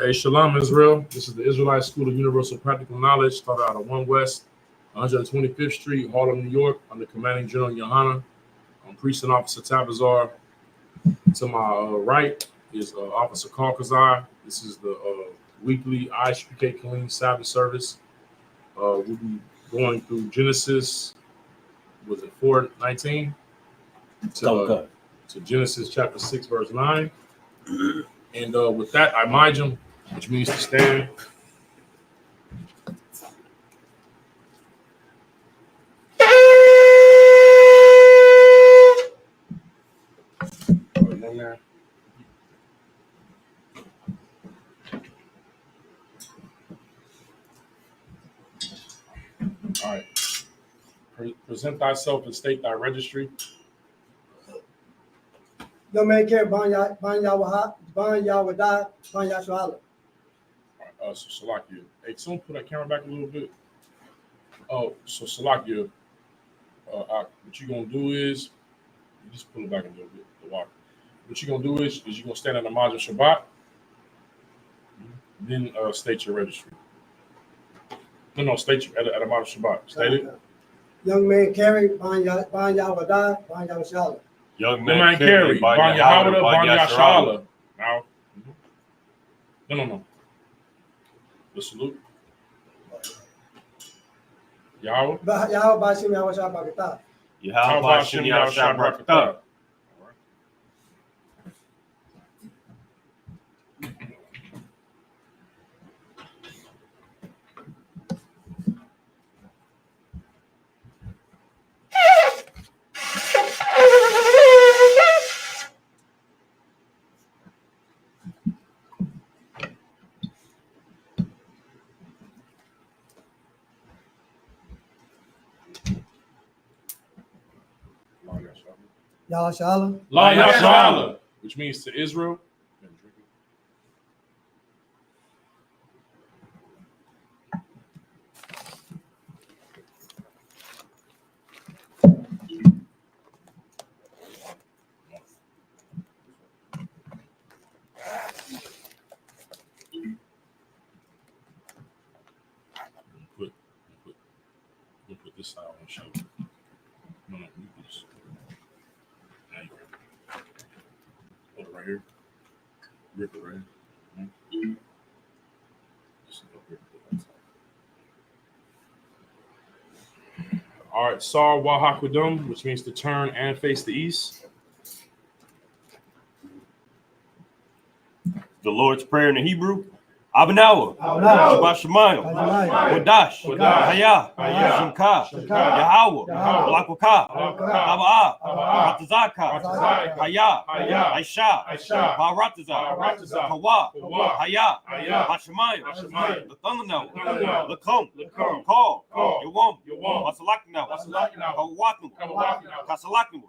Hey, Shalom Israel. This is the Israelite School of Universal Practical Knowledge, started out of 1 West, 125th Street, Harlem, New York, under Commanding General Yohana. I'm Priest Officer Tabazar. To my right is Officer Kalkazai. This is the weekly ISUPK Killeen Sabbath service. We'll be going through Genesis, was it 4:19? To Genesis chapter 6, verse 9. And with that, I Imajim, which means to stand. All right. Present thyself and state thy registry. No man care, Ban Yahweh, Ban Yahweh, Ban Yahshua. So Salakia. Hey, someone put that camera back a little bit. Oh, so Salakia, what you're gonna do is you just pull it back a little bit, the water. What you're gonna do is you're gonna stand at the Majah Shabbat, then state your registry. No, state your at a Majah Shabbat. State it. Young man carry, Ban Yahweh, Ban Yahshua. Young man carry, Ban Yahweh, Ban Yahshua. Now, no. The salute. Yahweh. Yahweh Bashim Yahweh Shabbat. Yahweh Bashim Yahweh Shabbat. Yahshua. La Yahshua, which means to Israel. Put this side on the shoulder. No, you put this. Now you put it right here. Rip it right here. Just go here. All right, Sar Wahakwadum, which means to turn and face the east. The Lord's Prayer in the Hebrew. Abanawa, Shabbat Shemayim, Wadash, Hayah, Shimka, Yahweh, Lakwaka, Abaa, Ratazaka, Hayah, Aisha, Baratazah, Hawa, Hayah, Hashemayim, the Thundernow, Lakom, Call, Yawam, Wasalaknow, Hawatnu, Kasalaknu,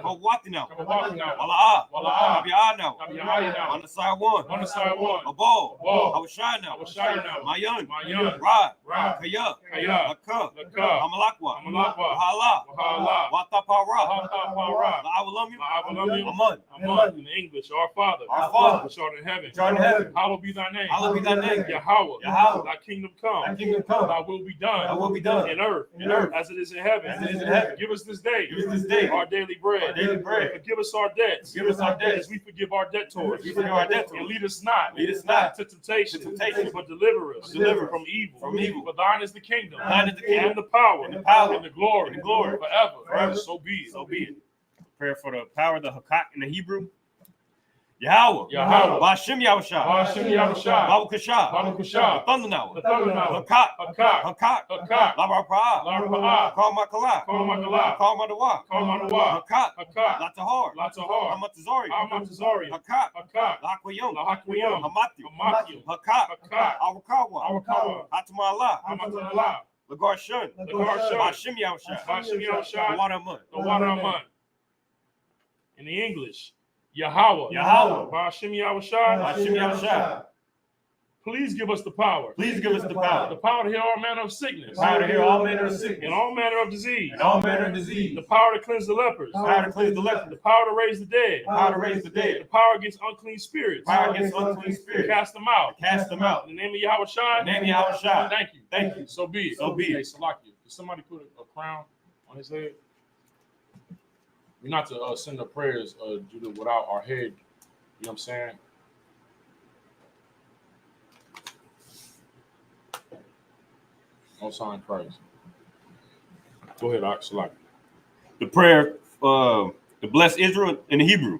Hawatinu, Walaa, Abiano, on the side one, a ball. Awashana, Mayan, Ra, Kaya, Laka, Amalakwa, Wahala, Watapara, Awalam, Aman, in English, our Father, which art in heaven, hallowed be thy name, Yahweh, thy kingdom come, thy will be done, in earth, as it is in heaven. Give us this day our daily bread, and forgive us our debts, as we forgive our debtors, and lead us not to temptation, but deliver us from evil. For thine is the kingdom, and the power, and the glory, forever. So be it. Prayer for the power of the Hakak in the Hebrew. Yahweh, Bashim Yahusha, Babu Kasha, the Thunder Now, Hakak, Labarpa, Call Makala, Call Madawa, Hakak, Latahar, Amatazori, Hakak, Lakwayom, Hamati, Hakak, Awakawa, Hatamala, Lagarshun, Bashim Yahusha, the water. In the English, Yahweh, Bashim Yahusha. Please give us the power. Please give us the power. The power to heal all manner of sickness. Power to heal all manner of sickness. And all manner of disease. And all manner of disease. The power to cleanse the lepers. Power to cleanse the lepers. The power to raise the dead. Power to raise the The dead. power against unclean spirits. Power against unclean To spirits. cast them out. Cast them out. In the name of Yahweh Shai. In the name of Yahweh Shai. Thank you. Thank you. So be it. So be it. Hey, Salakia, did somebody put a crown on his head? We're not to send the prayers due to without our head. You know what I'm saying? No sign Christ. Go ahead, Salakia. The prayer to bless Israel in the Hebrew.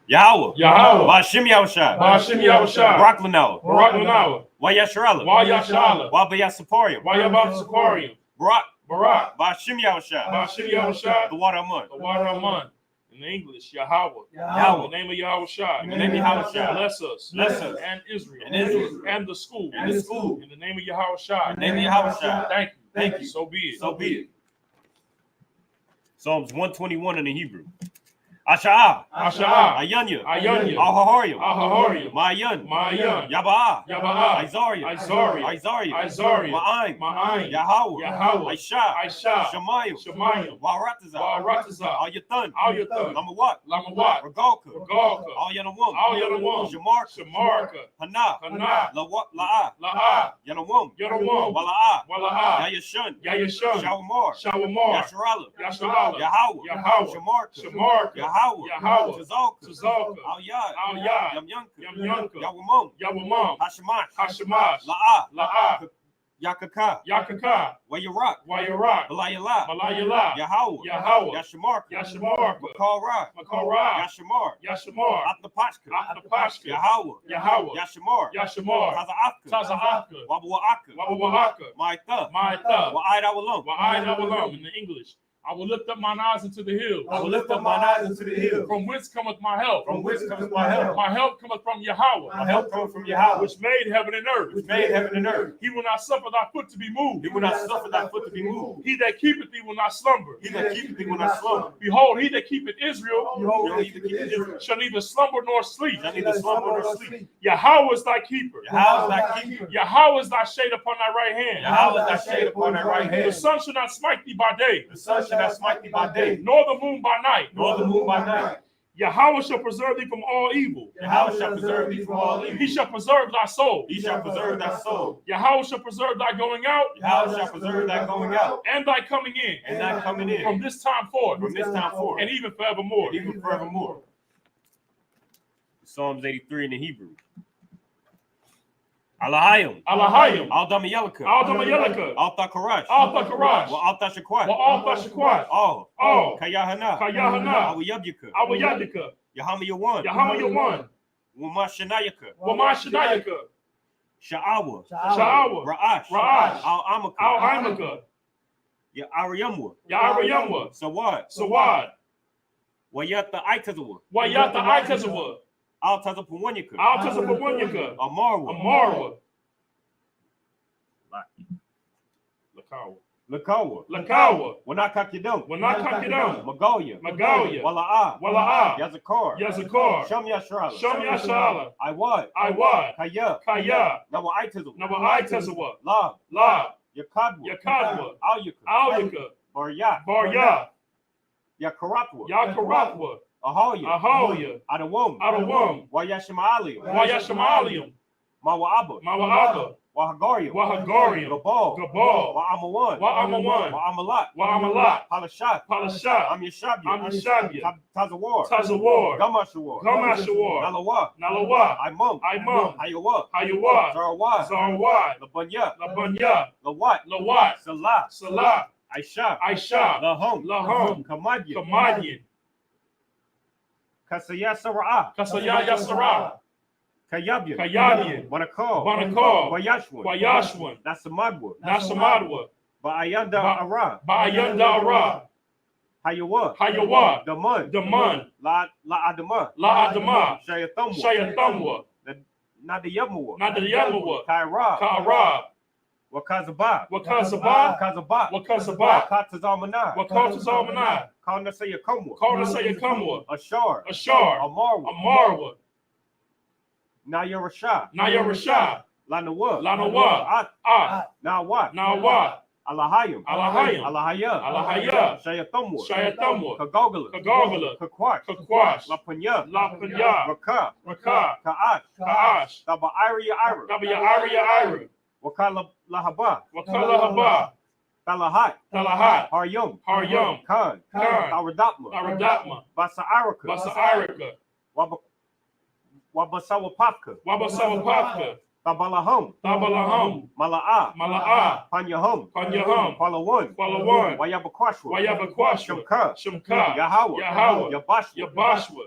Yahweh. Yahweh. Ba'ashem Yahushua. Ba'ashem Yahushua. Barak Lanawa. Barak Lanawa. Wayasharala. Wayasharala. Wabayasaparium. Wayabasaparium. Barak. Barak. Ba'ashem Yahushua. Ba'ashem Yahushua. The water Amun. The water Amun. In English, Yahweh. Yahweh. In the name of Yahweh Shai. In the name of Yahweh Shai. Bless us. Bless us. And Israel. And Israel. And the school. And the school. In the name of Yahweh Shai. In the name of Yahweh Shai. Thank you. Thank you. So be it. So be it. Psalms 121 in the Hebrew. Asha'ah. Asha'ah. Ayanya. Ayanya. Al-Haharium. Al-Haharium. Ma'ayan. Ma'ayan. Yaba'ah. Yaba'ah. Izariah. Izariah. Izariah. Izariah. Ma'ayin. Ma'ayin. Yahweh. Yahweh. Aisha. Aisha. Shemayim. Shemayim. Wa'aratazah. Wa'aratazah. Al-Yathan. Al-Yathan. Lamawat. Lamawat. Regalka. Regalka. Al-Yanawam. Al-Yanawam. Shamarka. Shamarka. Hana. Hana. La'ah. La'ah. Yanawam. Yanawam. Wala'ah. Wala'ah. Yayashun. Yayashun. Shawamar. Shawamar. Yasharala. Yasharala. Yahweh. Yahweh. Shamarka. Shamarka. Yahweh. Yahweh. Tazalka. Tazalka. Al-Yad. Al-Yad. Yamyanka. Yamyanka. Yawamam. Yawamam. Hashemash. Hashemash. La'ah. La'ah. Yakaka. Yakaka. Wayarak. Wayarak. Balayala. Malayala. Yahweh. Yahweh. Yashamarka. Yashamarka. Makarah. Makarah. Yashamar. Yashamar. Atnapashka. Atnapashka. Yahweh. Yahweh. Yashamar. Yashamar. Taza'afka. Taza'afka. Wabu'aka. Wawawaka. Ma'itha. Ma'itha. Wa'id awalum. Wa'id awalum. In the English. I will lift up mine eyes into the hills. I will lift up mine eyes into the hills. From whence cometh my help? From whence cometh my help? My help cometh from Yahweh. My help cometh from Yahweh. Which made heaven and earth. Which made heaven and earth. He will not suffer thy foot to be moved. He will not suffer thy foot to be moved. He that keepeth thee will not slumber. He that keepeth thee will not slumber. Behold, he that keepeth Israel Behold, he that keepeth Israel shall neither slumber nor sleep. shall neither slumber nor sleep. Yahweh is thy keeper. Yahweh is thy keeper. Yahweh is thy shade upon thy right hand. Yahweh is thy shade upon thy right The hand. sun shall not smite thee by day, The sun shall not smite thee by day, nor the moon by night. nor the moon by night. Yahweh shall preserve thee from all evil. Yahweh shall preserve thee from all evil. He shall preserve thy soul. He shall preserve thy soul. Yahweh shall preserve thy going out Yahweh shall preserve thy going out and thy coming in and thy coming in from this time forth from this time forth and even forevermore. and even forevermore. Psalms 83 in the Hebrew. Alahayim. Alahayim. Al-Damayelaka. Al-Damayelaka. Al-Thakarash. Al-Thakarash. Al-Tashakwat. Al-Thashakwat. All. Kayahana. Kayahana. Awiyabika. Awayadika. Yahamayawan. Yahamayawan. Wamashanayaka. Wamashanayaka. Sha'awa. Sha'awa. Ra'ash. Ra'ash. Al-Amaka. Al-Imaka. Ya'ariyamwa. Ya'ariyamwa. Sawad. Sawad. Wayata Aitazawa. Wayata Aitazawa. Al-Tazapawanyaka. Al-Tazapawanyaka. Amarwa. Amarwa. Lakawa. Lakawa. Lakawa. Wanakakidam. Wanakakidam. Magalia. Magalia. Wala'ah. Wala'ah. Yazakar. Yazakar. Sham Yashrala. Sham Yashala. Iwad. Iwad. Kaya. Kaya. Nawa Aitazawa. Nawa Aitazawa. La. La. Yakadwa. Yakadwa. Alyaka. Alyaka. Barya. Barya. Yakaratwa. Yakaratwa. Ahalya. Ahalya. Adawam. Adawam. Wayashimalium. Wayashamalium. Mawa'aba. Mawa'aba. Wahagarium. Wahagarium. Gabal. Gabal. Wa'amawan. Wa'amawan. Wa'amalat. Wa'amalat. Palashat. Palashat. Amyashabya. Amyashabya. Tazawar. Tazawar. Gamashawar. Gamashawar. Nalawa. Nalawa. Imam. Imam. Hayawa. Hayawa. Zarawad. Zarawad. Labanya. Labanya. Lawat. Lawat. Salah. Salah. Aisha. Aisha. Lahum. Lahum. Kamadya. Kamadian. Kasaya Sara'ah. Kasaya Yasara. Kayabya. Kayabian. Banakal. Banakal. Wayashwan. Wayashwan. Nasamadwa. Nasamadwa. Ba'ayanda Ara. Ba'ayanda Ara. Hayawa. Hayawa. Daman. Daman. La Adama. La Adama. Shayathamwa. Shayathamwa. Nadiyamwa. Nadiyamwa. Kaira. Kairab. Wakazabah. Wakazabah. Wakazabah. Wakazabah. Wakatazalmanah. Wakatazalmanah. Kaunasaya Kaunasaya. Ashar. Ashar. Amarwa. Amarwa. Nayarashah. Nayarashah. Lanawa. Lanawa. At. Nawat. Nawat. Alahayim. Alahayim. Alahaya. Alahaya. Shayatamwa. Shayatamwa. Kagogala. Kagogala. Kakwash. Kakwash. Lapanya. Lapanya. Raka. Raka. Ka'ash. Ka'ash. Taba Ira Ira. Tabaya Aria Ira. Wakala Lahaba. Wakala Haba. Talahat. Talahat. Haryum. Haryum. Khan. Khan. Taradapma. Aradapma. Basa Araka. Basa Arika. Wabasawapapka. Wabasawapapka. Tabalahum. Tabalahum. Mala'a. Mala'a. Panyahum. Panyahum. Kwalawan. Kwalawan. Wayabakwashwa. Wayabakwashwa. Shemka. Shemka. Yahawa. Yahawa. Yabashwa. Yabashwa.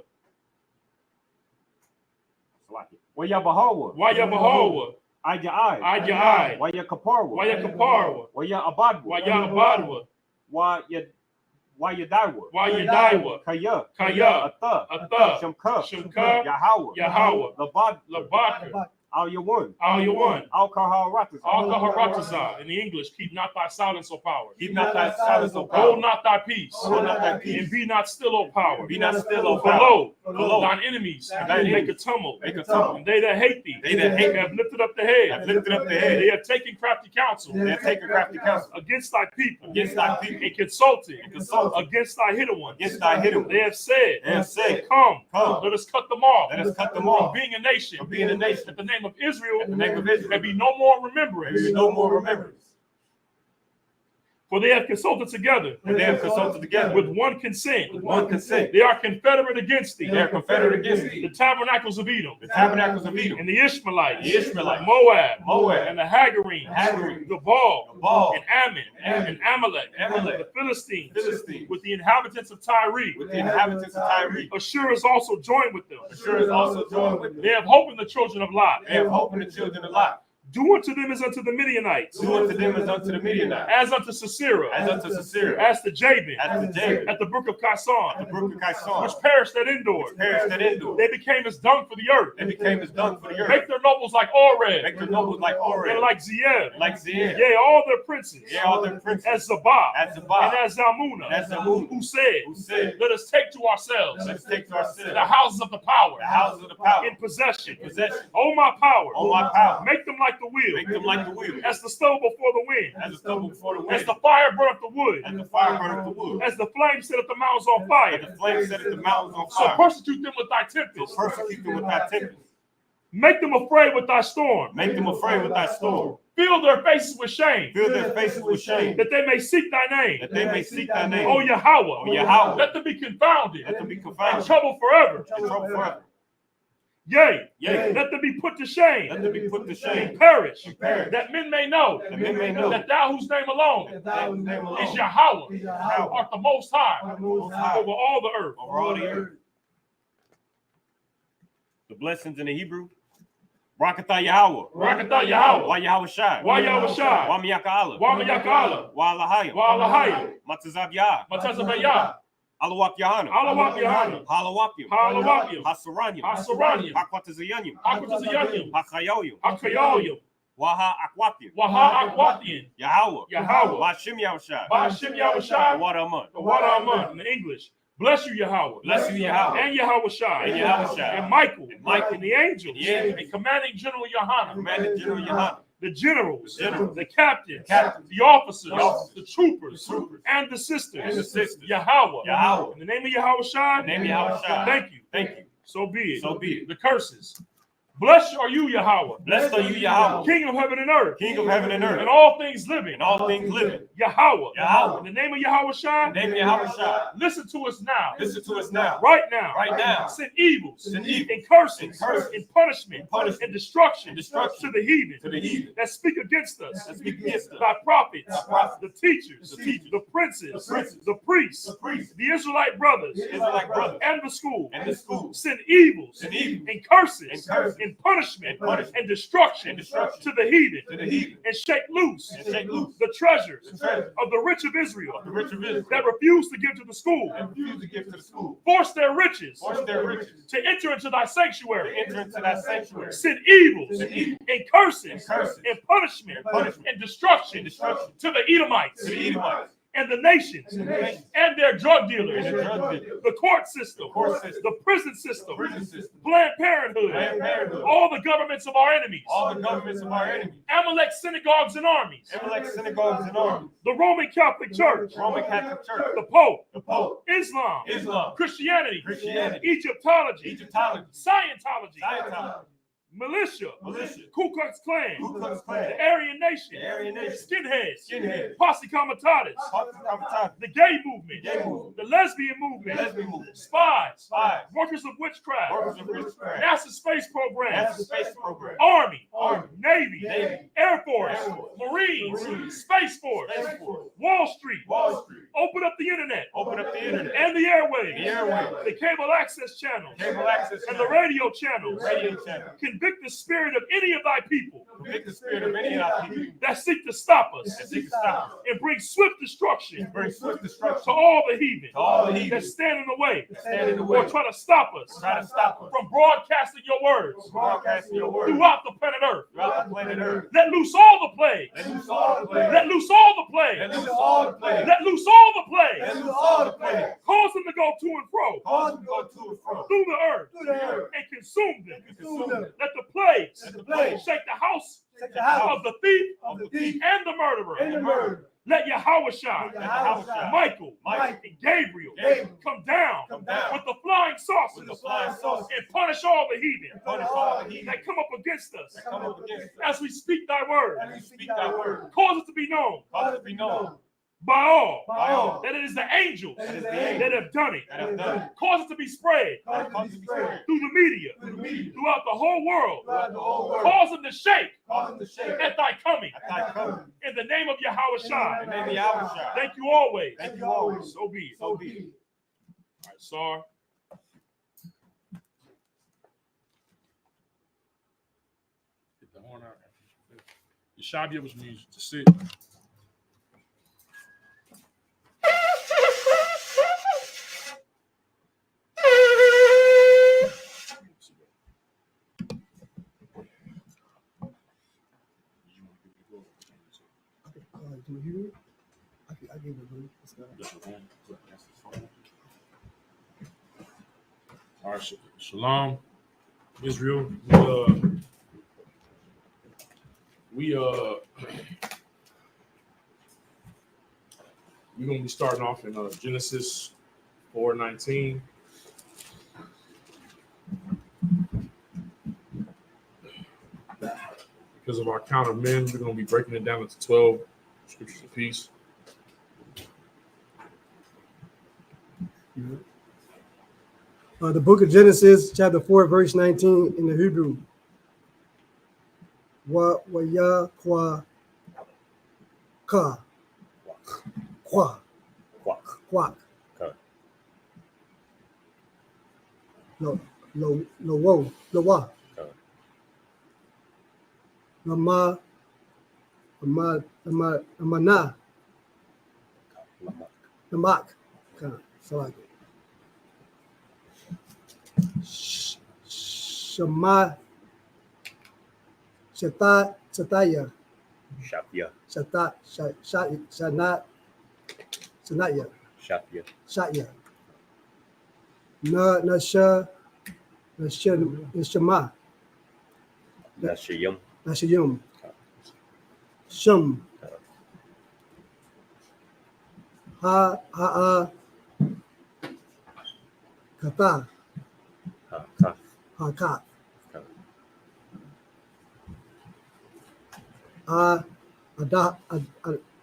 Wayabahawa. Wayabahawa. Aja'ai. Aja'ai. Wayakaparwa. Wayakaparwa. Wayabadwa. Wayabadwa. Wayadaiwa. Wayadaiwa. Kaya. Kaya. Atha. Atha. Shemka. Shemka. Yahawa. Yahawa. Labad. Labaka. Al Yawan. Al Yawan. Al Kaharatas. Al Kaharatazah. In the English, keep not thy silence, O power. Keep not thy silence, O power. Hold not thy peace. Hold not thy peace. And be not still, O power. Be not still, O For power. lo, thine enemies make a tumult. Make a tumult. And they that hate thee, They that hate have lifted up the head. Have lifted up the head. They have taken crafty counsel They have taken crafty counsel against thy people. against thy people. And consulted consulted against thy hidden ones. against thy hidden ones. They have said, They have said, Come, Come, let us cut them off. let us cut them From off being a nation. from being a nation. That the name of Israel In the name of Israel. may be no more There remembrance. is no more remembrance. For they have consulted together For they have consulted together with one consent. with one consent. They are confederate against thee. They are confederate against thee. The tabernacles of Edom, The tabernacles of Edom, and the Ishmaelites, the Ishmaelites, Moab, Moab, and the Hagarenes, Hagarenes, Gabal, Gabal, and Ammon, and Amalek, Amalek, the Philistines, Philistines, with the inhabitants of Tyre. with the inhabitants of Tyre. Ashur is also joined with them. Ashur is also joined with them. They have hope in the children of Lot. They have hope in the children of Lot. Do unto them as unto the Midianites, Do unto them as unto the Midianites, as unto Sisera, as unto Sisera, as to Jabin, as to David, at the brook of the Kison, brook of Kison, which perished at Endor. perished at Endor. They became as dung for the earth. They became as dung for the earth. Make their nobles like Oreb, Make their nobles like and Oreb, like Zeb, like Zeb, yea, all their princes, yea, all their princes, as Zabah, as and Zabah, as Zalmunna, and as Zalmunna, who said, who said, Let us take to ourselves Let us take to ourselves the houses of the power, the houses of the power, in possession. possession, O my power, O my power, make them like the wheel, make them like the wheel, as the stove before the wind, as the stubble before the as wind, the fire burnt the wood, as the fire burneth the wood, as the flame set the mountains on as fire. the flame set the mountains on So fire. persecute them with thy So tempest. persecute them with thy tempest. Make them afraid with thy storm. Make them afraid with thy storm. Fill their faces with shame, Fill their faces with shame, that they may seek thy name. that they may seek thy name. O Yahweh, O Yahweh, let them be confounded let them be and confounded troubled forever. and troubled forever. Yea, Yea, let them be put to shame let them be put to and shame, perish, and perish, that men may know that men may know that thou whose name alone That thou whose name alone is Yahweh, is Yahweh, art the most high art the most high over all the earth. over all the earth. The blessings in the Hebrew. Rakatha Yahweh. Rakatha Yahweh. Wa Yahweh Shai. Wa Yahweh Shai. Wa Miyaka Allah. Wa Mayakala. Wa Alahaya. Wa Alahaya. Matazab Yah. Matazabaya. Alawap Yahana. Alawap Yahana. Halawapim. Halawapim. Hasaranyam. Hasaranyam. Hakwatazayanyam. Akwatazayanyam. Hakayoyam. Akayoyam. Waha Akwapim. Waha Akwatian. Yahweh. Yahweh. Bashim Yahushai. Ba'ashem Yahushai. Waraman. Waraman. In the English. Bless you, Yahweh. Bless you, Yahweh. And Yahweh Shai. And Yahweh Shai. And Michael. And Michael. And the angels. And the angels. And commanding General Yohanan. Commanding General Yohanan. The generals, The generals, the captains, the captains, the officers, the officers, the troopers, the troopers, and the sisters. and the sisters. Yahweh. Yahweh. In the name of Yahweh Shai. In the name of Yahweh Shai. Thank you. Thank you. So be it. So be it. The curses. Blessed are you, Yahweh. Blessed are you, Yahweh, King of heaven and earth. King of heaven and earth, And all things living. and all things living. Yahweh. Yahweh. In the name of Yahweh Shai. In the name of Yahweh Shai. Listen to us now. Listen to us now. Right now. Right now. Send evils. Send evil. And curses. And curses. And punishment. And punishment. And destruction. And destruction. To the heathen. To the heathen. That speak against us. That speak against us. Thy prophets. Thy prophets. The teachers. The teachers. The princes. The princes. The priests. The priests. The Israelite brothers. The Israelite brothers. And the school. And the schools. Send evils. Send evils. And curses. And curses. And punishment. And punishment. And destruction. And destruction. To the heathen. To the heathen. And shake loose. And shake loose. The treasures. The treasures. Of the rich of Israel. Of the rich of Israel. That refuse to give to the school. And refuse to give to the school. Force their riches. Force their riches. To enter into thy To sanctuary. enter into that sanctuary. Send evils. Send evil. And curses. And curses. And punishment. And punishment. And destruction. And destruction. To the Edomites. To the Edomites. and the nations and their drug dealers, the court system, the prison system, Planned Parenthood, all the governments of our enemies, Amalek synagogues and armies, the Roman Catholic Church, the Pope, Islam, Christianity, Egyptology, Scientology, militia, Ku Klux Klan, the Aryan Nation, skinheads, Posse Comitatus, the gay movement, the lesbian movement, spies, workers of witchcraft, NASA space program, Army, Navy, Air Force, Marines, Space Force, Wall Street, open up the internet, and the airwaves, the cable access channels, and the radio channels. Convict the spirit of any of thy people that seek to stop us and bring swift destruction to all the heathen that stand in the way or try to stop us from broadcasting your words throughout the planet Earth. Let loose all the plagues. Let loose all the plagues. Let loose all the plagues. Cause them to go to and fro through the earth and consume them. Let the plagues shake the house of the thief and the murderer. Let Yahushua, Michael, and Gabriel come down with the flying saucers and punish all the heathen that come up against us as we speak thy word. Cause it to be known by all that it is the angels that have done it. Cause it to be spread through the media, throughout the whole world. Cause them to shake at thy coming. In the name of Yahushua. Thank you always. So be it. All right, Sar. Get the horn out. You should be able to use to sit. Do you? I gave it All right, shalom, Israel. We're gonna be starting off in Genesis 4:19. Because of our count of men, we're gonna be breaking it down into 12 scriptures apiece. The book of Genesis, chapter 4, verse 19 in the Hebrew. Wa ya kwa ka kwa quack. No wo no wa. Lama na lamak. Salak. Shama Shataya Shatya Nasha Nashama Nashayum Shum Ha Kata Hakat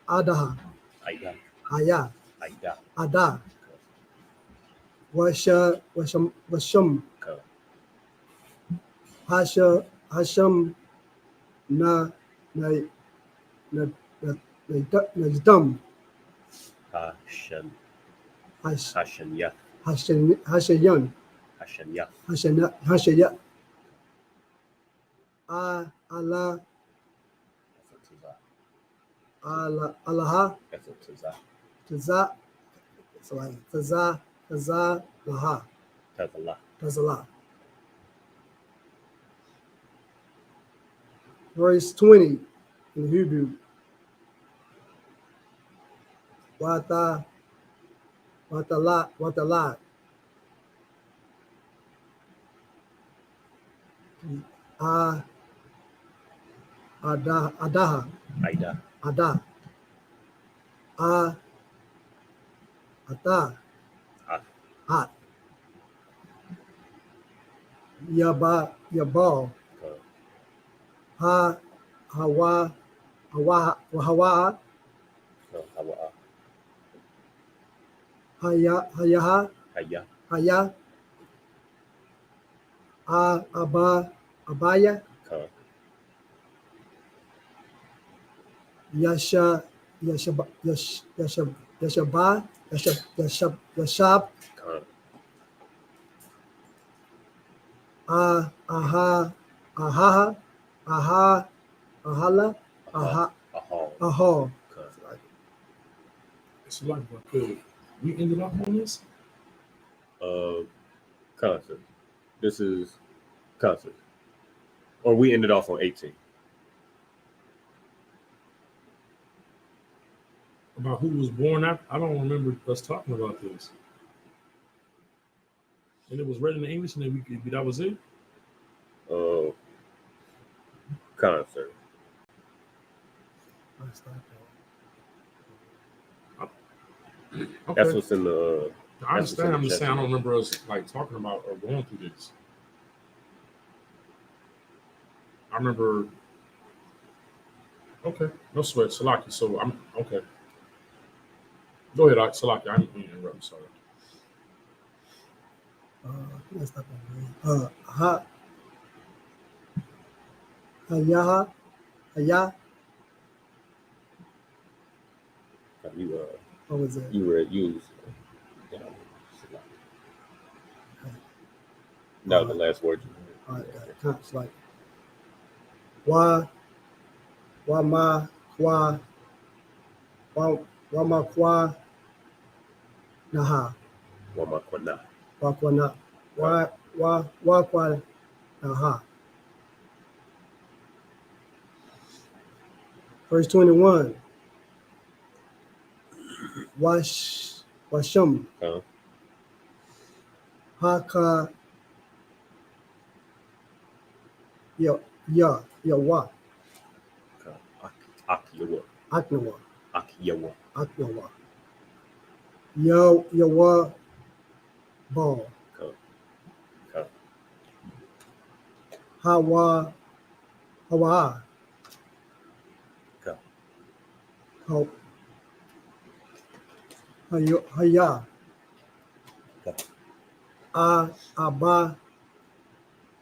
Adaha Aya Ada Washam Hasham Najdam Hashayan Hashaya Allah Allaha Taza Laha Tazala. Verse 20 in Hebrew. Wata Watalat. Adaha. Aida. Ada. Ata. At. At. Yabal. Ka. Hawa. Hawa. Hawa. Hayaha. Haya. Haya. Abaya. Ka. Yashab. Ka. Ahala. Ahal. Ka. It's like, okay, we ended up on this. Concert. This is concert. Or we ended off on 18. About who was born after. I don't remember us talking about this. And it was written in English, and then that was it. Concert. Okay. That's what's in the. I understand. I'm just saying I don't remember us like talking about or going through this. I remember. Okay, no sweat, Salaki. So I'm okay. Go ahead, Salaki. I'm interrupting. Sorry. Hayaha. Haya. What was it? You were used. That was the last word you heard. It's like wa ma kwa naha Wamakwana. wa kwa na wa kwa naha. Verse 21. Washum haka ya wa Akiyawa. aknawa Akiyawa. aknawa ya wa ball hawa Ka. haya Ka.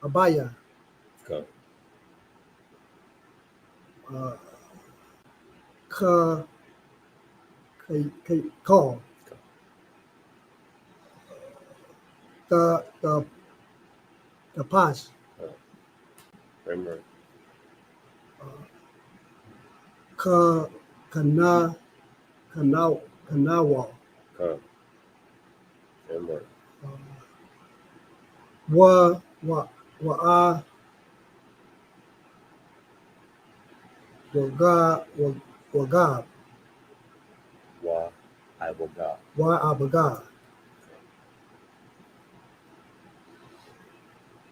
abaya Ka. call the pass Remember. kanawa Ka. Remember. wa wagab Wa. Iboga. wa abaga.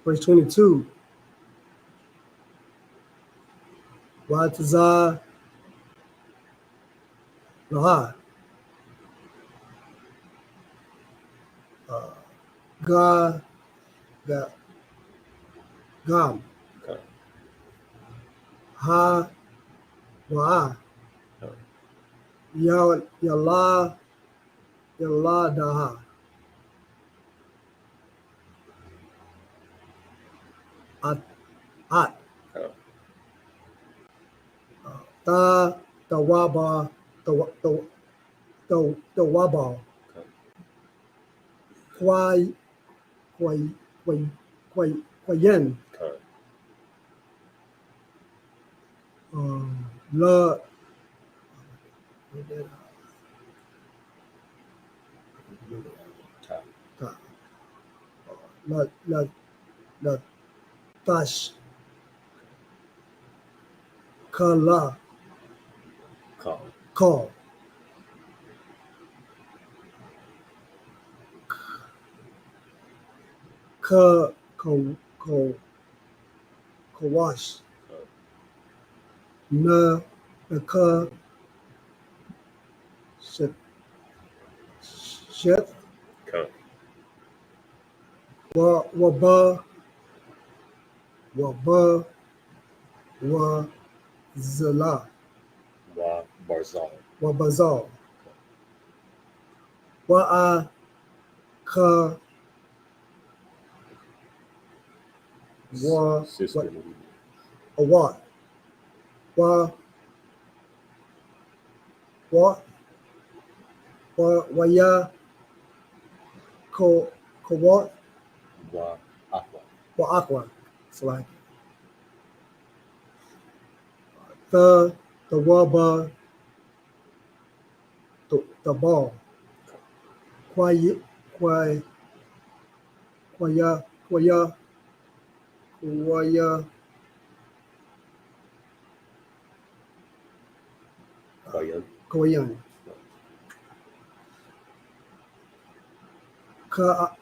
Verse 22. Wa taza laha gam Ka. ha wa Ka. yalla daha at Ka. tawaba tawaba Ka. kwayen Ka. la Ta. la tash kala Ka. call Kawash. Na Naka Shet Waba Wazala Wabazal Wa'a Ka Wa Awat Wa Waya Kawat Wa Aqua. Slack. The Waba the ball. Kwaya Koyan. Ka'a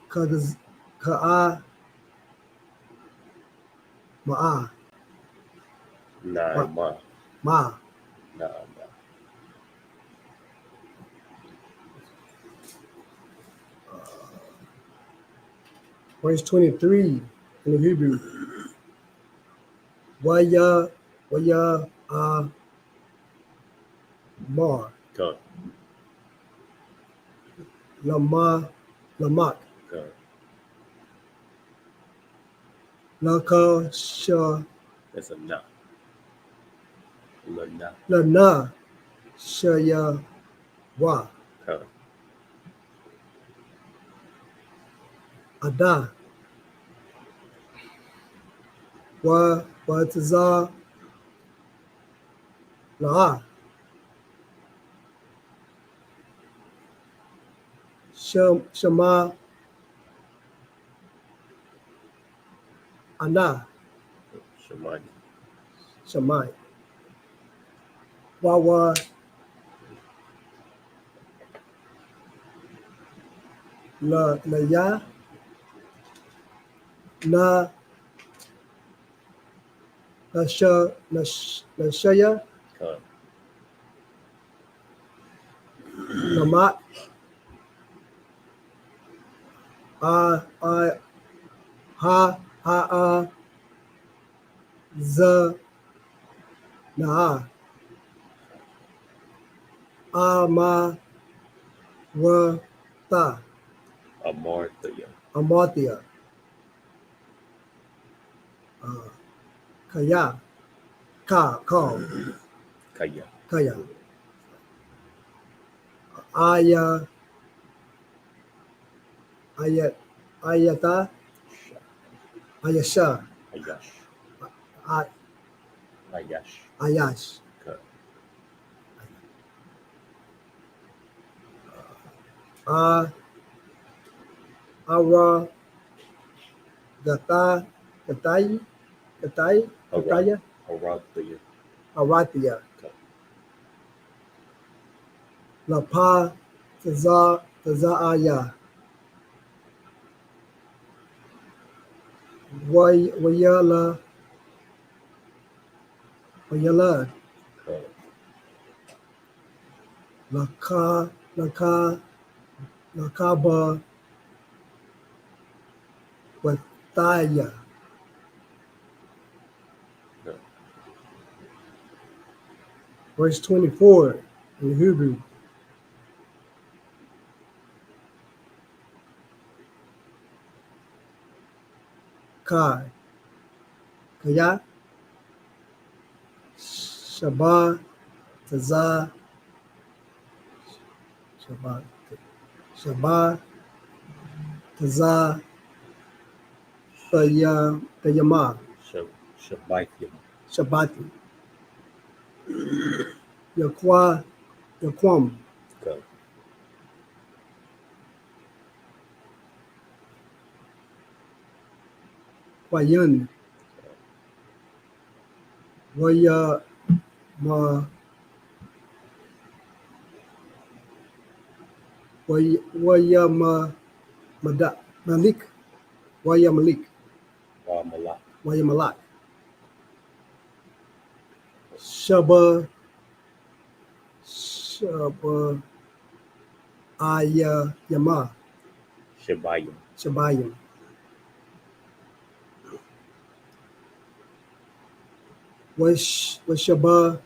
Ma'a Ma. Verse 23 in the Hebrew. Waya Mar. Lamak. Laka Sha. That's a na. Lana Shaya Wa. Ada Taza La Shama Ana Shamai Wawa La Ya Na Shaya Namat Ha Z Na Ma Wa Ta Amartya Kaya Kaya Ayata Ayasha Ayash Ara Gatai Aratia Lapa Tazaaya Wayala Lakaba Wataya verse 24 in Hebrew. Kaya Shabbat Taza Shabbat Taza Tayama Shabbati Yaquam Wayan Waya Ma Waya Ma Malik Waya Malik. Wa Malak. Waya Malak. Shaba Yama. Shabayim. Shabayim. Shaba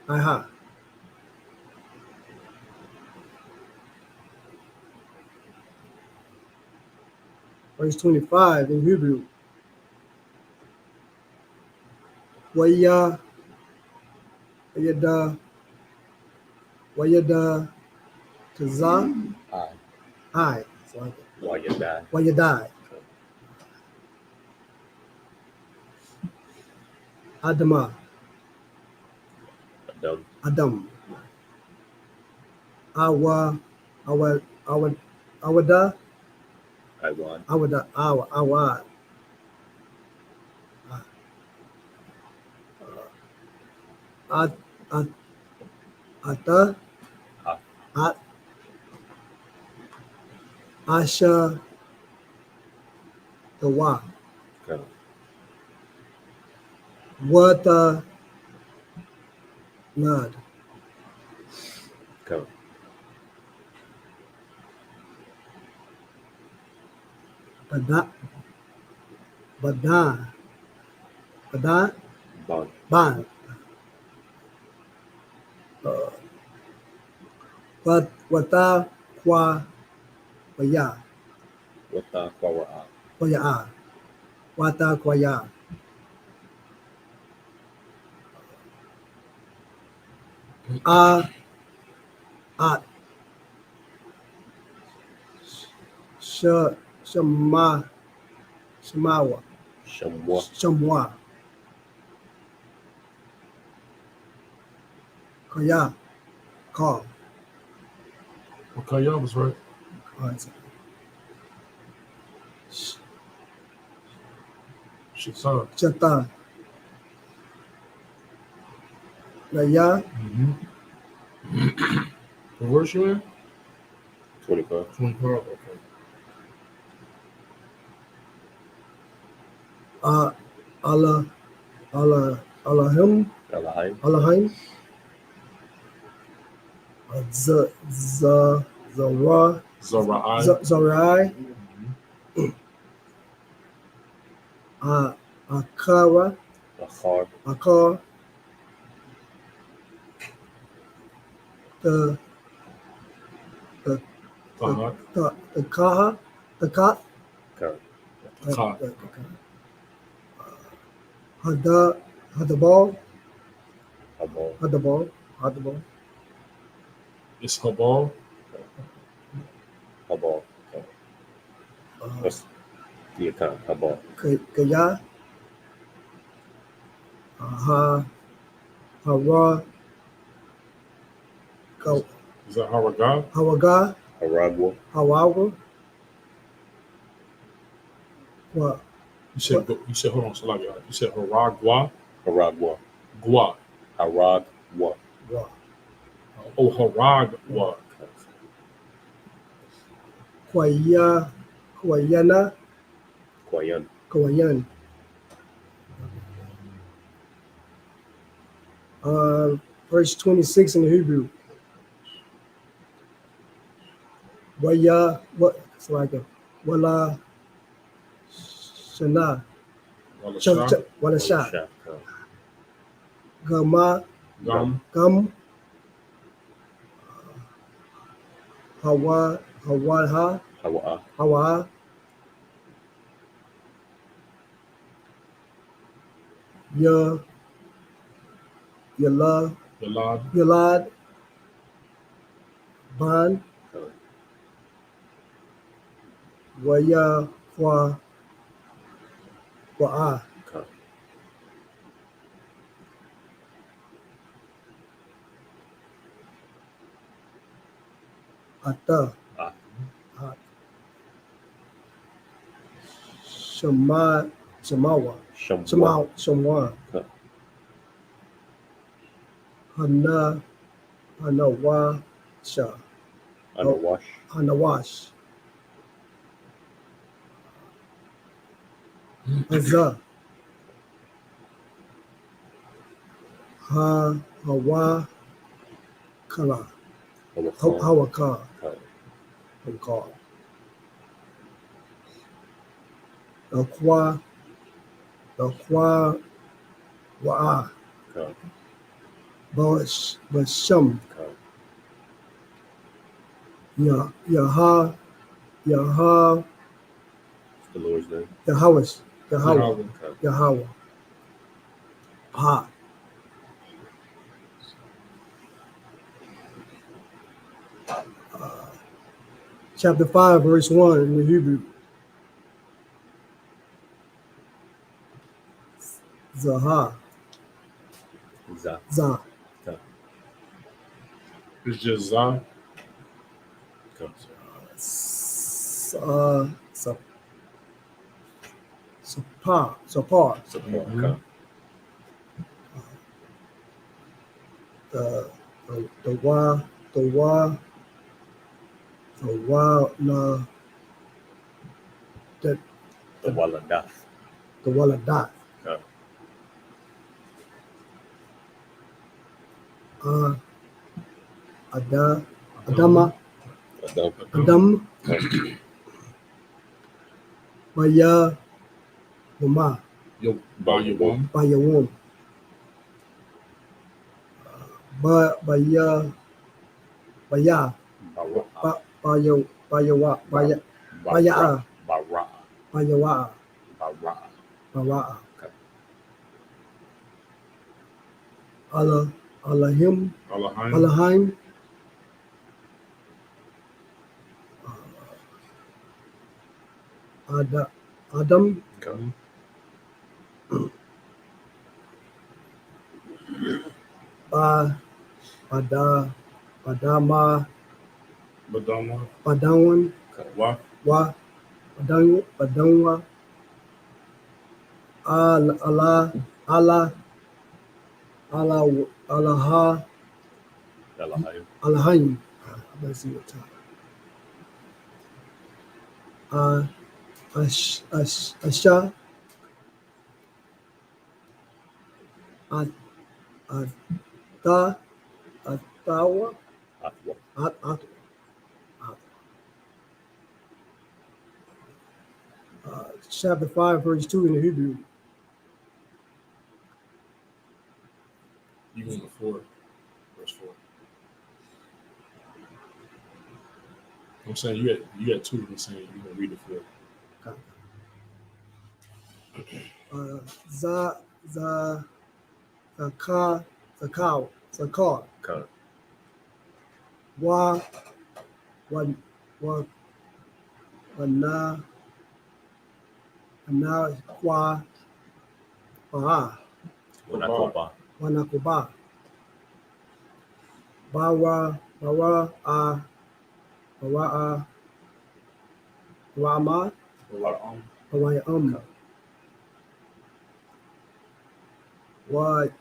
Aha. Verse 25 in Hebrew. Waya Wayada Kaza I. I. Wa Yadai. Wayadai. Adama. Adam. Adam. Awada. Iwan. Awad. Ata. Ha. At. Asha. Tawa. Ka. Wata. Nad. Ka. Bada. Ban. Ban. Wata. Kwa. Waya. Wata Kwawa'a. Waya. Wata. Kwaya. At. Shamawa. Shamwa. Shamwa. Kaya. Call. Okay, y'all was right. Shaitan. Chata. Naya. What verse you in? 25. 25. Okay. Allahim. Elohim. Allahim. Zarai. Akara. Achar. Akar. The Kaha. The Ka. Ka. Hadabal. Habal. Hadabal. It's Habal. Habal. What's the account? Habal. Kaya. Hara. Is that Haraga? Hawaga. Haragwa. Hawaga. What? You said hold on, Salagia. You said Haragwa. Haragwa. Gua. Haragwa. What? Oh, Haragwa. Kwayana. Kwayan. Kwayan. Verse 26 in the Hebrew. Waya, what? It's like a wala shana. Wala sha. Gama. Gum. Hawa. Hawaha. Hawa. Yalad. Ban. Waya. Kwa. Wa'a. Ata. Shamawa. Hanawasha. Anawash. Hanawash. Azza, Ha, Hawa, Kala, Hawaka, Hawaka, Aqua, Wa'a, Basham, Yaha, The Lord's name. Yahweh, Ha. Chapter 5, verse 1 in the Hebrew. Zaha, Za. Za, It's just Zah. Sapar, Support. the wa, na, The Waladath. the waladat, Adama, Adam, Baya, Wama, Yo, Bayabum. Bayawum, Baya, Bayawa, Bayawa, Bawa'a, Allahim, Allahim, Adam, Badama, Badawan, Badanwa, Allah, Allahim. Let's see what time. Asha, Atawa, chapter 5, verse 2 in the Hebrew. You want the 4, verse 4. I'm saying you had 2. I'm saying you gonna read the 4. Zakar, wa, kwa, wanakoba, bawa, wama, wayam,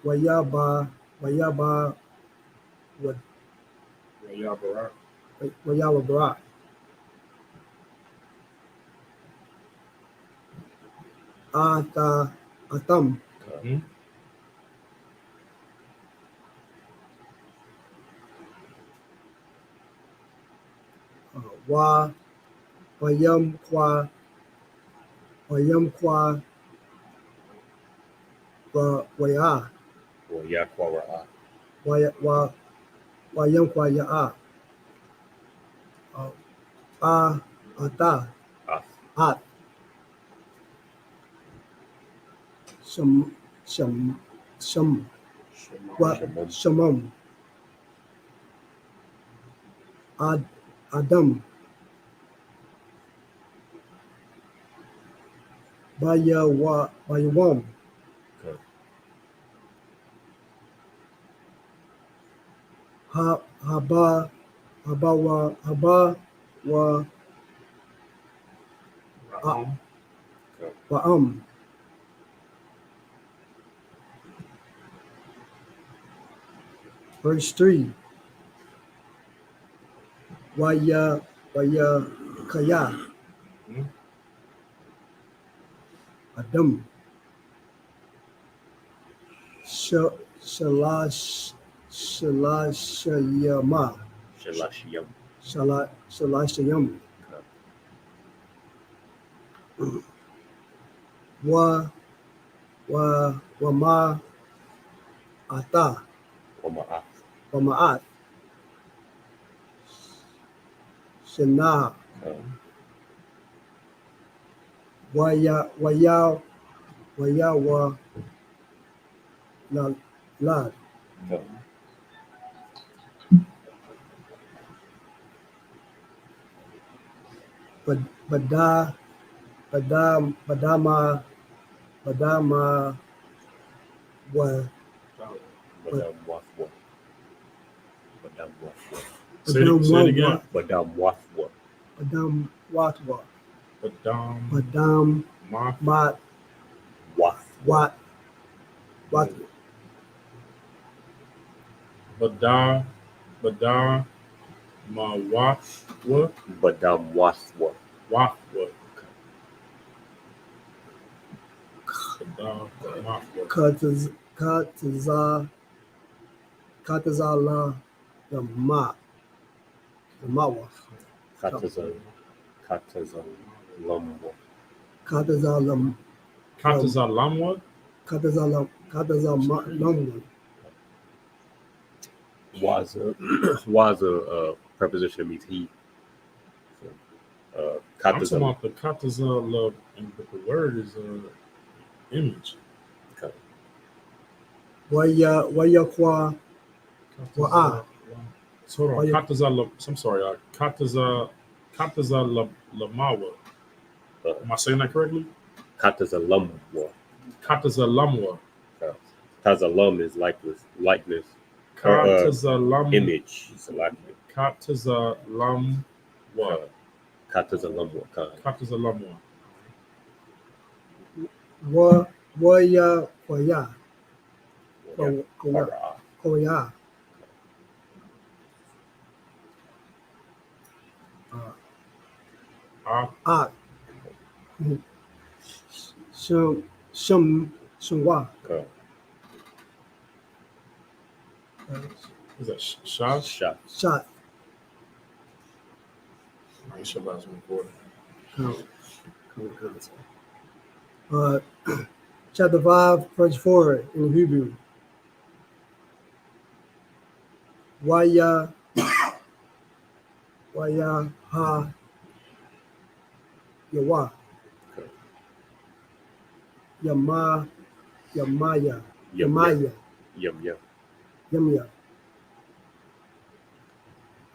wayaba, wayaba, atam, wayam kwa, waya, wayam kwa ya, ata, at, shamam, Adam, bayawam, haba, waam, verse 3, waya, kaya, Adam. Shalashayama. Shalashiyam. Shalashayam. Wama ata. Wama'at. Wamaat. Shana. Waya wa lad. Badama wa Badam Wathwa. Badam Wathwa. Say it again. Badam Wathwa. Badam watwa. Badam Mat Wathwa. Badam ma Wathwa. Badam Wathwa. Wathwa. Katazala the mawa. Katazal Lumwa. Katazalam Katazalamwa. Katazalam. Was a preposition that means he. I'm talking Katazal. about the Katazal, and the word is image. Waya kwa wa'a. So hold on, Katazal. I'm sorry, Katazal Lamawa. Am I saying that correctly? Katazalamwa. Katazalamwa. Tazalam is likeness. Katazalam. Image. It's a likeness. Katazalamwa. Katazalamwa. Katazalamwa. Waya kwaya. Koya. Shungwa. Is that shot? Shot. I should last one for Chapter 5, verse 4 in Hebrew. Waya ha yawa. Yamaya. Yamya.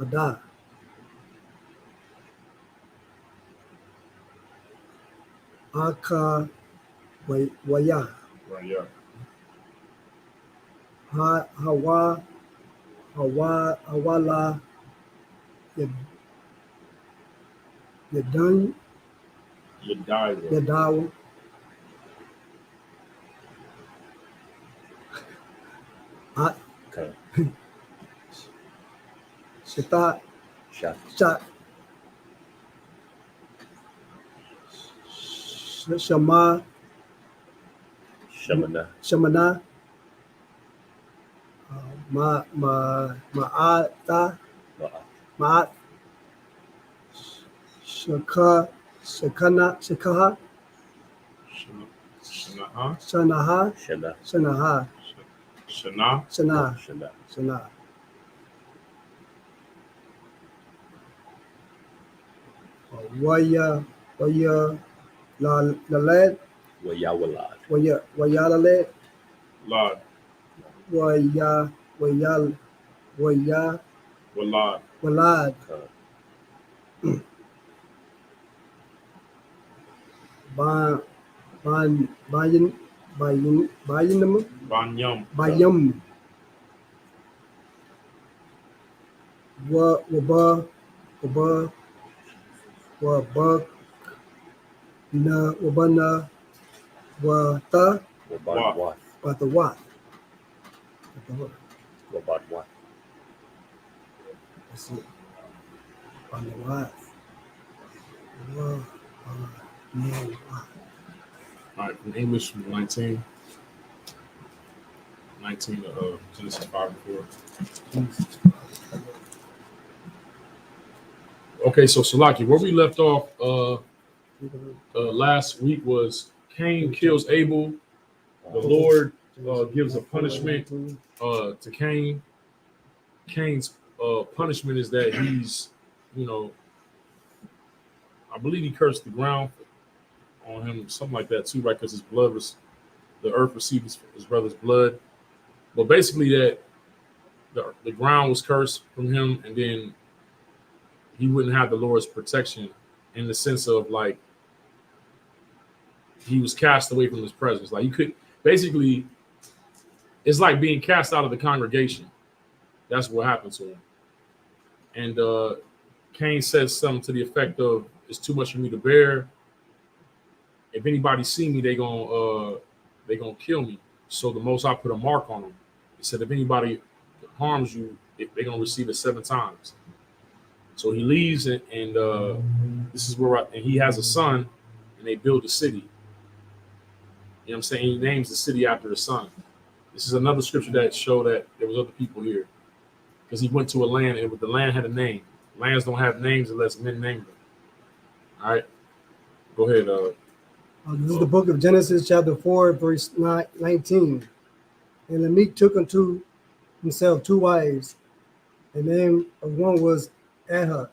Ada. Aka waya. Right, yeah. Hawala Yadan Yadawa. Shata. Shot. Shamana. Ma'ata. Shakaha. Shana. Waya lalad. Waya lalad. Lord. Walad. Bayam. Wabak na wabana wata watawat. That's it. Watawat. All right, from English from 19 Genesis 5 and 4. Okay, so Salaki, where we left off last week was Cain kills Abel. The Lord gives a punishment to Cain. Cain's punishment is that he's, I believe he cursed the ground on him, something like that too, right? Because the earth received his brother's blood. But basically, that the ground was cursed from him, and then he wouldn't have the Lord's protection in the sense of like he was cast away from his presence. Like he could basically, it's like being cast out of the congregation. That's what happened to him. And Cain says something to the effect of, "It's too much for me to bear. If anybody see me, they gonna kill me." So the Most High put a mark on him. He said, "If anybody harms you, they're gonna receive it 7 times." So he leaves, and this is where and he has a son, and they build a city. You know what I'm saying? He names the city after the son. This is another scripture that showed that there was other people here, because he went to a land, and the land had a name. Lands don't have names unless men name them. All right, go ahead. This is the book of Genesis, chapter 4, verse 19. And Lamech took unto himself 2 wives. The name of one was Adha.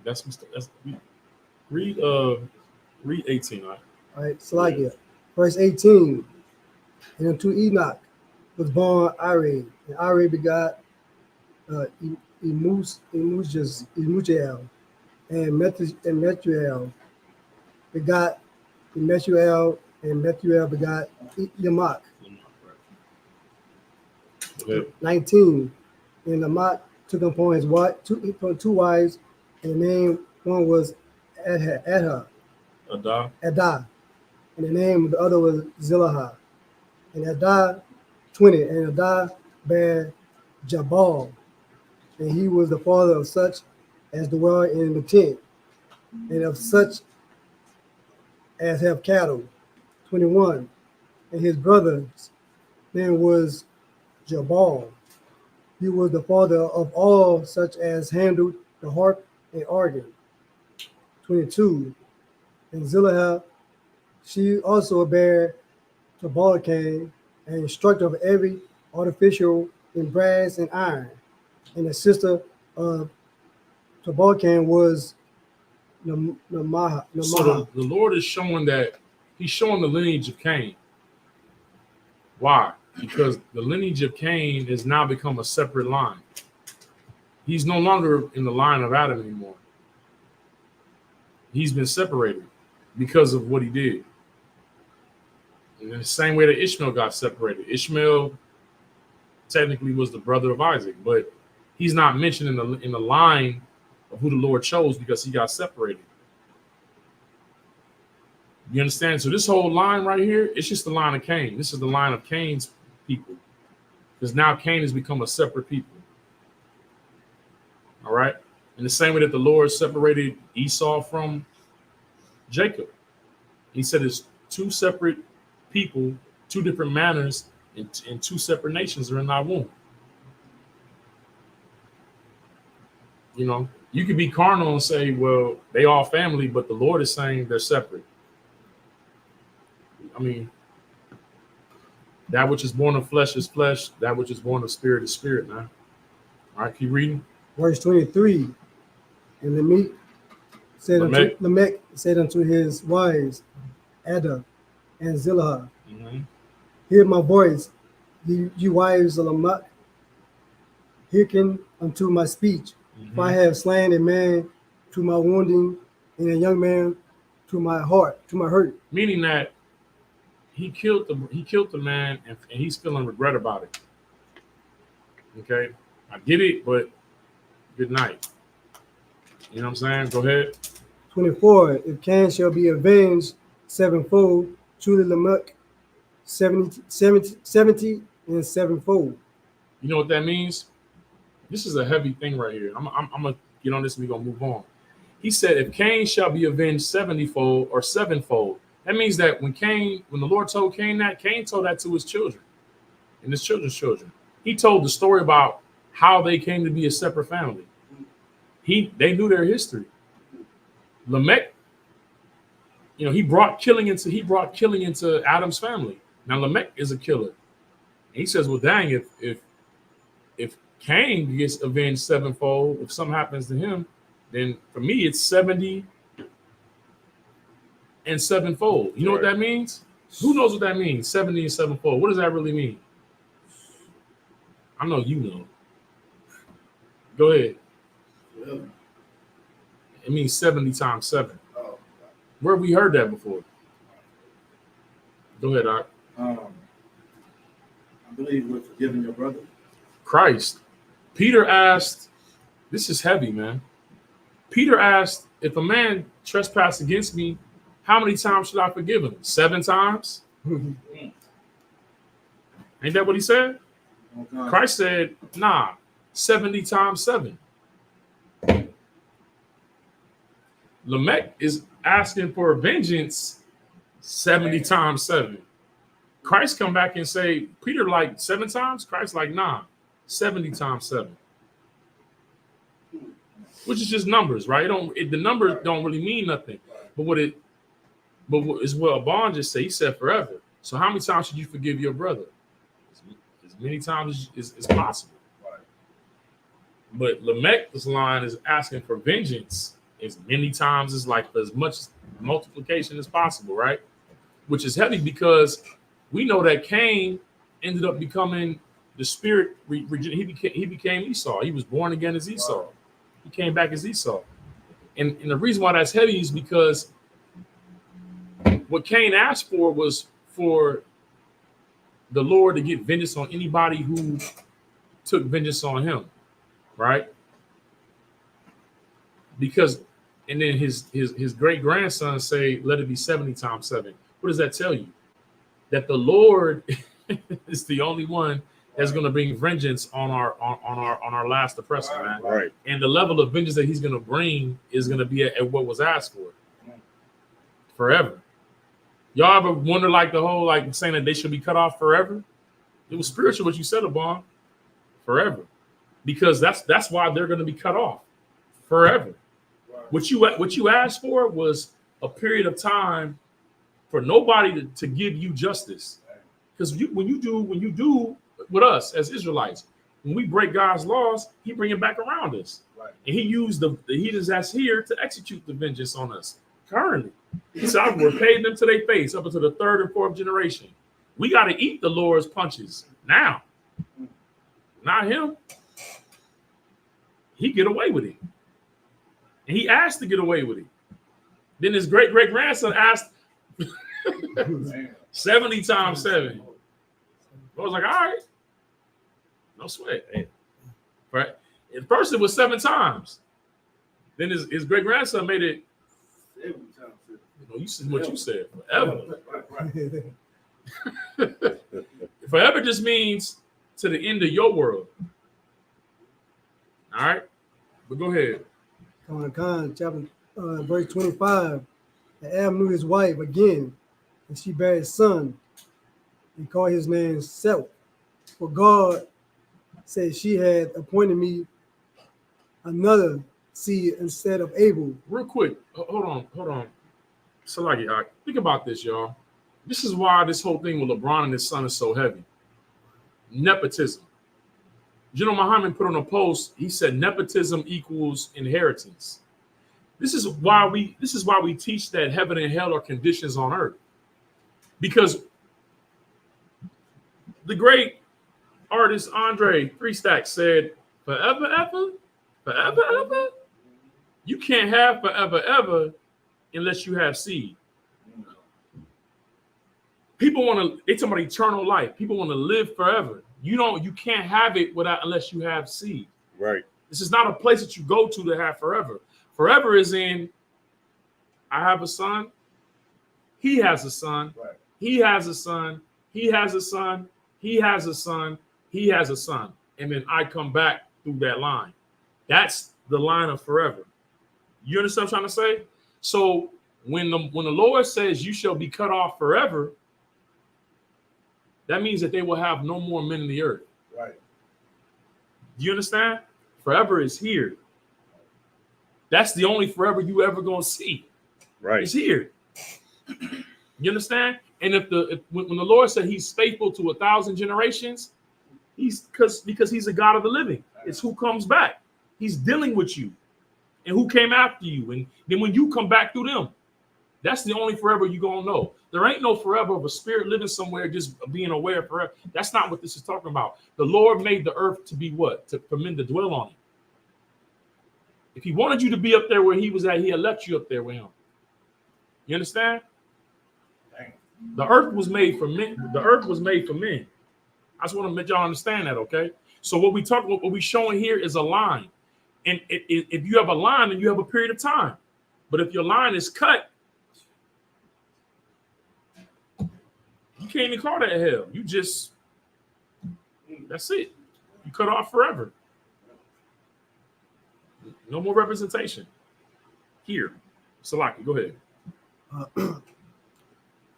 That's read 18. All right, Salakia. Verse 18. And unto Enoch was born Iray, and Iray begot Emujael, and Methuel begot Methuel, and Methuel begot Lamech. 19. And Lamech took upon his wife 2 wives, and the name one was Adah. And the name of the other was Zillah. And Adah 20. And Adah bare Jabal, and he was the father of such as dwell in the tent, and of such as have cattle. 21. And his brother's name was Jabal. He was the father of all such as handled the harp and organ. 22. And Zillah, she also bare Tubal-Cain, and instructor of every artificial in brass and iron. And the sister of Tubal-Cain was Namaha. So the Lord is showing that he's showing the lineage of Cain. Why? Because the lineage of Cain has now become a separate line. He's no longer in the line of Adam anymore. He's been separated because of what he did. And in the same way that Ishmael got separated. Ishmael technically was the brother of Isaac, but he's not mentioned in the line of who the Lord chose because he got separated. You understand? So this whole line right here, it's just the line of Cain. This is the line of Cain's people. Because now Cain has become a separate people. All right? In the same way that the Lord separated Esau from Jacob. He said it's 2 separate people, 2 different manners, and 2 separate nations are in thy womb. You know, you could be carnal and say, well, they all family, but the Lord is saying they're separate. I mean, that which is born of flesh is flesh. That which is born of spirit is spirit, man. All right, keep reading. Verse 23. And Lamech said unto his wives, Adah and Zillah, hear my voice, you wives of Lamech, hearken unto my speech. For I have slain a man to my wounding, and a young man to my heart, to my hurt. Meaning that he killed the man, and he's feeling regret about it. Okay, I get it, but good night. You know what I'm saying? Go ahead. 24. If Cain shall be avenged 7-fold, truly Lamech 70 and 7-fold. You know what that means? This is a heavy thing right here. I'm gonna get on this and we're gonna move on. He said, if Cain shall be avenged 70-fold or 7-fold, That means that when the Lord told Cain that, Cain told that to his children and his children's children. He told the story about how they came to be a separate family. They knew their history. Lamech, he brought killing into Adam's family. Now Lamech is a killer. And he says, well, dang, if Cain gets avenged sevenfold, if something happens to him, then for me it's 70 and sevenfold. You know what that means? Who knows what that means? 70 and sevenfold. What does that really mean? I know you know. Go ahead. It means 70 times 7. Where have we heard that before? Go ahead, Doc. I believe we're forgiving your brother. Christ. Peter asked, this is heavy, man. Peter asked, if a man trespass against me, how many times should I forgive him? 7 times? Ain't that what he said? Okay. Christ said, nah, 70 times 7. Lamech is asking for vengeance 70 times 7. Christ come back and say, Peter, like 7 times? Christ like, nah, 70 times 7. Which is just numbers, right? The numbers don't really mean nothing. But what a bond just said. He said forever. So how many times should you forgive your brother? As many times as possible. But Lamech's line is asking for vengeance as many times as much multiplication as possible, right? Which is heavy because we know that Cain ended up becoming the spirit. He became Esau. He was born again as Esau. He came back as Esau. And the reason why that's heavy is because what Cain asked for was for the Lord to get vengeance on anybody who took vengeance on him, right? Because, and then his great grandson say, let it be 70 times 7. What does that tell you? That the Lord is the only one that's going to bring vengeance on our last oppressor, man. Right. And the level of vengeance that he's going to bring is going to be at what was asked for forever. Y'all ever wonder the whole saying that they should be cut off forever? It was spiritual what you said, Abon. Forever. Because that's why they're going to be cut off forever. What you asked for was a period of time for nobody to give you justice. Because when you do with us as Israelites, when we break God's laws, he bring it back around us. Right. And he used the heathens that's here to execute the vengeance on us currently. He said, I've repaid them to their face up until the 3rd and 4th generation. We got to eat the Lord's punches now. Not him. He get away with it. And he asked to get away with it. Then his great-great-grandson asked 70 times 7. I was like, all right. No sweat. Right? At first it was 7 times. Then his great-grandson made it. 7 times 7. You said what you said. Forever. Forever just means to the end of your world. All right? But go ahead. Khan, chapter verse 25. And Adam knew his wife again, and she bare a son, and called his name Seth. For God said she had appointed me another seed instead of Abel. Real quick, hold on. Salaki, think about this, y'all. This is why this whole thing with LeBron and his son is so heavy. Nepotism. General Muhammad put on a post, he said nepotism equals inheritance. This is why we teach that heaven and hell are conditions on earth. Because the great artist Andre Three Stacks said, forever ever, you can't have forever ever unless you have seed. People they talk about eternal life. People want to live forever. You can't have it unless you have seed. Right. This is not a place that you go to have forever. Forever is in, I have a son, he has a son, Right. he has a son, he has a son, he has a son, he has a son. And then I come back through that line. That's the line of forever. You understand what I'm trying to say? So when the Lord says you shall be cut off forever, that means that they will have no more men in the earth. Right. Do you understand? Forever is here. That's the only forever you ever gonna see. Right. It's here. You understand? And when the Lord said He's faithful to 1,000 generations, He's because He's a God of the living. It's who comes back. He's dealing with you, and who came after you, and then when you come back through them, that's the only forever you're gonna know. There ain't no forever of a spirit living somewhere just being aware forever. That's not what this is talking about. The Lord made the earth to be what? For men to dwell on it. If He wanted you to be up there where He was at, He'll let you up there with Him. You understand? Dang. The earth was made for men. The earth was made for men. I just want to make y'all understand that, okay? So what we showing here is a line. And if you have a line, then you have a period of time. But if your line is cut, you can't even call that hell. You just, that's it. You cut off forever. No more representation. Here. Salaki, go ahead.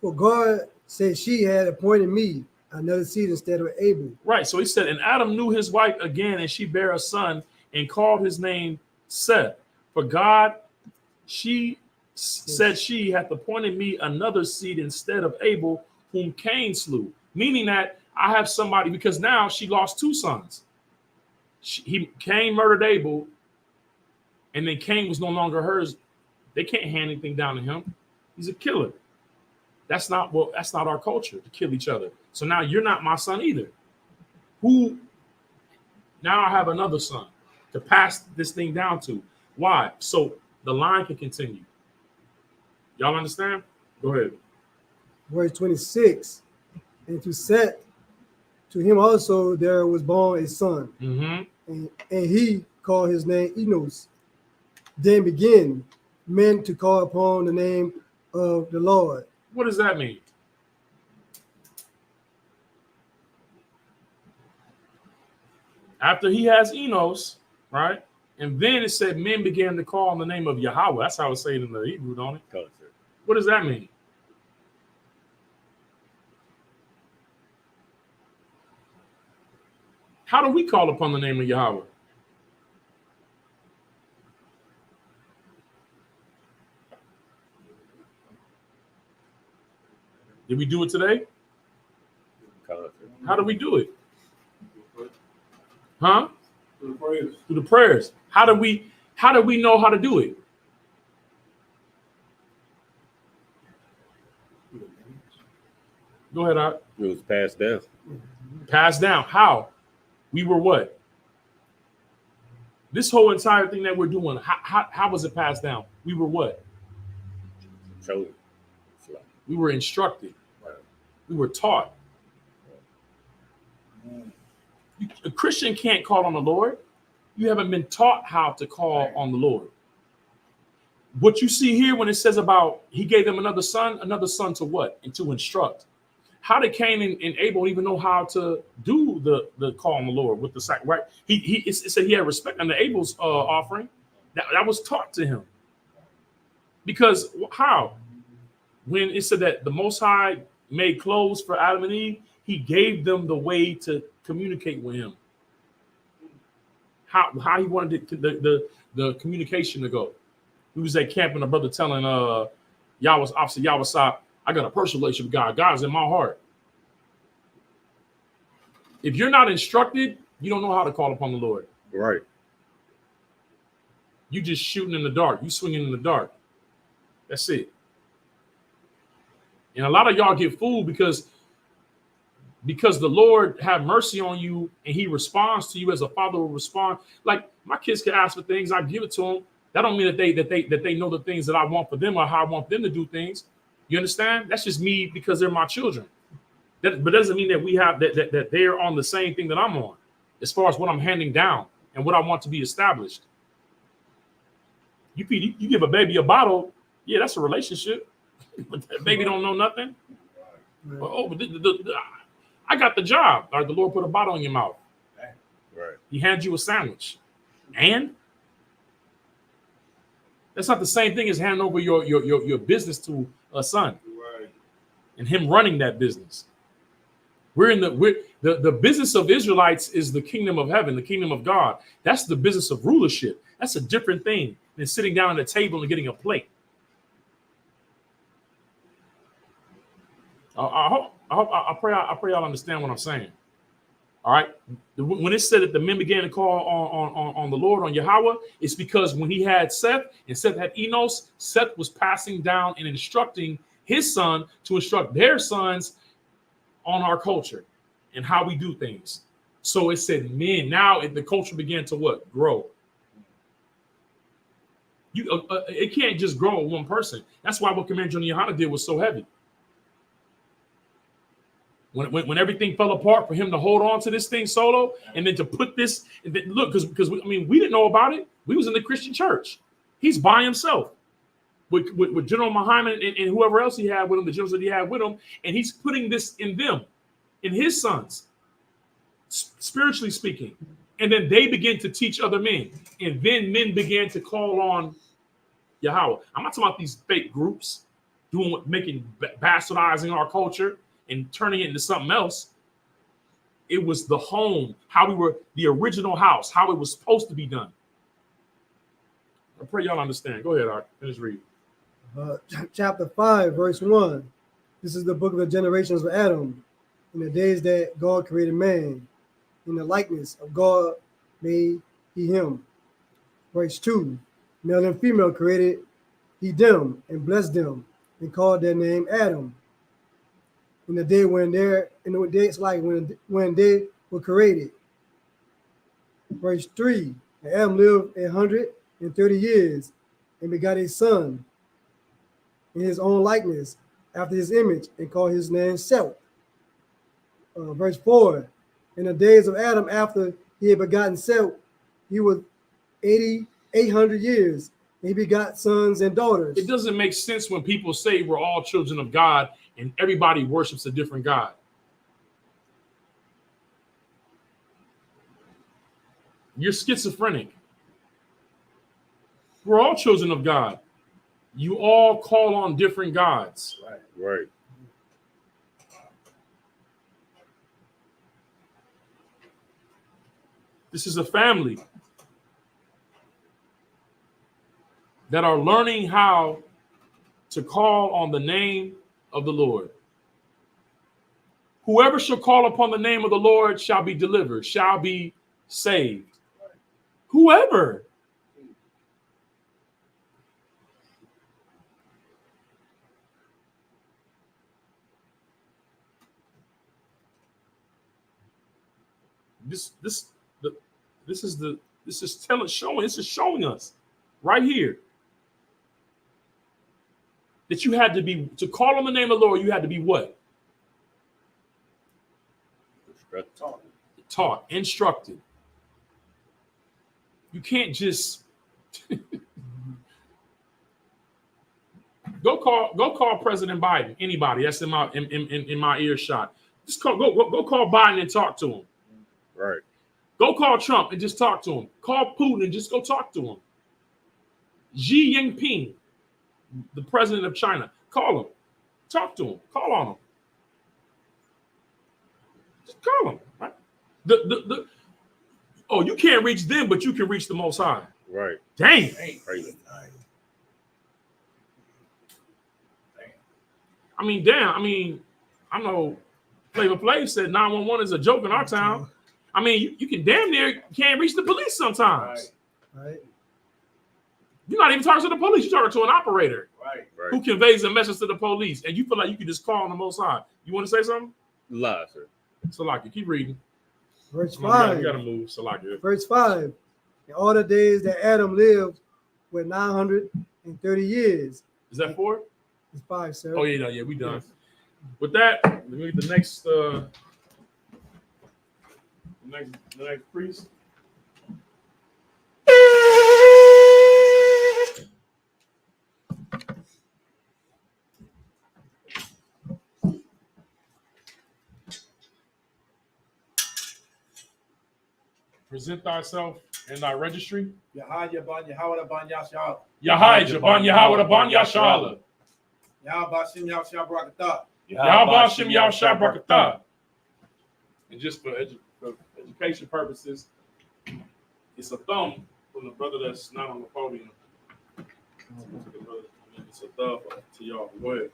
For God said she had appointed me another seed instead of Abel. Right. So He said, and Adam knew his wife again, and she bare a son and called his name Seth. For God, she said she hath appointed me another seed instead of Abel, whom Cain slew. Meaning that I have somebody, because now she lost two sons. Cain murdered Abel, and then Cain was no longer hers. They can't hand anything down to him. He's a killer. That's not our culture, to kill each other. So now you're not my son either. Now I have another son to pass this thing down to. Why? So the line can continue. Y'all understand? Go ahead. Verse 26. And to Seth, to him also there was born a son. Mm-hmm. And he called his name Enos. Then began men to call upon the name of the Lord. What does that mean? After he has Enos, right? And then it said men began to call on the name of Yahweh. That's how it's saying in the Hebrew, don't it? What does that mean? How do we call upon the name of Yahweh? Did we do it today? How do we do it? Huh? Through the prayers. Through the prayers. How do we know how to do it? Go ahead, Art. It was passed down. Passed down. How? We were what? This whole entire thing that we're doing, how was it passed down? We were what? Chosen. We were instructed. We were taught. A Christian can't call on the Lord. You haven't been taught how to call on the Lord. What you see here when it says about he gave them another son to what? And to instruct. How did Cain and Abel even know how to do the call on the Lord with the sacrifice? Right? It said he had respect under Abel's offering. That was taught to him. Because how? When it said that the Most High made clothes for Adam and Eve, He gave them the way to communicate with Him. How He wanted the communication to go. We was at camp and a brother telling Yahweh Sah, I got a personal relationship with God. God's in my heart. If you're not instructed, you don't know how to call upon the Lord. Right. You just shooting in the dark. You swinging in the dark. That's it. And a lot of y'all get fooled because the Lord have mercy on you and He responds to you as a father will respond. Like my kids can ask for things, I give it to them. That don't mean that they know the things that I want for them or how I want them to do things. You understand? That's just me because they're my children. But doesn't mean that we have that they're on the same thing that I'm on, as far as what I'm handing down and what I want to be established. You give a baby a bottle, yeah, that's a relationship. But that baby don't know nothing. Right. Oh, but I got the job. All right, the Lord put a bottle in your mouth. Right. He hands you a sandwich. And That's not the same thing as handing over your business to a son Right. and him running that business. The business of Israelites is the kingdom of heaven, the kingdom of God. That's the business of rulership. That's a different thing than sitting down at a table and getting a plate. I pray y'all understand what I'm saying. All right. When it said that the men began to call on the Lord, on Yahweh, it's because when he had Seth and Seth had Enos, Seth was passing down and instructing his son to instruct their sons on our culture and how we do things. So it said men. Now the culture began to what? Grow. It can't just grow with one person. That's why what Commander General Yohana did was so heavy. When everything fell apart for him to hold on to this thing solo and then to put this, and then, look, because we didn't know about it. We was in the Christian church. He's by himself with General Muhammad and whoever else he had with him, the generals that he had with him, and he's putting this in them, in his sons, spiritually speaking. And then they begin to teach other men, and then men began to call on Yahweh. I'm not talking about these fake groups bastardizing our culture and turning it into something else. It was the home, how we were the original house, how it was supposed to be done. I pray y'all understand. Go ahead, Art. Finish reading. Chapter 5, verse 1. This is the book of the generations of Adam. In the days that God created man, in the likeness of God made he him. Verse 2. Male and female created he them and blessed them and called their name Adam. In the day when when they were created. Verse 3. And Adam lived 130 years and begot a son in his own likeness, after his image, and called his name Seth. Verse 4. In the days of Adam, after he had begotten Seth, he was 800 years, and he begot sons and daughters. It doesn't make sense when people say we're all children of God and everybody worships a different God. You're schizophrenic. We're all children of God. You all call on different gods. Right. This is a family that are learning how to call on the name of the Lord. Whoever shall call upon the name of the Lord shall be delivered, shall be saved. Whoever. This is showing us right here that you had to call on the name of the Lord, you had to be what? Taught, instructed. You can't just go call President Biden, anybody that's in my earshot. Just go call Biden and talk to him. Right. Go call Trump and just talk to him. Call Putin and just go talk to him. Xi Jinping, the president of China, call him. Talk to him. Call on him. Just call him. Right? You can't reach them, but you can reach the Most High. Right. Dang. Crazy. I know Flavor Flav said 911 is a joke in our town. I mean, you can damn near can't reach the police sometimes. Right. You're not even talking to the police. You're talking to an operator who Right. conveys a message to the police, and you feel like you can just call on the Most High. You want to say something? Lie, sir. Salaki, keep reading. Verse Come on, 5. you gotta move, Salaki. Verse 5. In all the days that Adam lived were 930 years. Is that 4? It's 5, sir. Oh yeah, we done. With that, let me get the next priest. Present thyself. in thy registry. Yahaya ban Yahweh ban Yashal. Yahai Ban Yahweh Ban Yashala. Yahweh Shim Yahshua Barakatah. Yahweh Shem Yahshua Barakatah. And just for education purposes, it's a thumb from the brother that's not on the podium. It's a thumb to y'all. Go ahead.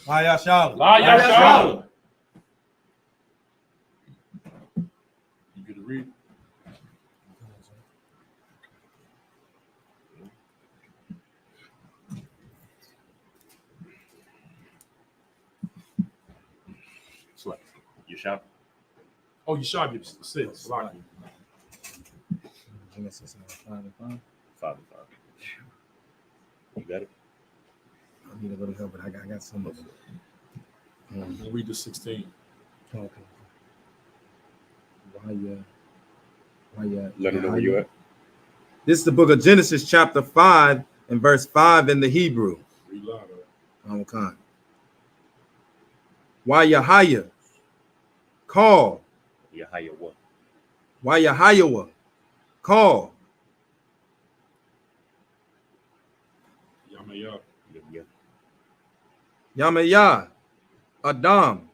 La Yashal. La Yashala. You get to read. You shop. Oh, you shot me 6. Lock you. Genesis 5:5. 5:5. You got it? I need a little help, but I got some of it. We'll read the 16. Okay. Why Let them know where you at. This is the book of Genesis, chapter 5, and verse 5 in the Hebrew. Read louder. Okay. Why Yahaya? Call. Yahaya what? Why Yahaya? Call. Yamaya. Yeah. Yamayah. Adam.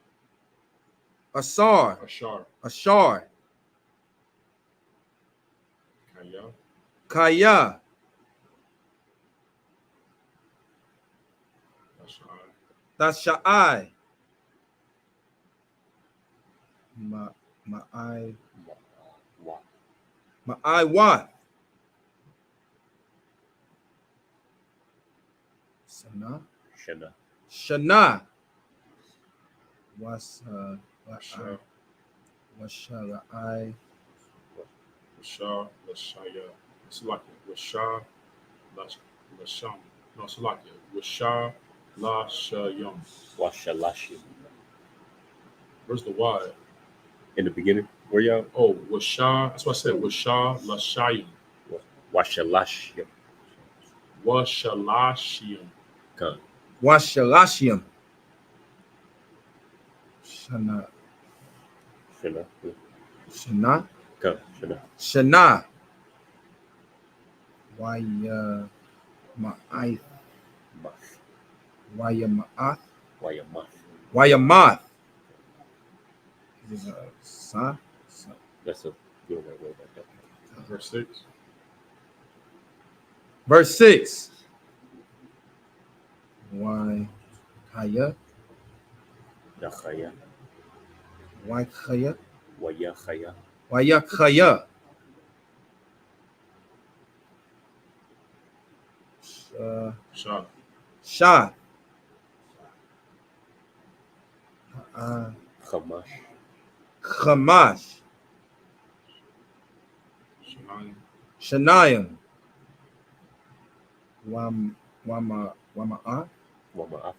Asar. Ashar. Ashar. Kaya. Kaya. Ashar. Tasha'ai. Ma'ai. What? Ma'ai what? Sana. Shana. Shana. Ashar. Washara'ai. Ashar. Lashaya. Salakia. Washar. Lasham. No, Salakia. Washar. Lashayam. Washalashim. Where's the Y? In the beginning, where y'all? Oh, Washar. That's what I said. Washar. Lashayim. Washalashim. Washalashim. Come. Washalashiam. Shana. Shana. Shana. Come. Shana. Shana. Waya Ma'ath. Math. Waya Ma'ath. Waya math. Waya Math. This is a sa. That's a good way to go about that. Verse 6. Verse 6. Why Kaya? Yachaya. Why Kaya? Wayachaya. Waya Kaya? Shah. Shah. Chamash. Chamash. Shanayim. Shanayim. Wama'ath. Wama'af.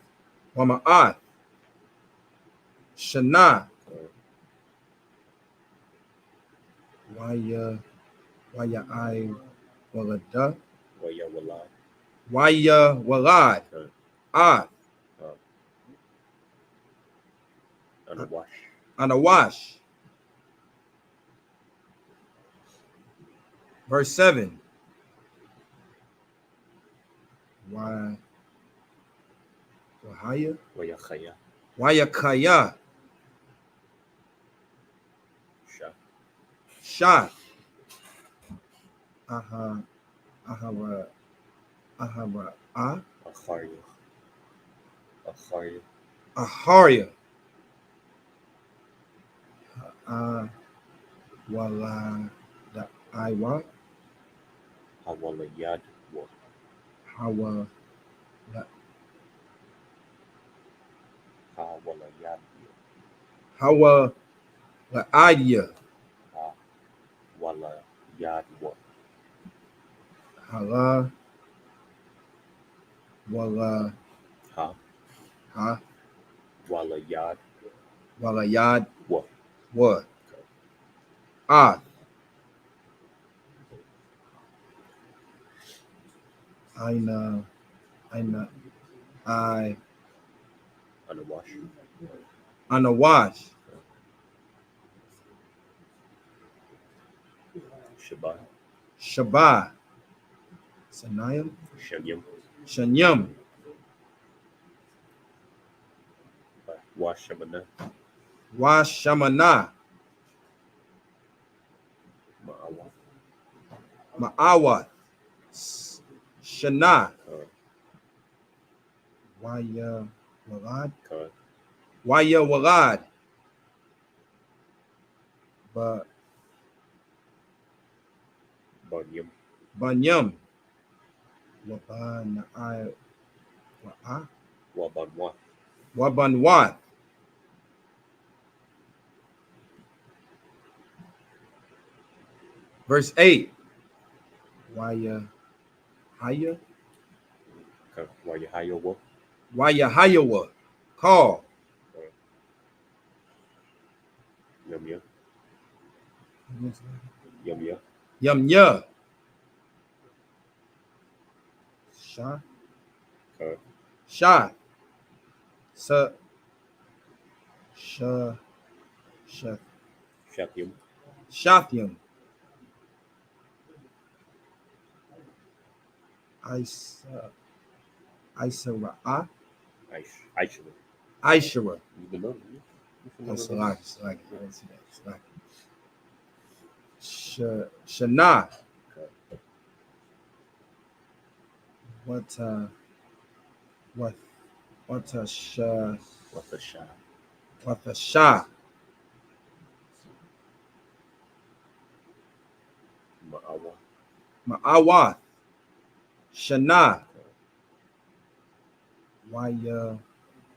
Wama'ath. Shana. Waya I Walada. Waya walad. Waya Walad. Ah. Anawash. Anawash. Verse 7. Why Wahaya? Wayachaya. Waya Kaya? Shah. Shah. Ahava. Acharya. Acharya. Aharia. Wala the Iwa. Hawalayad. What? Hawa Hawalayad. Hawa the idea. Walayad. What? Hala Wala Ha. Ha Walayad. Walayad What? what? Ah. Aina, Aina, I, Anawash. Anawash, Shabbat. Shabbat, Sanayim, Shanyam. Shanyam, Washamana. Washamana, Ma'awa. Ma'awa, Shana, Khan. Waya Walad, Khan. Waya Walad, Ba Banyam. Banyam, Waba Na'ai Wa'a, Wabanwa. Wabanwat, verse 8, Waya Haya, Khan. Wayahayawa. Waya Hayawa, call, Yamya. Yamya. Yamya, Shah, Khan. Shah, Sa, Shah, Shah, Shatyam. Shathyam, Isa, Isara'a, Aishara. Ishara. You can know. Oh, Salaki. I didn't see that. Salaki. Shana. What, Shah, What's a shah? what the Shah, Ma'awa. Ma'awath, Shana, Waya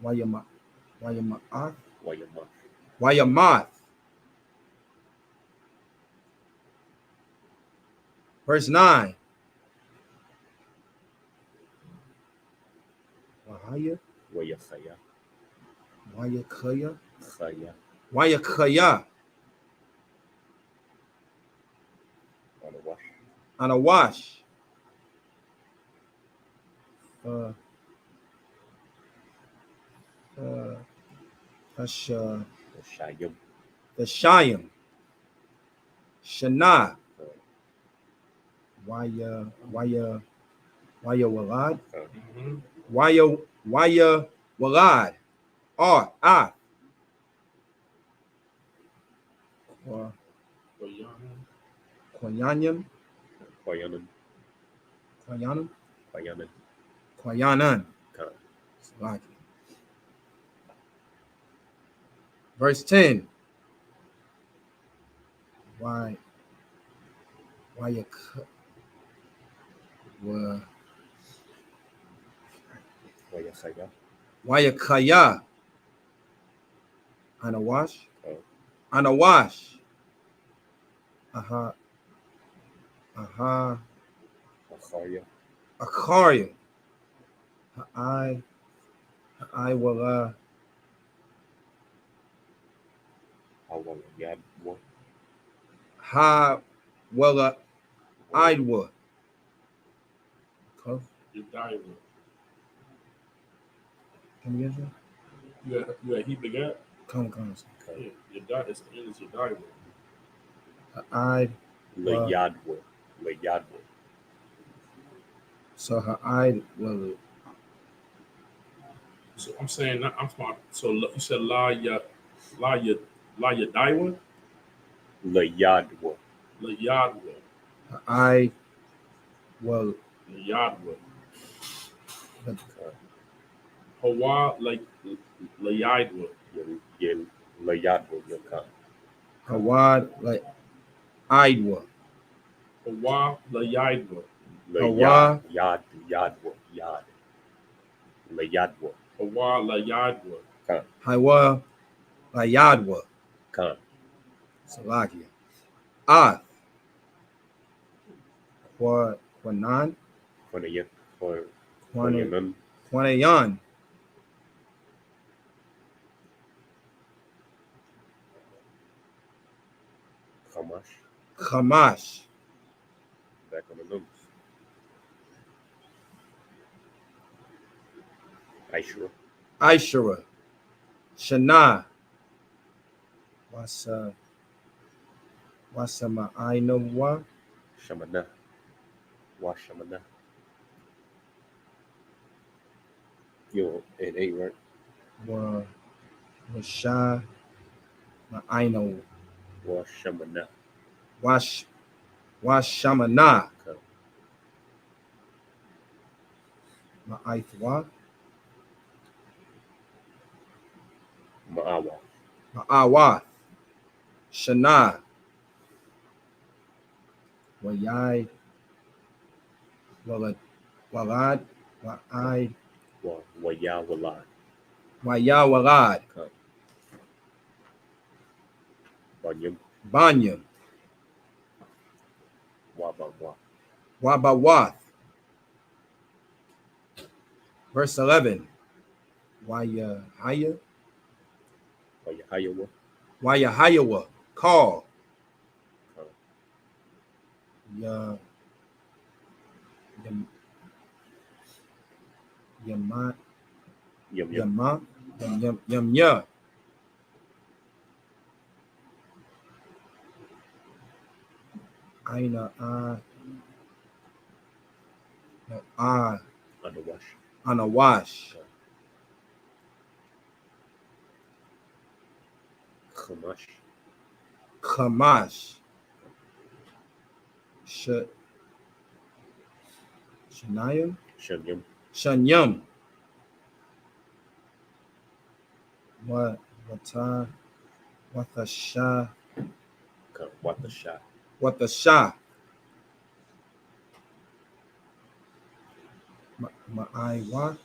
Ma'ath, Wayama. Wayamath. Verse 9. Wahaya, Wayakaya. Wayakaya, Khaya. Wayakaya, Anawash. Anawash, Shayam. the Shayim, Shana, Waya Walad, Mhm. Waya Walad, Quayanyam, Kwayanan. Quayanam, Kwayanan. Quayanan. Khan. Salaki. Verse 10. Wayakaya, Wayakaya. Wayakaya, Anawash, Khan. Anawash, Akharya. Akaria, Wala, Awayadwa. Ha Wala, Idwa. Come Your diet. again, sir? You got heat the gap. Come. Yeah, your diet is the end is your diet. Layadwa. Layadwa. So her eye will So I'm saying that I'm smart. So you said la ya daiwa, Layadwa. la yadwa, her eye will la yadwa, the hawa la yadwa, Yel. Layadwa. Yakan. Hawad like Idwa. hawa la yadwa, Hawa. Yad. Yadwa. Yad. Layadwa. hawa la yadwa, Khan. Hawa Layadwa. Khan. Salakia. Quanan, Kwanayan. Kwayanan. Quanayan, Kamash. Kamash, Back on the numbers. Aishra. Ishara, Shana, Wasama Ainawa, Shamana. Washamana. You're in 8, right? Washa, Aino, Washamana. Washamana, Okay. Ma'aithwa, Ma'awa. Ma'awa, Shana, Wayai, Walad, Wa'ai, Wayawalad. Waya Walad, Okay. Banyam. Banyam, Wabawa. Wabawath. Verse 11. Wayahaya, Wayahayawa. Wayahayawa, call. Okay. Ya, Yama, Yum yum. Yama, Yam, Aina, Underwash. Anawash, Kamash. Kamash, Shanayim, Shanyam. Shanyam, Wathasha, Okay. Watasha. Wathasha, Ma'aiwath,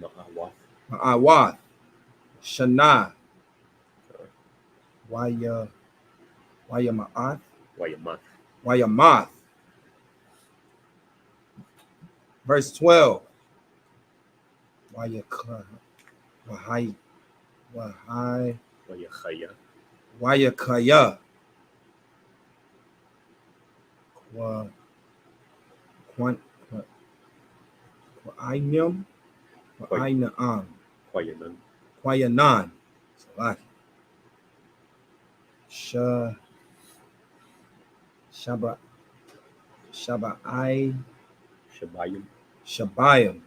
Ma'awath. Ma'awath, Shana, Okay. Wayamath, Wayamath. Wayamath. Verse 12. Wahai, Wayachaya. Wayakaya, Ainam, Ainaan, Wayanan. Kwayanan, Shabai, Shabayim. Shabayim,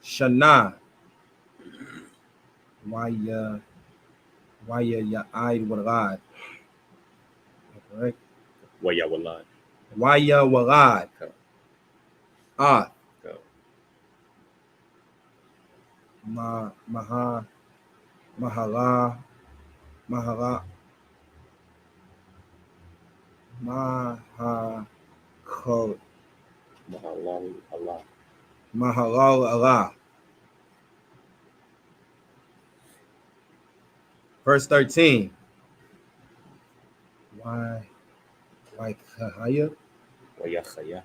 Shana, Waya Ya'id Walad. Correct. Wayawalad. Waya Walad. Okay. Okay. Mahala, Mahalal Allah. Mahalal Allah. Verse 13. Waykahaya, Wayachaya.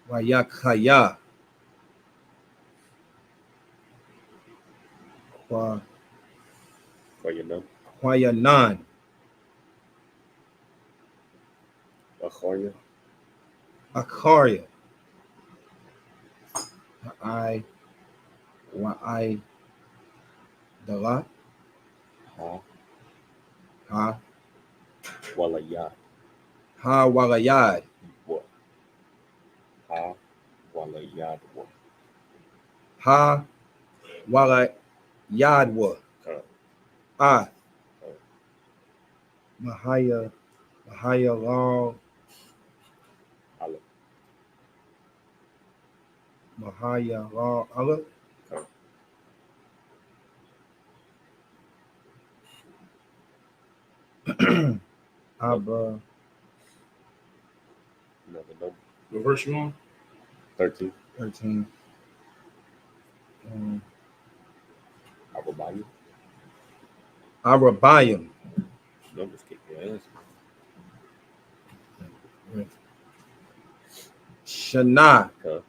Wayakaya, Wayanan. Wayanan, Akharya. Akarya, Wa'ai, Dala, Ha. Ha, Walayad. Ha Walayad, Wa. Ha. Walayad. Wa. Ha Walayadwa, Okay. Mahaya Law, Allah. Mahaya Law, Allah, Okay. Abba, Another number. What verse you on? 13. 13. Ababayim. Arabayim, Numbers kick your ass. Shana, Okay.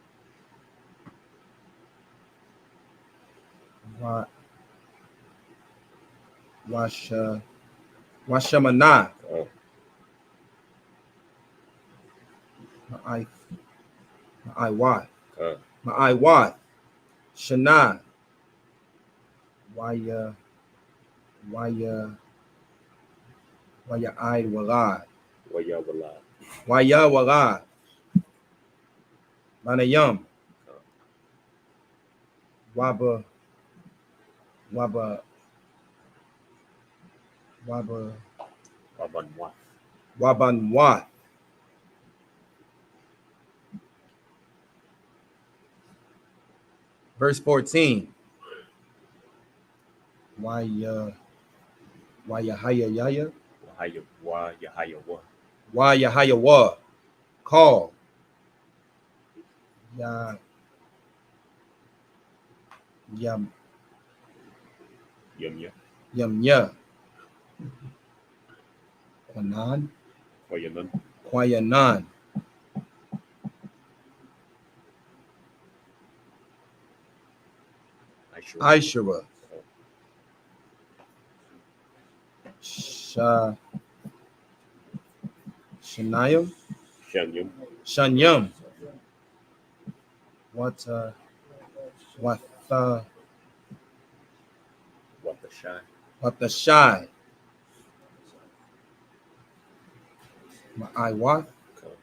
Washamana, Okay. Ma'aiwat, Okay. Ma'aiwat, Shana. Waya Waya I'd Walad. Waya Walad. Waya Walad. Manayum. Waba Waba Waba Wabanwa. Wabanwa. Verse 14. Waya Haya Yaya. Wahaya Wa Yahaya Wa. Waya Haya Wa. Call. Ya Yam Yum Ya. Yam Ya. Kwanan. Wayanan. Kwayanan. Aishara. Shanayim. Shanyum. Shanyam. Watha Watashai. Watashai. Ma'awath.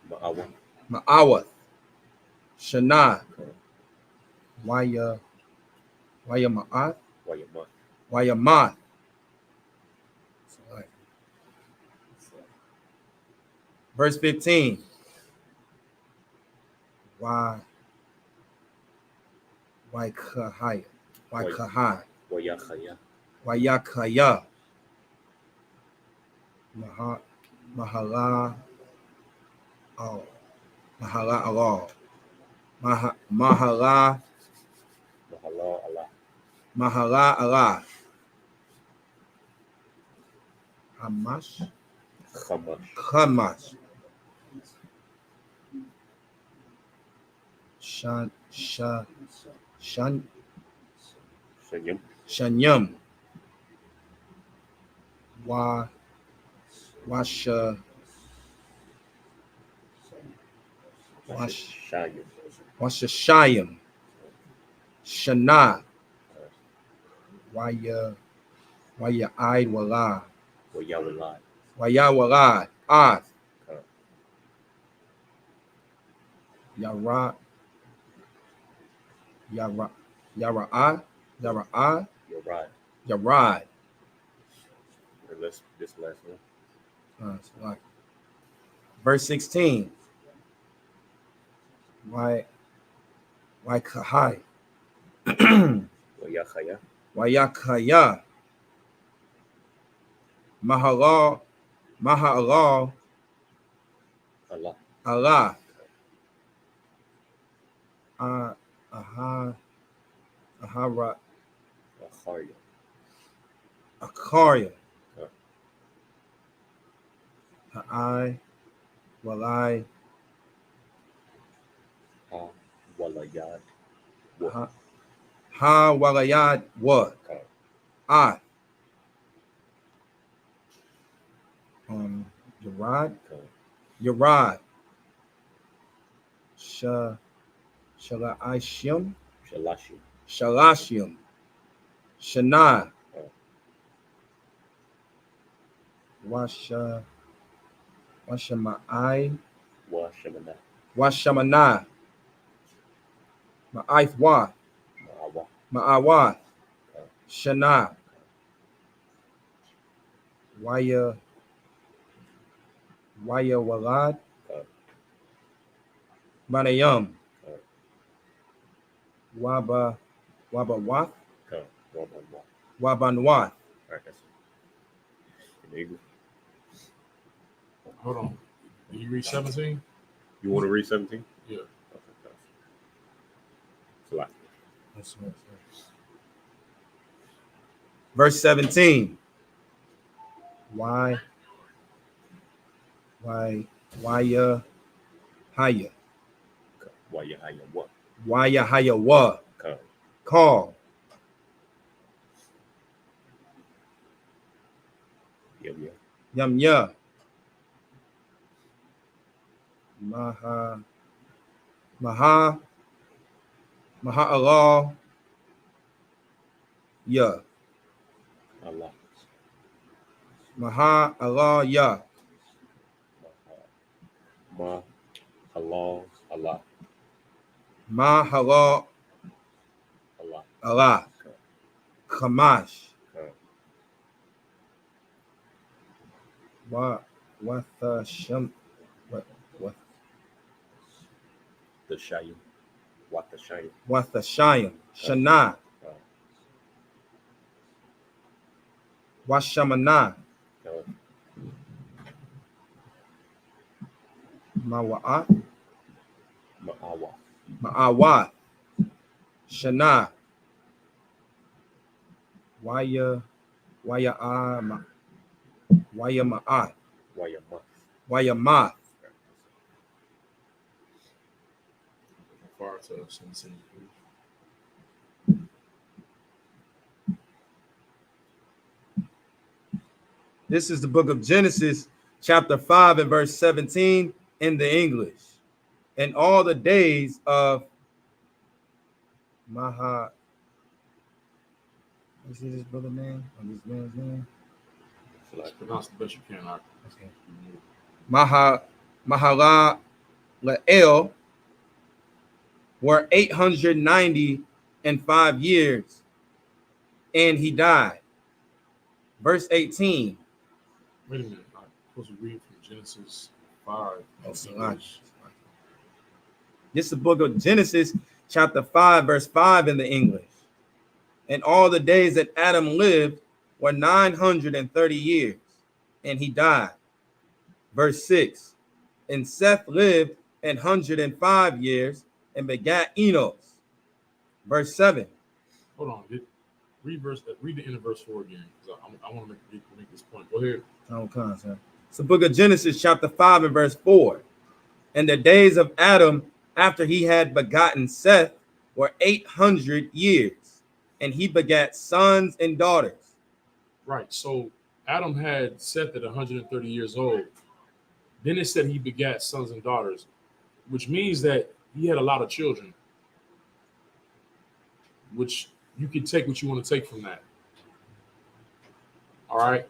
Ma'awa. Ma'awath. Shana. Waya Ma'ath. Wayama. Wayamath. Verse 15. Why Kahaya. Why Kahai. Wayachaya. Wayakaya. Mahala. Oh. Mahala Allah. Mahala. Mahala Allah. Mahala Allah. Hamash. Chamash. Hamash. Shanyum. Shanyam. Washayim. Shanyum. Washashayim. Shana. Waya I'd Walad. Wayawalad. Waya Walad. Ath. Yara. Yara'ah. Yarad. Yarad. And this last one. Verse 16. Why Kahai? Wayachaya. Wayakaya. Mahala. Allah. Allah. Allah. Ahara. Acharya. Akaria. Ha'ai. Walai. Ha. Walayad. Ha Walayad. What? I. Yarad. Shalashim. Shalashim. Shalashim. Shana. Washamai. Washamana. Washamana. Ma'aithwa. Ma'awa. Ma'awa. Shana. Waya Walad. Manayum. Wabawath. Wabanwa. Wabanwath. All right, that's it. There you go. Hold on. Did you read 17? You want to read 17? Yeah. Okay. It's a lot. Verse 17. Waya Haya. Wayahaya what? Waya Haya wa. Come. Call. Yeah. Yam ya. Maha Allah. Yah. Allah. Maha Allah Yah. Ma. Allah. Allah. Ma halal Allah. Allah. Kamash. Okay. What the sham what The Shayim. What the Shayim. what the shayim. Shana. Washamana. Mawa'at. Ma'awa. Ma'awat. Shana. Waya ma'at. Wayama. Wayamath. Far to us and sing. This is the book of Genesis, chapter 5 and verse 17 in the English. And all the days of Maha. Is it his brother's name? Or this man's name? Pronounce the best you can. Okay. Mahala La'el were 895 years, and he died. Verse 18. Wait a minute. I'm supposed to read from Genesis 5. This is the book of Genesis, chapter 5, verse 5 in the English. And all the days that Adam lived were 930 years, and he died. Verse 6. And Seth lived 105 years and begat Enos. Verse 7. Hold on. Read the end of verse 4 again. I want to make this point. Go ahead. It's the book of Genesis, chapter 5 and verse 4. And the days of Adam after he had begotten Seth were 800 years, and he begat sons and daughters. Right. So Adam had Seth at 130 years old. Then it said he begat sons and daughters, which means that he had a lot of children, which you can take what you want to take from that. All right.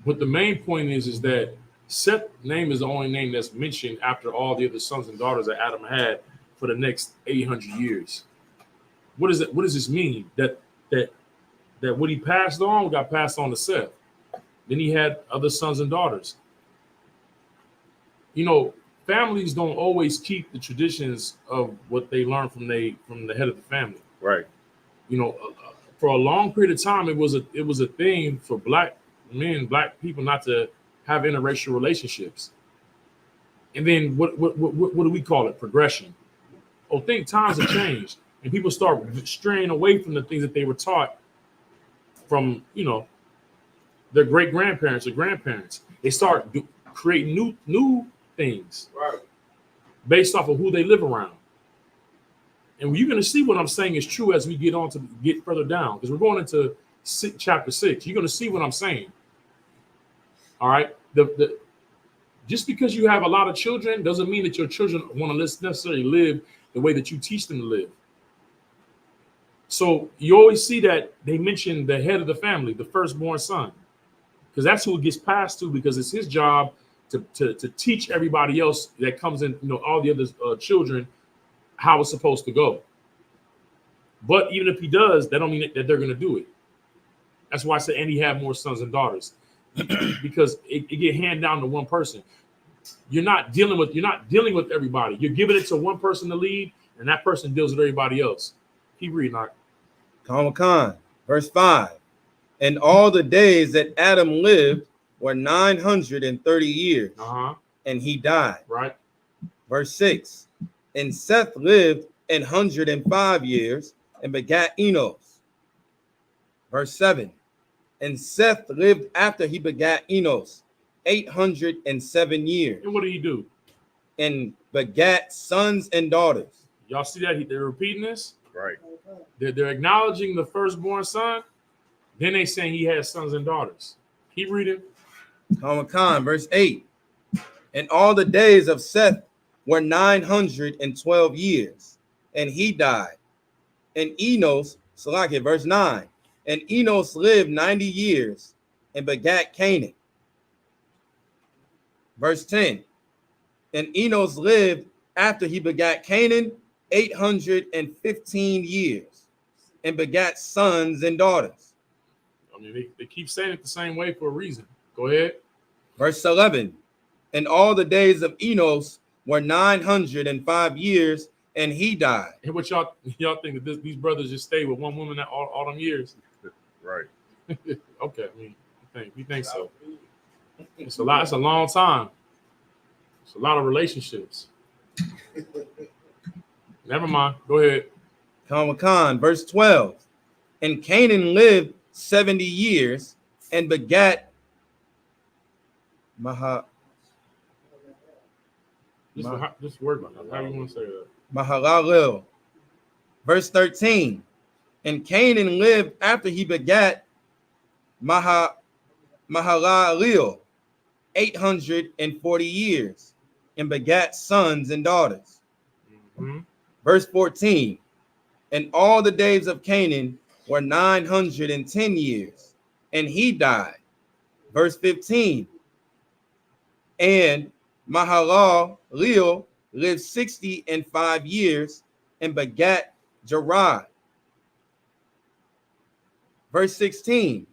But the main point is that Seth's name is the only name that's mentioned after all the other sons and daughters that Adam had for the next 800 years. What does this mean? That what he passed on got passed on to Seth. Then he had other sons and daughters. You know, families don't always keep the traditions of what they learn from the head of the family. Right. You know, for a long period of time, it was a thing for black men, black people, not to have interracial relationships. And then what do we call it? Progression. Oh, think times have changed, and people start straying away from the things that they were taught from, you know, their great grandparents or grandparents. They start creating new things, Right. based off of who they live around. And you're going to see what I'm saying is true as we get further down, because we're going into chapter 6. You're going to see what I'm saying. All right. Just because you have a lot of children doesn't mean that your children want to necessarily live the way that you teach them to live. So you always see that they mention the head of the family, the firstborn son, because that's who it gets passed to, because it's his job to teach everybody else that comes in, you know, all the other children, how it's supposed to go. But even if he does, that don't mean that they're going to do it. That's why I said, and he had more sons and daughters, because it get handed down to one person. You're not dealing with everybody. You're giving it to one person to lead, and that person deals with everybody else. Keep reading, Mark. Khan, verse 5. And all the days that Adam lived were 930 years, and he died. Right. Verse 6. And Seth lived 105 years and begat Enos. Verse 7. And Seth lived after he begat Enos 807 years. And what did he do? And begat sons and daughters. Y'all see that? They're repeating this? Right. They're acknowledging the firstborn son. Then they saying he has sons and daughters. Keep reading. Khan, verse 8. And all the days of Seth were 912 years, and he died. And Enos Salaki, verse 9. And Enos lived 90 years and begat Canaan. Verse 10. And Enos lived after he begat Canaan 815 years and begat sons and daughters. I mean, they keep saying it the same way for a reason. Go ahead. Verse 11. And all the days of Enos were 905 years, and he died. And what y'all think that these brothers just stayed with one woman all them years? Right. Okay, I mean, we think so. It's a lot. It's a long time. It's a lot of relationships. Never mind. Go ahead. Khan, verse 12. And Canaan lived 70 years and begat Just word about that. How you want to say that? Mahalalel. Verse 13. And Canaan lived after he begat Mahalalel 840 years and begat sons and daughters. Mm-hmm. Verse 14. And all the days of Canaan were 910 years, and he died. Verse 15. And Mahalalel lived 65 years and begat Jared. Verse 16.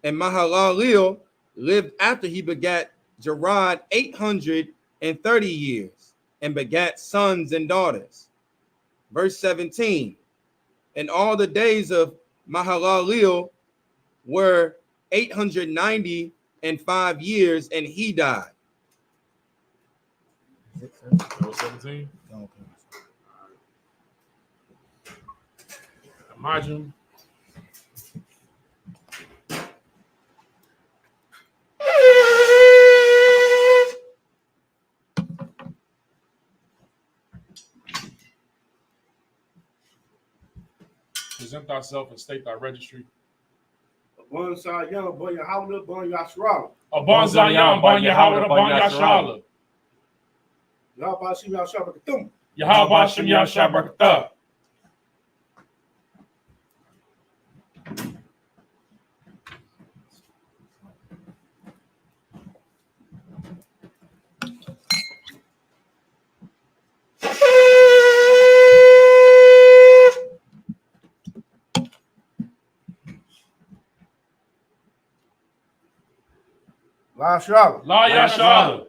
And Mahalalel lived after he begat Jared 830 years and begat sons and daughters. Verse 17. And all the days of Mahalalel were 895 years, and he died. That was 17. Imagine. Present thyself and state thy registry. Bon Sayan, Bon Yahawah, Bon Yashua. Abon Zion, Bon Yahweh, Bon Yashala. Yahweh Shim Yahshua Brakatum. Yahweh Shem Yahshua Barakatah. La Shala. La Yashala.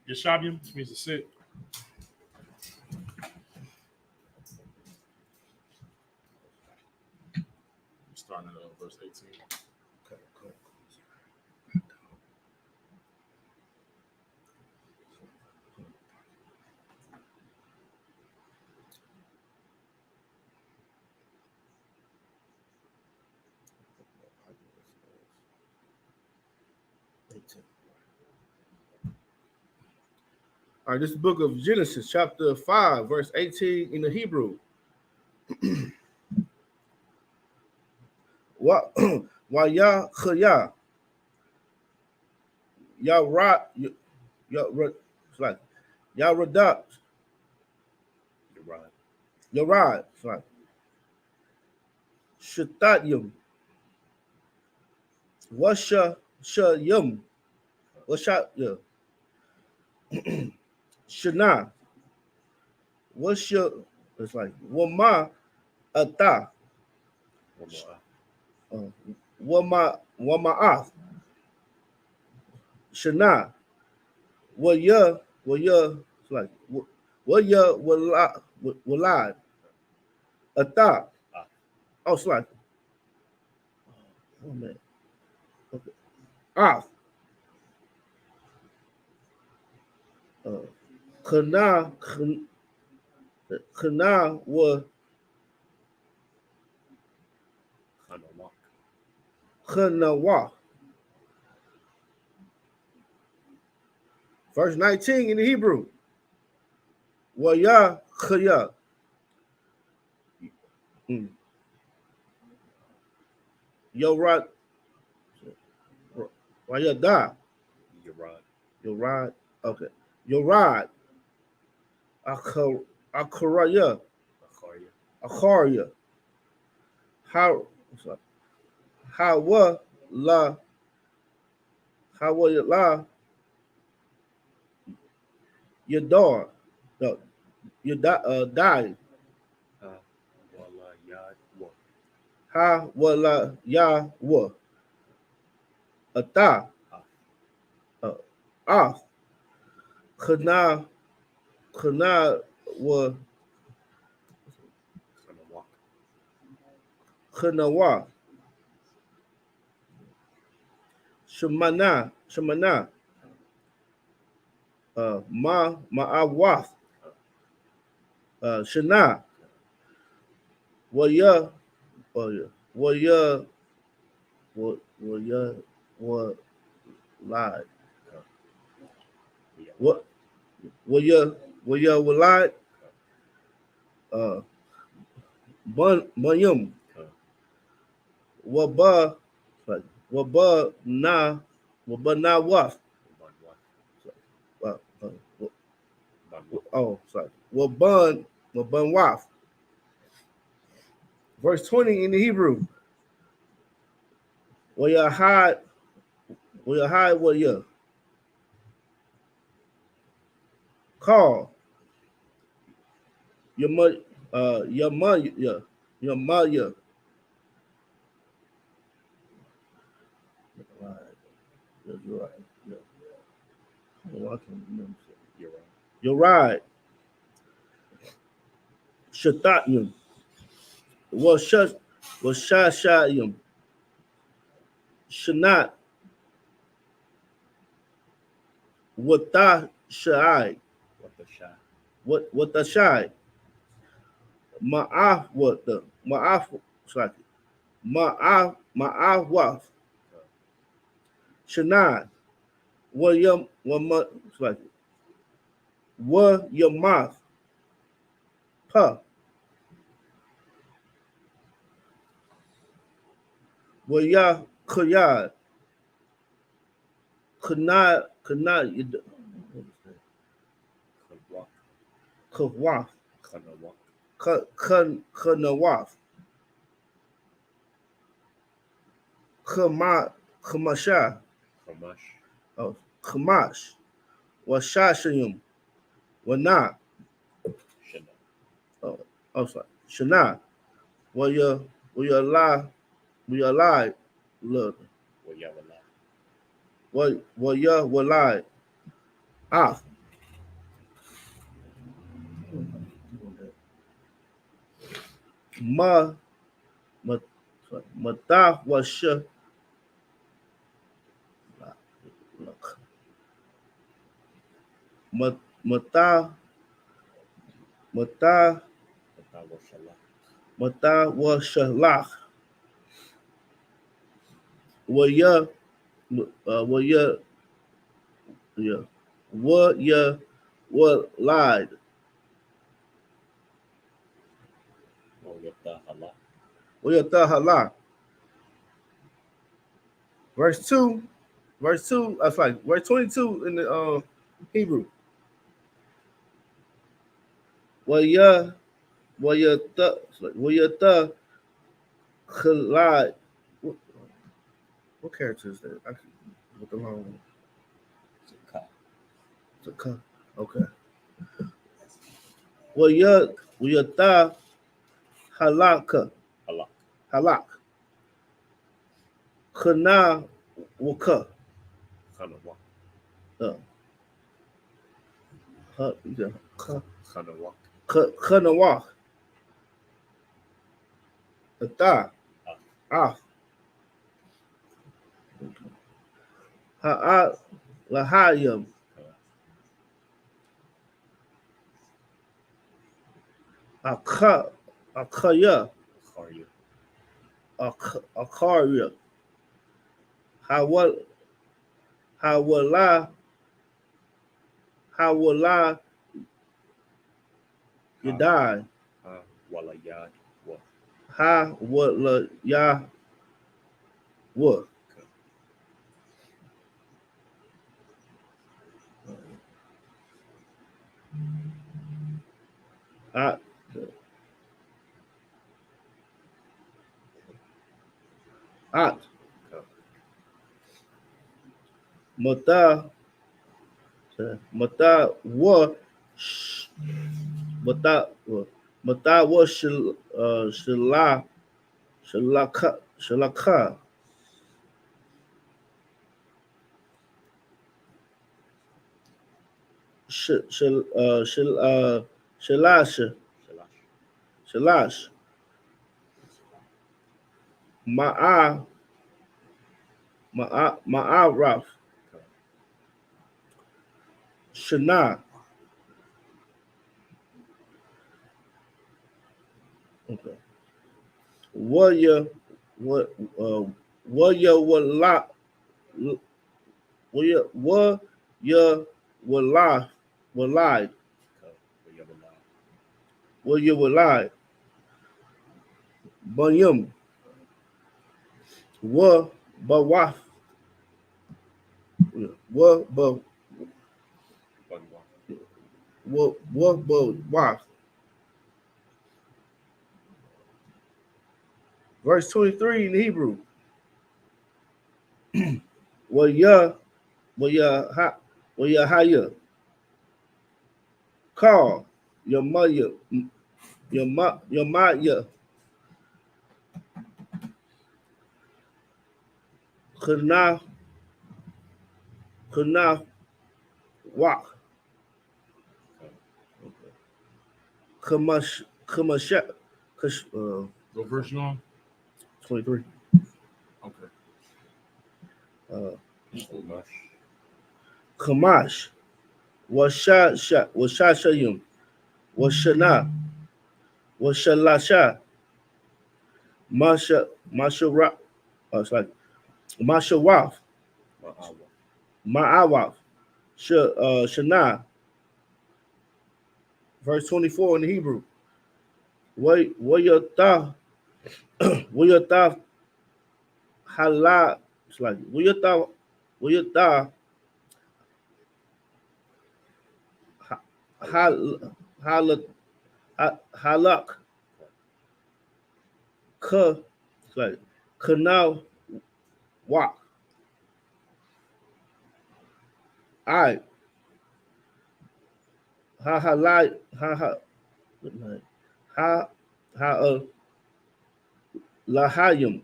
Yeshabium, which means to sit. Starting at verse 18. All right, this is the book of Genesis, chapter 5, verse 18 in the Hebrew. Waya Khaya. Yarad. Yaradat. Yarad. Shatatyum. Washa Shayum. Washa. Shana. What's your? It's like Wama Ata. Wama Ath. Shana. Waya. It's like Waya Walad. Ata. Oh, it's like. Oh man. Okay. Ath. Kana wa Kanawa. Verse 19 in the Hebrew. Waya Khaya. Yorad. Wayada. Yorad. Okay. Yorad. Akaraya. Akaria. How wa la Yadar. No, died. Wala yad wa. Ha wa la ya wa. Ata. Ah. Kana wa Kanawa. Shemana. Ma'awaf. Shana. Waya. Waya. Wa lied. What? Waya lied. Bunyum. Waba na waf. Oh, sorry. Wabun waf. Verse 20 in the Hebrew. Waya hide waya. Call. Your mother. Your mother. Right. You're right. Yeah. Oh, I can't remember. You're right. Shatatyum. Shashayim. Shanat. Wata Shai. What the Shai. Ma'af what the Ma'af sorry. Ma'af waf. Shanat. What your sorry. What your mouth. Pa. What ya kuyad. Could not Kawaf. Kanawaf. Kamasha. Oh, Kamash. Washashayim. Wana. Oh, sorry. Shana. Well, you lie. Look. Well, you will lie. Ah. Mata washa. Mata washalach. Well, you yeah. What you lied. Well, you hala. Verse 2. That's like verse 22 in the Hebrew. Well, you collide. What character is that? Actually, with the long one. It's a cut. Okay. Well, you halaka. Halak. Kana waka. Kanawak. Ata. Ah. Ha'a lahayim. Akaya. Akaria. Hawala you die. Ha wala ya what? At At Mata Mata wa Mata Mata wa Shalaka Shalash Shalash Ma'araf Shana. Okay. Warrior what warrior will lie warrior will lie Bunyum wa bawaf wa ba wa bawaf. Verse 23 in Hebrew. Wa ya haya call your mother your mother could not walk. Kamash What verse you on? 23. Okay. Kamash Washashayim Washana Washalasha Masha it's like Mashawaf Ma'awaf Shana. Verse 24 in the Hebrew. What your thought halal. It's like what your thought halak ka. It's like canal walk. I halai lahayim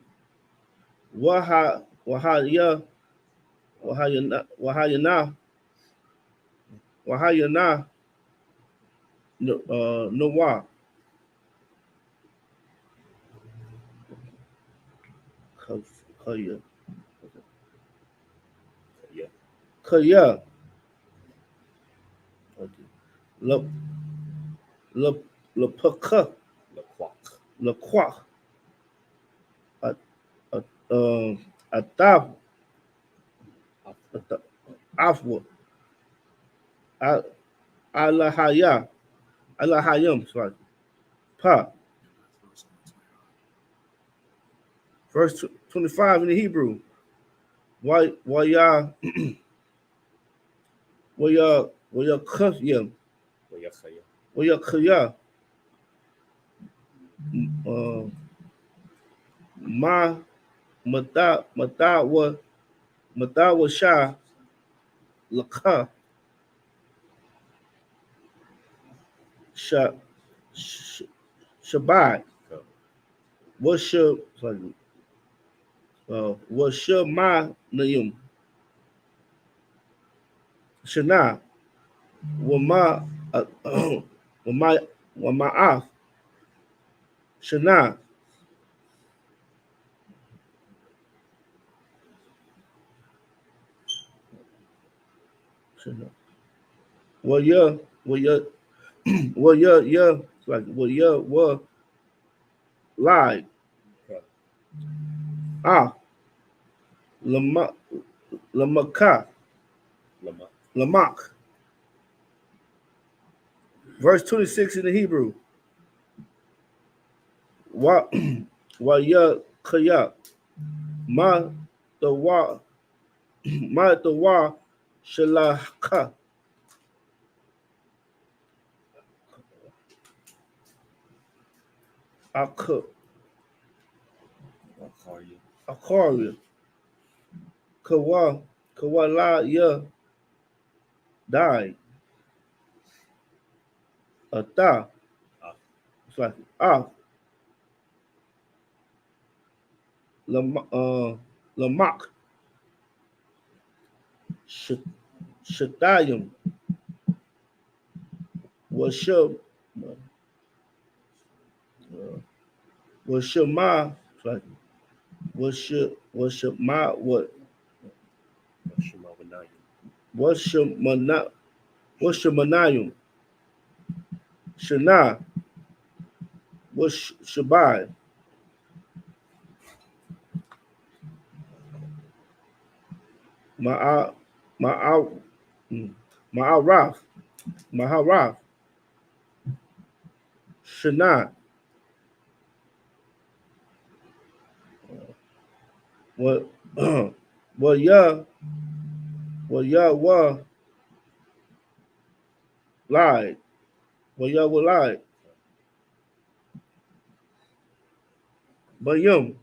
wahayana Noah Kaya Lapaka Laquak Ataf Afwa Alahayim. Sorry. Pa. Verse 25 in the Hebrew. Why y'all kaya ma mata wa sha laka shabai worship my name shana wama wama af shana well yeah like well yeah well lie lamaka lamak. Verse 26 in the Hebrew. Wa ya kaya ma the wa shalaka Akaria, Kawalaya died. Ata, it's like Lamak, Shatayim, Washab, Washama, it's like Washama, Washamanayim, Shana, Washabai, Ma'a, Ma'araf, Maharaf, Shana, what, well, yeah, lied, lied, Bayum,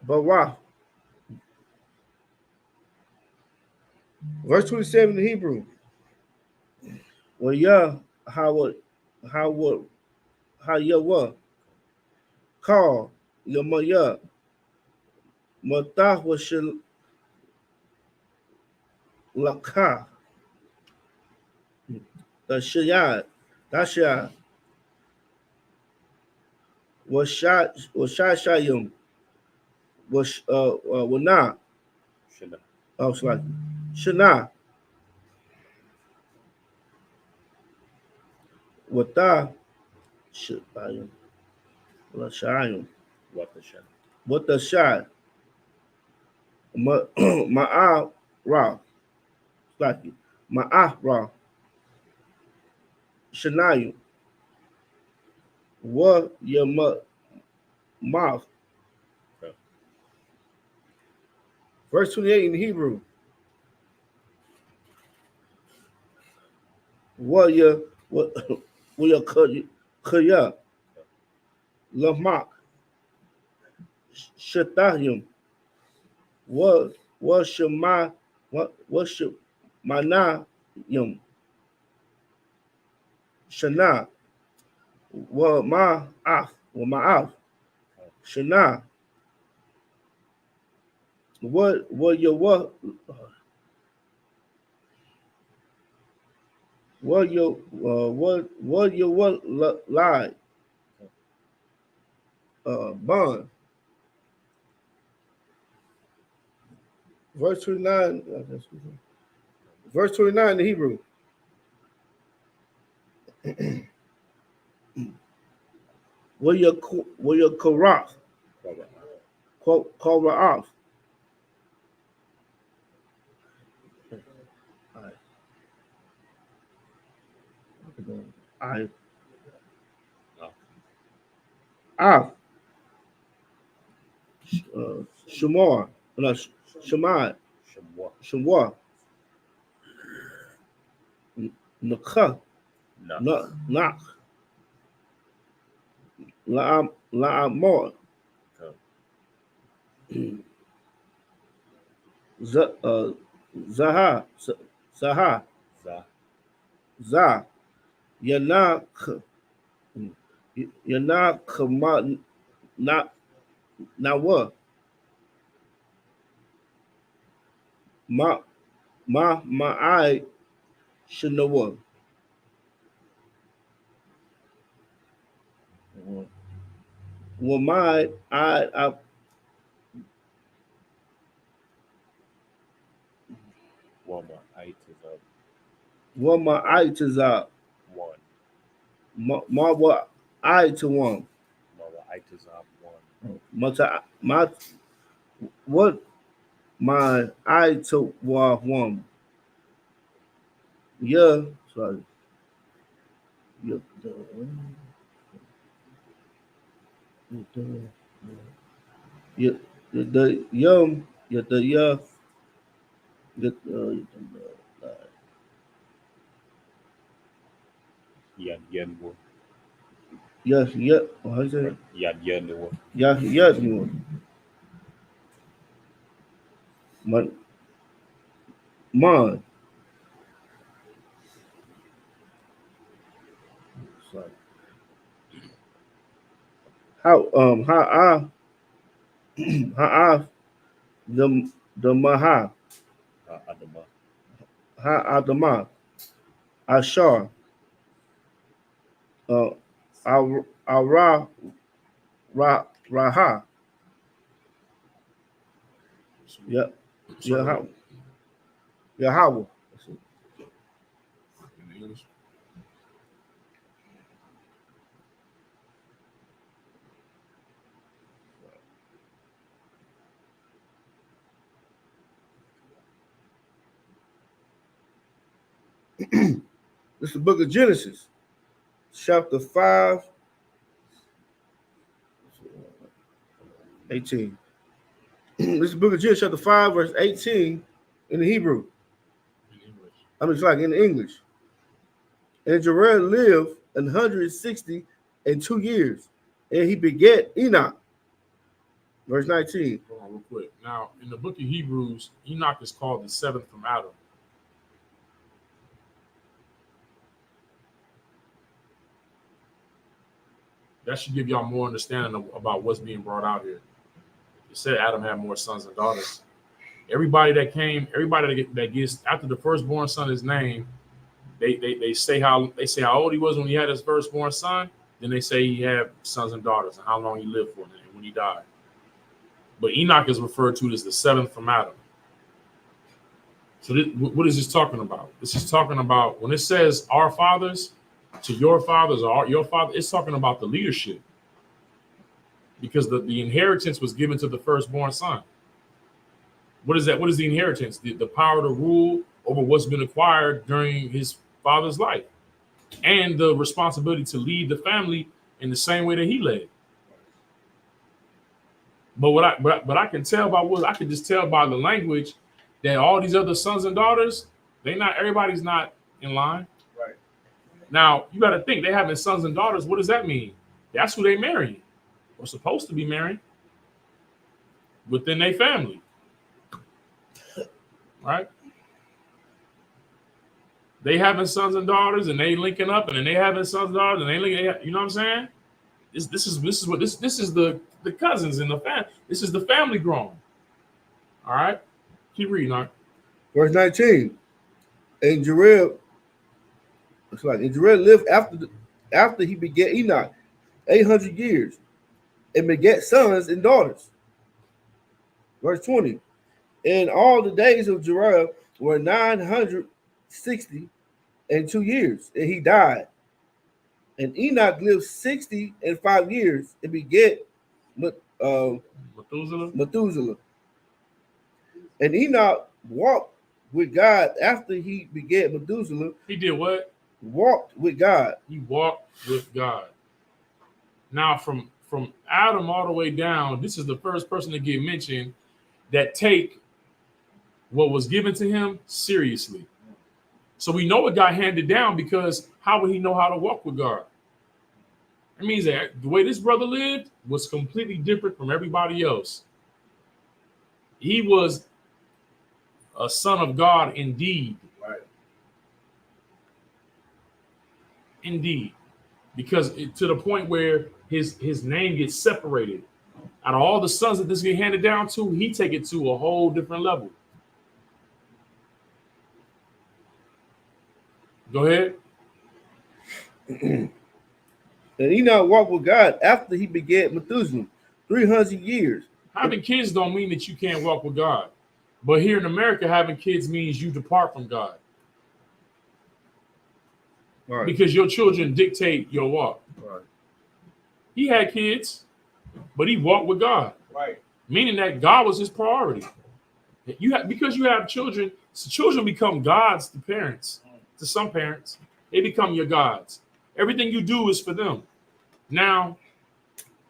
Barah. Verse 27 in Hebrew. Well, yeah, how ya what? Call Yamaya, Matah was Laka, the Shayad, Dasha, was Shayum, was Wana, I was like, Shana, Wata, Shayum, what the shot, Ma'a Ra, like Ma'a Ra, Shanayu, what your mouth. Verse 28 in Hebrew. What your Kaya, Lamak, Shatahim, what Shema, what Manayim, Shana, what Ma'af, Shana, what your lie, bond. Verse 29, verse 29 in the Hebrew. What your Korach, Korach. Shamar, no, Shamai, Shamwa, Nakha, Nak, La'amor, Zaha, Za, Yanak, Nawa, I Shanawa. Well, I one my eye to up. What I to one. My what my eye to one. Yeah, sorry. Yeah, the yum, yeah, the Yes, yeah. How you say that? Yad Yadua. Yeah, yeah, you want. Man. Sorry. How I the Maha Adama. ha Adama Ashar uh Ara Raha. Yeah, Sorry, yeah, what? Yahweh. In English. This is the book of Genesis, chapter 5, 18. This is the book of Genesis, chapter 5, verse 18 in the Hebrew. In English. I mean, it's like in English. And Jared lived 162 years, and he begat Enoch. Verse 19. Hold on, real quick. Now, in the book of Hebrews, Enoch is called the seventh from Adam. That should give y'all more understanding about what's being brought out here. It said Adam had more sons and daughters. Everybody that gets after the firstborn son is named, they say how old he was when he had his firstborn son. Then they say he had sons and daughters and how long he lived for and when he died. But Enoch is referred to as the seventh from Adam. So what is this talking about? This is talking about when it says our fathers to your fathers or your father, it's talking about the leadership. Because the inheritance was given to the firstborn son. What is that? What is the inheritance? The power to rule over what's been acquired during his father's life. And the responsibility to lead the family in the same way that he led. But I can tell by I can just tell by the language that all these other sons and daughters, everybody's not in line. Right. Now you got to think they having sons and daughters. What does that mean? That's who they marry. Or supposed to be married within their family. Right? They having sons and daughters and they linking up and then they having sons and daughters and they linking, you know what I'm saying? This is the cousins in the family. This is the family growing. All right. Keep reading, Art. Verse 19. And Jared lived after he begat Enoch 800 years and begat sons and daughters. Verse 20. And all the days of Jared were 962 years, and he died. And Enoch lived 65 years and begat Methuselah. And Enoch walked with God after he begat Methuselah. He did what? Walked with God. He walked with God. Now, from Adam all the way down, this is the first person to get mentioned that take what was given to him seriously. So we know it got handed down because how would he know how to walk with God? It means that the way this brother lived was completely different from everybody else. He was a son of God indeed. Right. Indeed. Because to the point where his name gets separated. Out of all the sons that this get handed down to, he take it to a whole different level. Go ahead. And Enoch walked with God after he begat Methuselah 300 years. Having kids don't mean that you can't walk with God. But here in America, having kids means you depart from God. Right. Because your children dictate your walk. Right. He had kids, but he walked with God. Right. Meaning that God was his priority. Because you have children, so children become gods to parents. To some parents, they become your gods. Everything you do is for them. Now,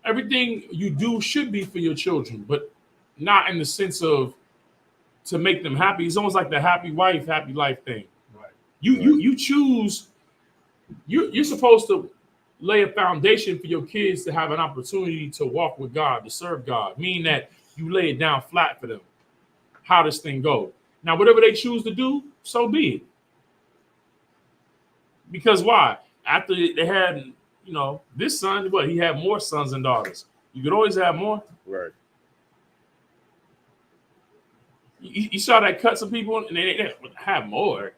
everything you do should be for your children, but not in the sense of to make them happy. It's almost like the happy wife, happy life thing. Right. You choose. You're supposed to. lay a foundation for your kids to have an opportunity to walk with God, to serve God, meaning that you lay it down flat for them, how this thing go. Now, whatever they choose to do, so be it. Because why? After they had, this son, he had more sons and daughters. You could always have more. Right. You saw that cut some people, and they have more.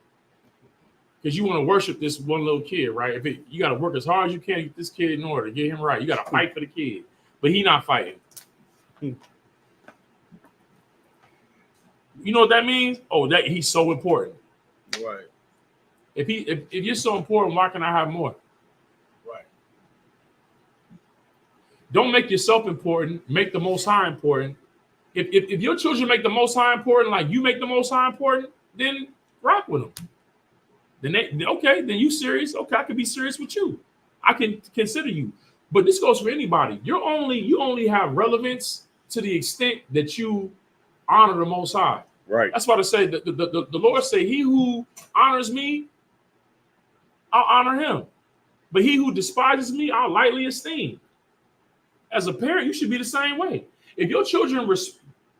Because you want to worship this one little kid, right? You got to work as hard as you can to get this kid in order, get him right. You got to fight for the kid, but he not fighting. You know what that means? Oh, that he's so important. Right. If you're so important, why can I have more? Right. Don't make yourself important. Make the Most High important. If your children make the Most High important, like you make the Most High important, then rock with them. Then then you serious? Okay, I can be serious with you. I can consider you. But this goes for anybody. You only have relevance to the extent that you honor the Most High. Right. That's why I say the Lord say, "He who honors me, I'll honor him. But he who despises me, I'll lightly esteem." As a parent, you should be the same way. If your children,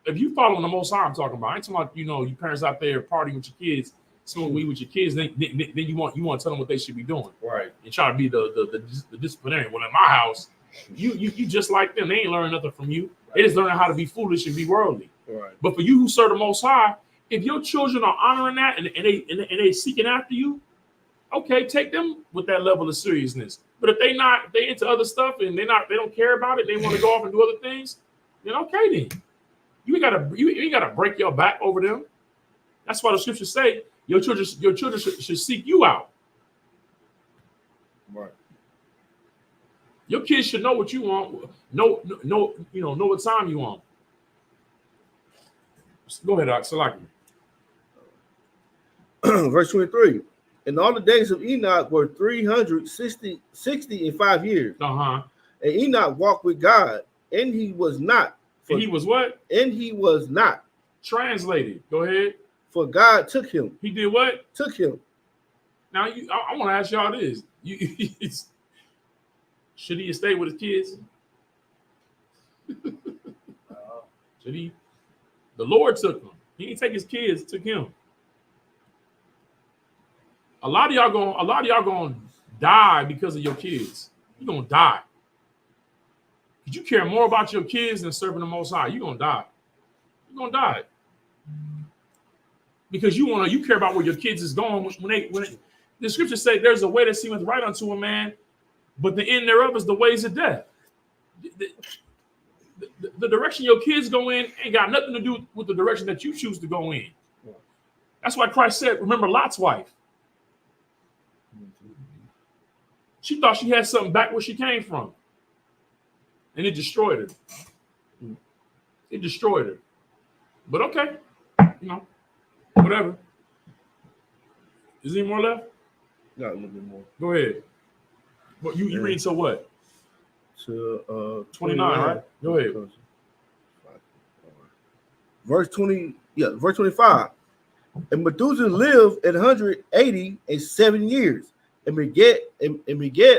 if you follow the Most High, I'm talking about. I ain't talking about you parents out there partying with your kids, smoking weed with your kids. Then you want to tell them what they should be doing. Right. And try to be the disciplinarian. Well, in my house, you just like them. They ain't learning nothing from you. They just learning how to be foolish and be worldly. Right. But for you who serve the Most High, if your children are honoring that and they seeking after you, okay, take them with that level of seriousness. But if they into other stuff and they don't care about it, they want to go off and do other things, then okay then. You ain't gotta break your back over them. That's why the scriptures say your children should seek you out. Right. Your kids should know what you want. Know what time you want. Go ahead, Doc. Salaki. Verse 23. And all the days of Enoch were 365 years. Uh-huh. And Enoch walked with God, and he was not. And he was what? And he was not. Translated. Go ahead. For God took him. He did what? Took him. Now, I want to ask y'all this. Should he have stayed with his kids? Should he? The Lord took him. He didn't take his kids, took him. A lot of y'all gonna die because of your kids. You're gonna die. Because you care more about your kids than serving the Most High. You're gonna die. You're gonna die. Because you care about where your kids is going when the scriptures say there's a way that seemeth right unto a man, but the end thereof is the ways of death. The direction your kids go in ain't got nothing to do with the direction that you choose to go in. That's why Christ said, remember Lot's wife. She thought she had something back where she came from. And it destroyed her. It destroyed her. But okay, whatever. Is there any more left? Got a little bit more. Go ahead. But you read to what? To 29, right? Go ahead. Verse 25. And Methuselah lived 187 years and beget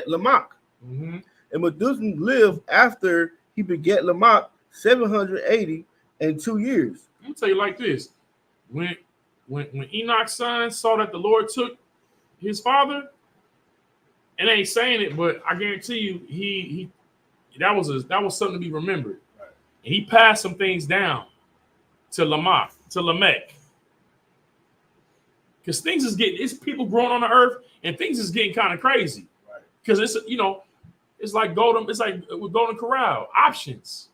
Lamech. Mm-hmm. And Methuselah lived after he beget Lamech 782 years. I'm gonna tell you like this: when Enoch's son saw that the Lord took his father, and I ain't saying it, but I guarantee you, he that was something to be remembered. Right. And he passed some things down to Lamech, because it's people growing on the earth, and things is getting kind of crazy. Right. Because it's like with Golden Corral options.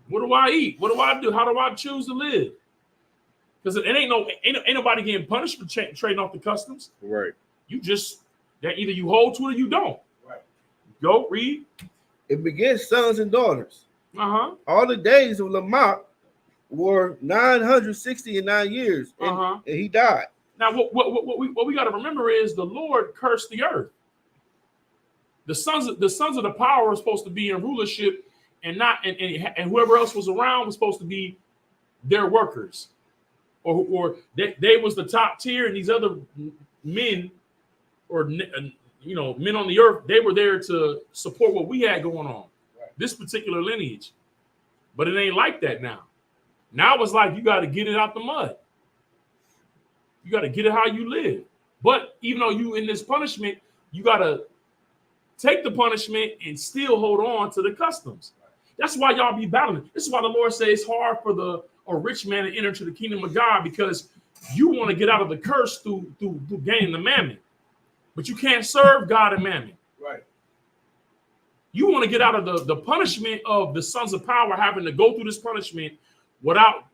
What do I eat? What do I do? How do I choose to live? Because it ain't nobody getting punished for trading off the customs. Right. You just that either you hold to it or you don't. Right. Go read. It begets sons and daughters. Uh-huh. All the days of Lamech were 969 years, and he died. Now, what we got to remember is the Lord cursed the earth. The sons of the power were supposed to be in rulership, and whoever else was around was supposed to be their workers, or they was the top tier, and these other men or you know, men on the earth, they were there to support what we had going on, this particular lineage. But it ain't like that now. Now it's like you got to get it out the mud. You got to get it how you live. But even though you in this punishment, you got to take the punishment and still hold on to the customs. That's why y'all be battling. This is why the Lord says it's hard for a rich man to enter into the kingdom of God, because you want to get out of the curse through gaining the mammon. But you can't serve God and mammon. Right. You want to get out of the punishment of the sons of power having to go through this punishment without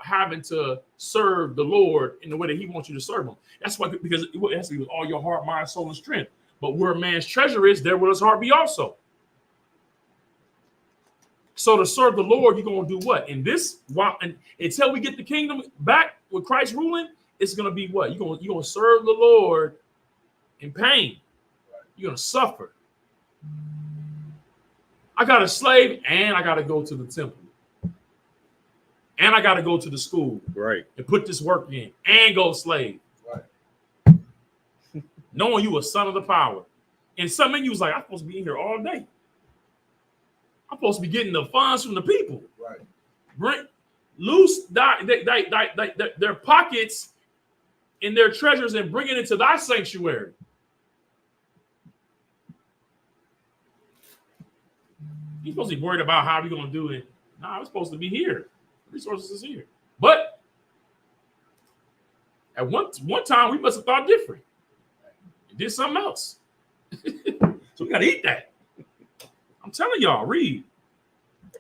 having to serve the Lord in the way that he wants you to serve him. That's why, because it has to be with all your heart, mind, soul, and strength. But where a man's treasure is, there will his heart be also. So to serve the Lord, you're going to do what? And until we get the kingdom back with Christ ruling, it's going to be what? You're going to serve the Lord in pain. You're going to suffer. I got a slave, and I got to go to the temple. And I got to go to the school. Right. And put this work in. And go slave. Right. Knowing you a son of the power. And some of you was like, I'm supposed to be in here all day. I'm supposed to be getting the funds from the people. Right. Loose their pockets and their treasures and bring it into thy sanctuary. You're supposed to be worried about how we're going to do it. Nah, we're supposed to be here. Resources is here. But at one time, we must have thought different. We did something else. So we got to eat that. I'm telling y'all, read.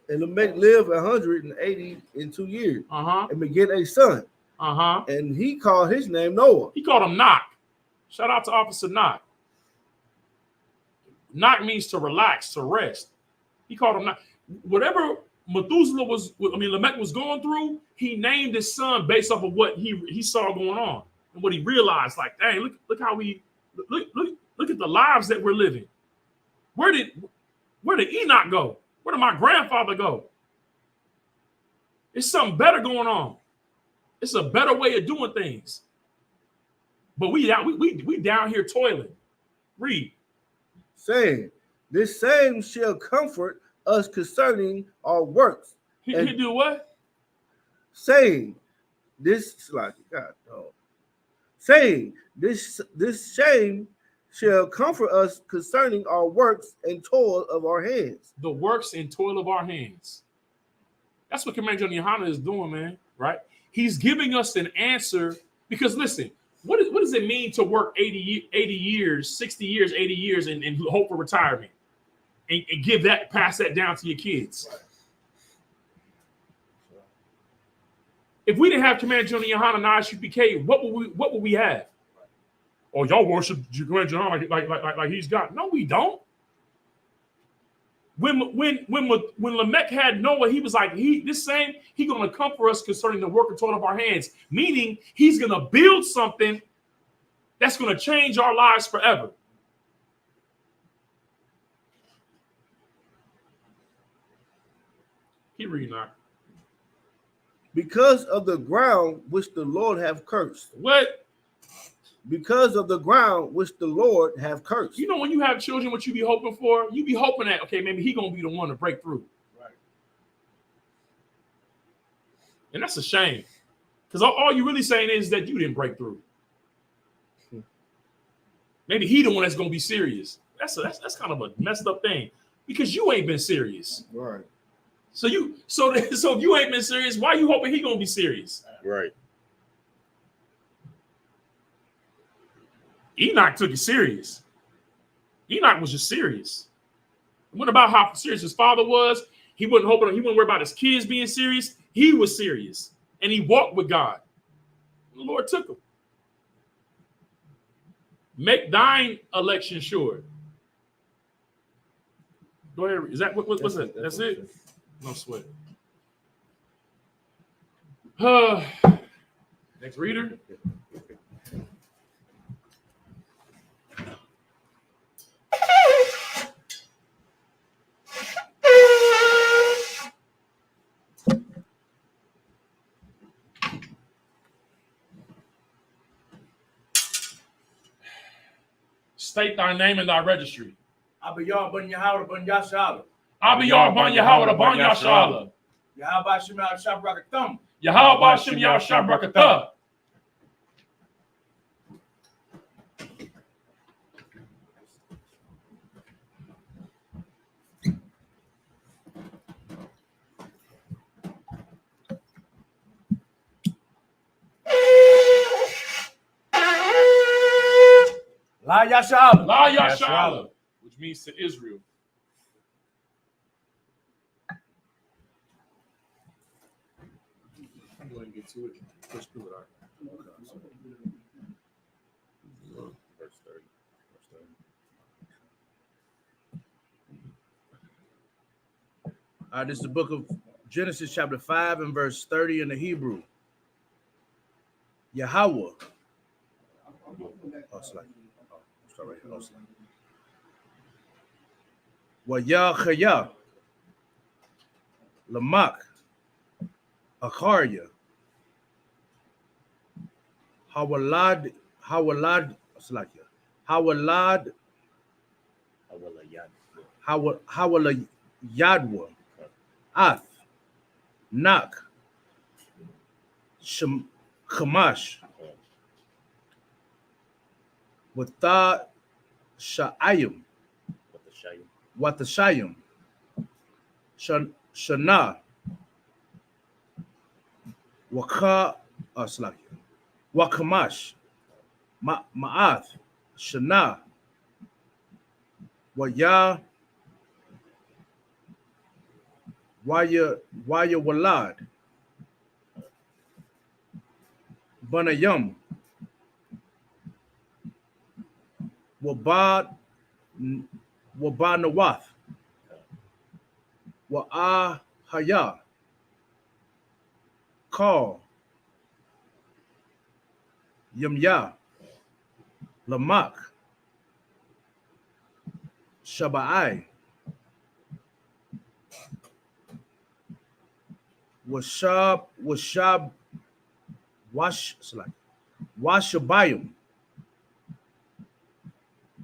And Lamech lived 182 years. Uh-huh. And beget a son. Uh-huh. And he called his name Noah. He called him Knock. Shout out to Officer Knock. Knock means to relax, to rest. He called him Knock. Whatever Lamech was going through, he named his son based off of what he saw going on and what he realized. Like, dang, look how look at the lives that we're living. Where did Enoch go? Where did my grandfather go? It's something better going on. It's a better way of doing things. But we down here toiling. Read. Saying, this same shall comfort us concerning our works. He do what? Saying, this shame shall comfort us concerning our works and toil of our hands. The works and toil of our hands. That's what Commander John Yohana is doing, man. Right? He's giving us an answer, because listen, what does it mean to work 80 years, 60 years, 80 years and hope for retirement? And pass that down to your kids. If we didn't have Commander John Yohana and ISUPK, what would we have? Oh, y'all worship Commander John like he's God. No, we don't. When Lamech had Noah, he was like, he gonna comfort us concerning the work and toil of our hands. Meaning he's gonna build something that's gonna change our lives forever. Keep reading now. Because of the ground which the Lord have cursed. What? Because of the ground which the Lord have cursed. You know, when you have children, what you be hoping for? You be hoping that, okay, maybe he gonna be the one to break through. Right. And that's a shame. Because all you're really saying is that you didn't break through. Maybe he the one that's gonna be serious. That's kind of a messed up thing. Because you ain't been serious. Right. So if you ain't been serious, why you hoping he gonna be serious? Right. Enoch took it serious. Enoch was just serious. It wasn't about how serious his father was. He wasn't worried about his kids being serious. He was serious. And he walked with God. And the Lord took him. Make thine election sure. Go ahead. Is that what's that? That's it? No sweat. Next reader. State thy name and thy registry. Abiyah ben Yahweh ben Yashala. Abiyah ban Yahweh ban Yashala. Yahweh Shem Yahweh Brakathum. Yahweh Shem Yahweh Brakatah. La Yashala. La Yashala, which means to Israel. I'm going to get to it. Push through it. All right. Verse 30. Verse 30. All right, this is the book of Genesis, chapter 5, and verse 30 in the Hebrew. Yahweh. Oh, sorry. Oh, start right here. Oh, sorry. Wayachaya. Lamak. Akarya. Hawalad. Hawalad. Slakia. Hawalad. Hawala Yadwa. Ath. Nak. Kamash. Wata Sha'ayim. Watashayim. Shana. Waka Slakia. Wakamash. Ma'ath. Shana. Waya Walad Banayam Wabanawath Wa'ahaya Call Yamya Lamak Shaba'ai Washab Washabayim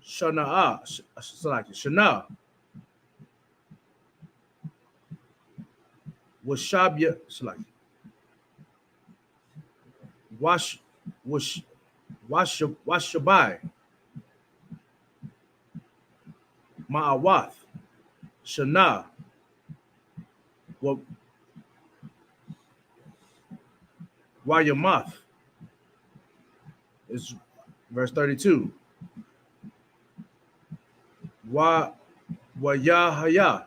Shana Washabya Washabai Ma'awath Shana Wayamath is verse 32. Wayahaya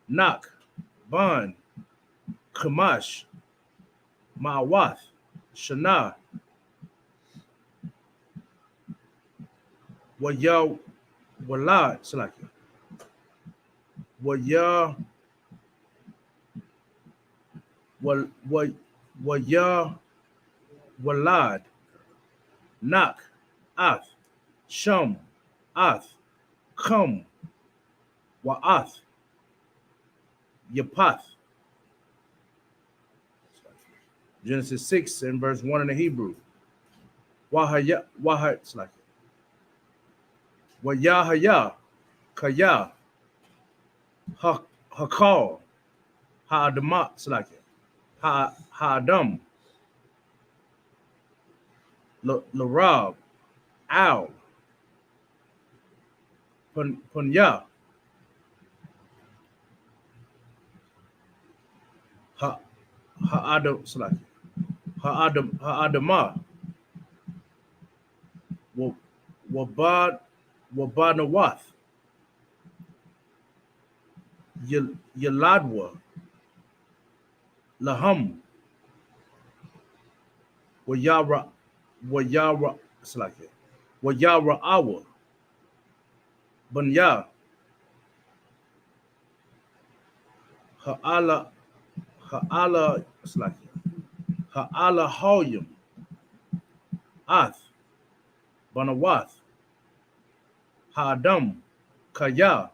Nak Ban Kamash Ma'awath Shana Waya Walad Salaki Waya Waya Walad Nak Ath Shum Ath Kum Wa'ath Yapath. Genesis 6 and verse 1 in the Hebrew. Wahaya Slaki. Wayahaya Kaya Hakal Ha'adama Slaki. Ha'adam Larab Al Punya Ha'adam Slaki. Ha'adama Wabanawath Yaladwa Laham Wayara Slaki. Wayara Awa Bunya Ha'ala Slaki. Ha'ala Hoyam Ath Banawath Ha'adam Kaya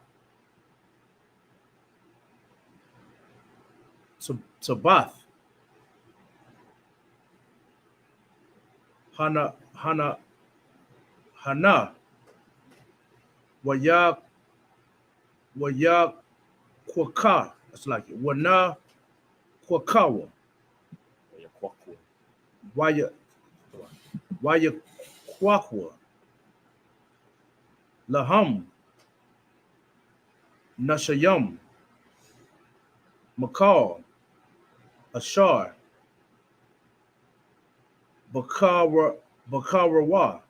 Sabath Hana Waya Kwaka. It's like it. Wana Kwakawa. Waya Kwakwa. Laham. Nashayam. Makal. Ashar. Bakarawa.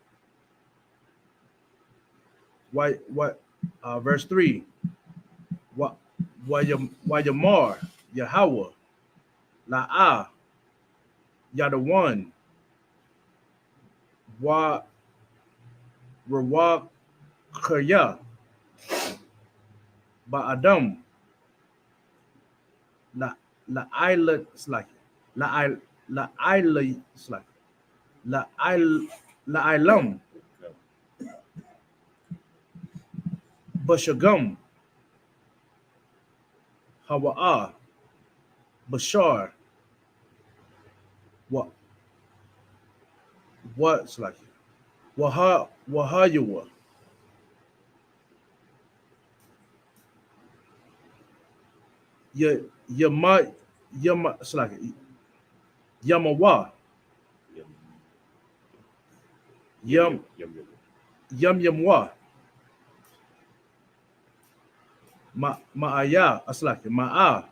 Verse 3. Wayamar. Yahweh. La'ah. Yadawan. Rawakaya. Ba'adam. La'ila Slack. La'ila Slack. La'ilam. Bashagam. Hawa'ah. Bashar. What's like it? Wahayawa. Yama it's like it. Yamawa. Yamwa. Ma'aya. It's like it. Ma'a.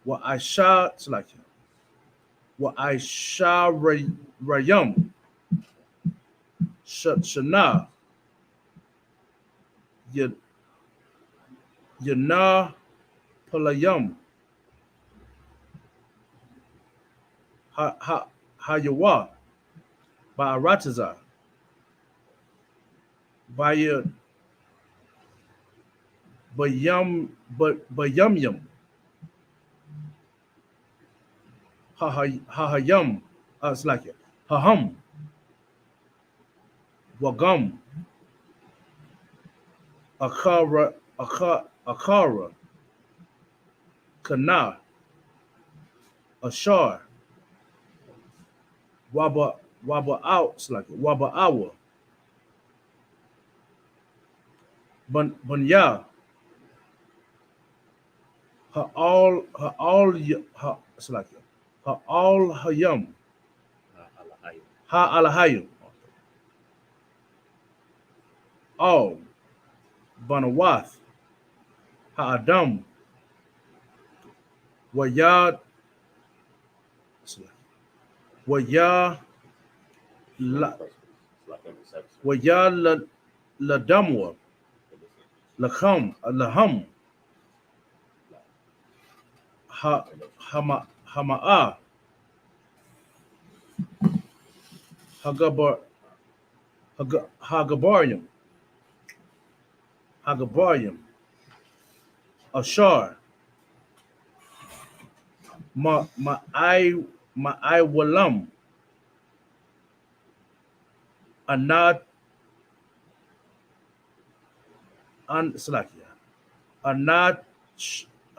Wa Aisha. It's like it. Wa Aisha Rayam. Shana. Yana Palayam. Hayawa. Ba'arataza. Bayam. Hahayam. It's like it. Haham. Wagam. Akara. Kana. Ashar. Waba out. It's like it. Waba awa. Bunya. It's like it. Ha'al hayam. Ha'alahayim. All. Banawath. Ha'adam. Wayad. Wayad Ladamwa. Laham. Hama'a. Hagabarium. Ashar. Ma'ai Walam.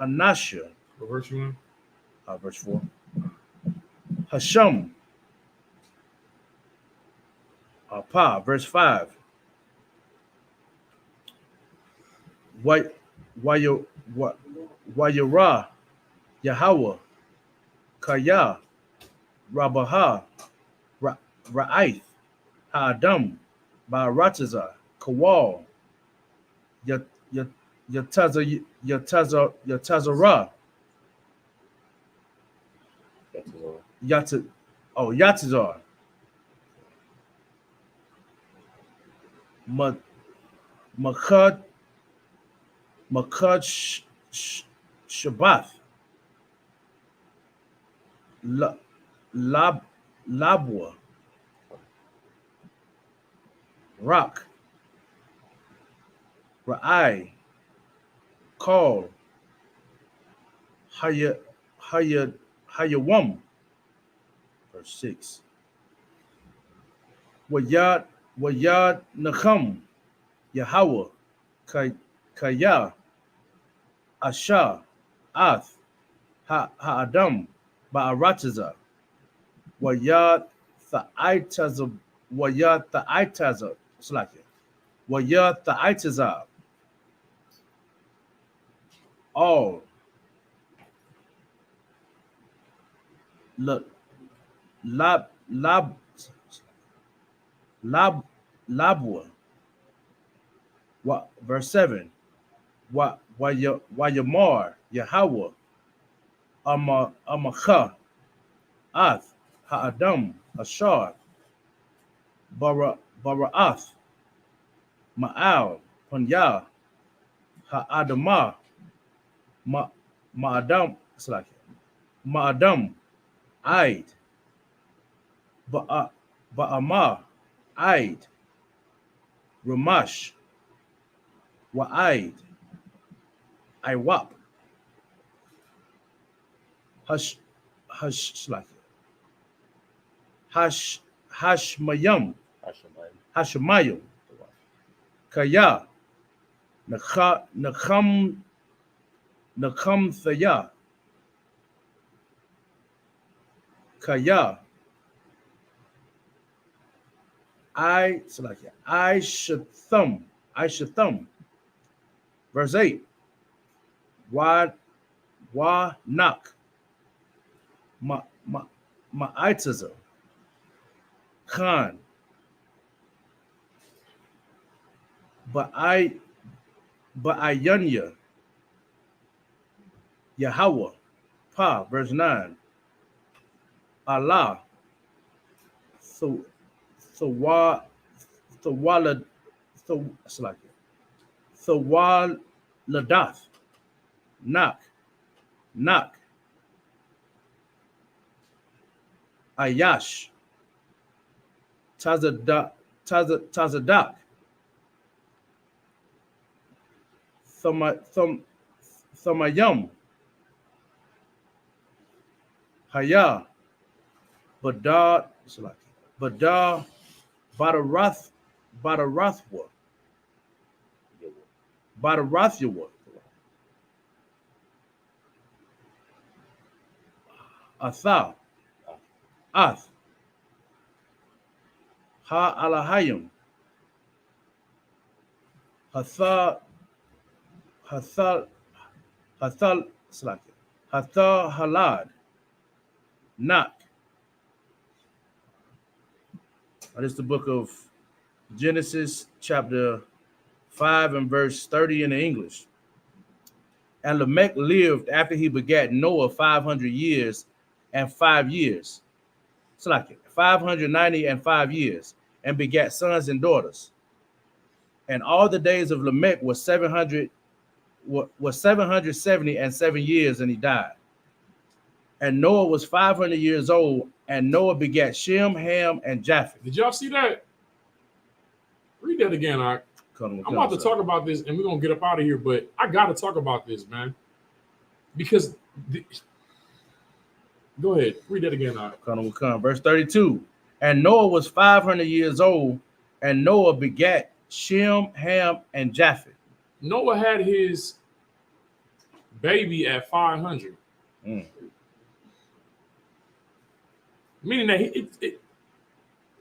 Anasha. Verse 1. Verse 4. Hasham. Verse 5. Wayara. Yahweh. Kaya. Rabaha. Ra'aith. Ha'adam. Ba'arataza. Kawal. Yatazara. Yatazar. Makad Shabbath. Labwa. Rock. Ra'ai. Call. Hayawam. Verse 6. Wayad Nacham. Yahweh. Kaya. Asha. Ath. Ha'adam. Ba'arataza. Wayad Tha'itaza. It's like it. Waya Thaitazab. All lab labwa. What verse 7? What Wayamar Yahweh Amacha Ath Ha'adam Ashar Bara'ath Ma'al Punya Ha'adamah Ma'adam Slack Ma'adam Aid Ba'amah Aid Ramash Wa'aid Iwap Hush Slack Hashmayam Hashemayim Kaya Nakam Thaya Kaya I should thumb verse 8 Wa knock Ma'itaza Khan but Ayunya Yahweh Pa verse 9 Allah Ladath Knock Ayash Tazadak Thamayam Haya Badar Badarathwa Atha Ath Ha Alahayim Hatha Halad Nak. That is the book of Genesis chapter 5 and verse 30 in the English. And Lamech lived after he begat Noah 500 years and 5 years. It's like it, 590 and 5 years, and begat sons and daughters. And all the days of Lamech was 770 and 7 years, and he died. And Noah was 500 years old, and Noah begat Shem, Ham, and Japheth. Did y'all see that? Read that again, Art. I'm about to talk about this, and we're going to get up out of here, but I got to talk about this, man. Because, go ahead. Read that again, Art. Verse 32. And Noah was 500 years old, and Noah begat Shem, Ham, and Japheth. Noah had his baby at 500. Meaning that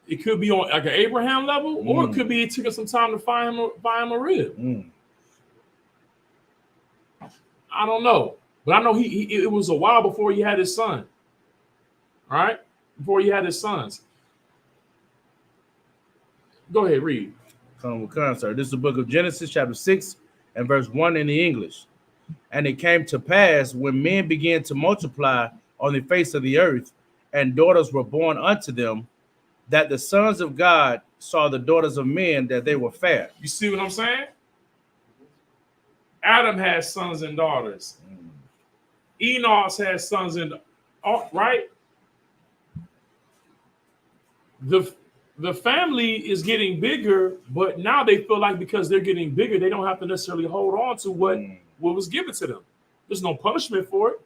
it could be on like an Abraham level, or it could be it took us some time to find him a rib. I don't know, but I know it was a while before he had his son. All right, before he had his sons. Go ahead, read. Sir. This is the book of Genesis, chapter 6, and verse 1 in the English. And it came to pass when men began to multiply on the face of the earth, and daughters were born unto them, that the sons of God saw the daughters of men, that they were fair. You see what I'm saying? Adam has sons and daughters. Enos has sons and right? The family is getting bigger, but now they feel like because they're getting bigger, they don't have to necessarily hold on to what was given to them. There's no punishment for it.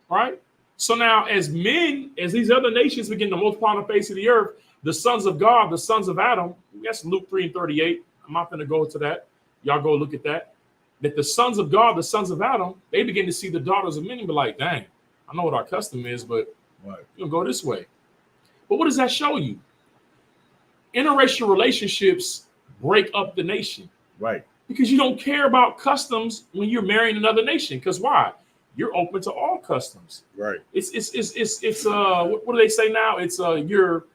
Right? So now as men, as these other nations begin to multiply on the face of the earth, the sons of God, the sons of Adam, that's Luke 3:38. I'm not going to go to that. Y'all go look at that. That the sons of God, the sons of Adam, they begin to see the daughters of men and be like, dang, I know what our custom is, but you'll go this way. But what does that show you? Interracial relationships break up the nation. Right. Because you don't care about customs when you're marrying another nation. Because why? You're open to all customs. Right. It's what do they say now? It's you're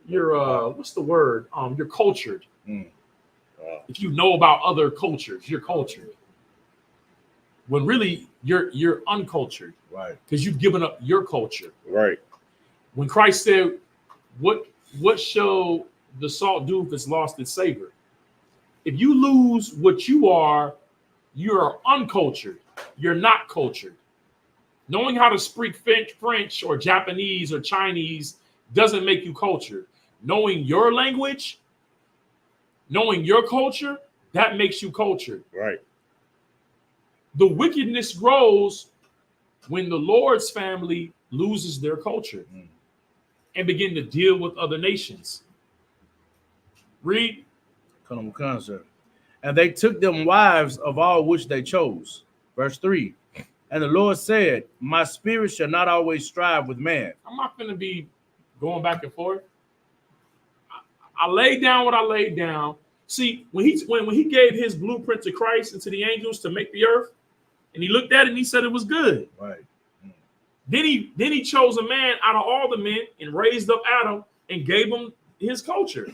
what's the word? You're cultured. If you know about other cultures, you're cultured. When really you're uncultured. Right. Because you've given up your culture. Right. When Christ said, what shall the salt do if it's lost its savor? If you lose what you are uncultured. You're not cultured. Knowing how to speak French or Japanese or Chinese doesn't make you cultured. Knowing your language, knowing your culture, that makes you cultured. Right. The wickedness grows when the Lord's family loses their culture and begin to deal with other nations. Read. Sir. And they took them wives of all which they chose. Verse 3. And the Lord said, my spirit shall not always strive with man. I'm not going to be going back and forth. I laid down what I laid down. See, when he gave his blueprint to Christ and to the angels to make the earth, and he looked at it and he said it was good. Right. Then he chose a man out of all the men and raised up Adam and gave him his culture.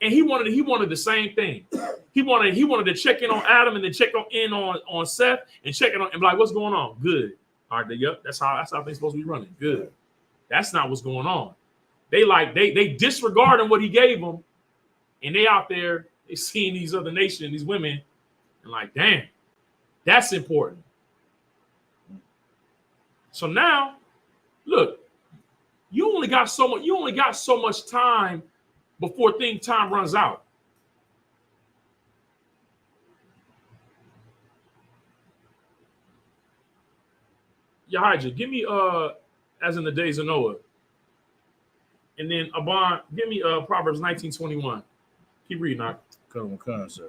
And he wanted the same thing. He wanted to check in on Adam and then check in on Seth and check in on and be like, what's going on? Good. All right, yep, that's how things supposed to be running. Good. That's not what's going on. They disregarding what he gave them, and they out there, they seeing these other nations, these women, and like, damn, that's important. So now, look, you only got so much time before time runs out. Yahijah, give me as in the days of Noah. And then Abban, give me Proverbs 19:21. Keep reading, Knock. Come on, sir.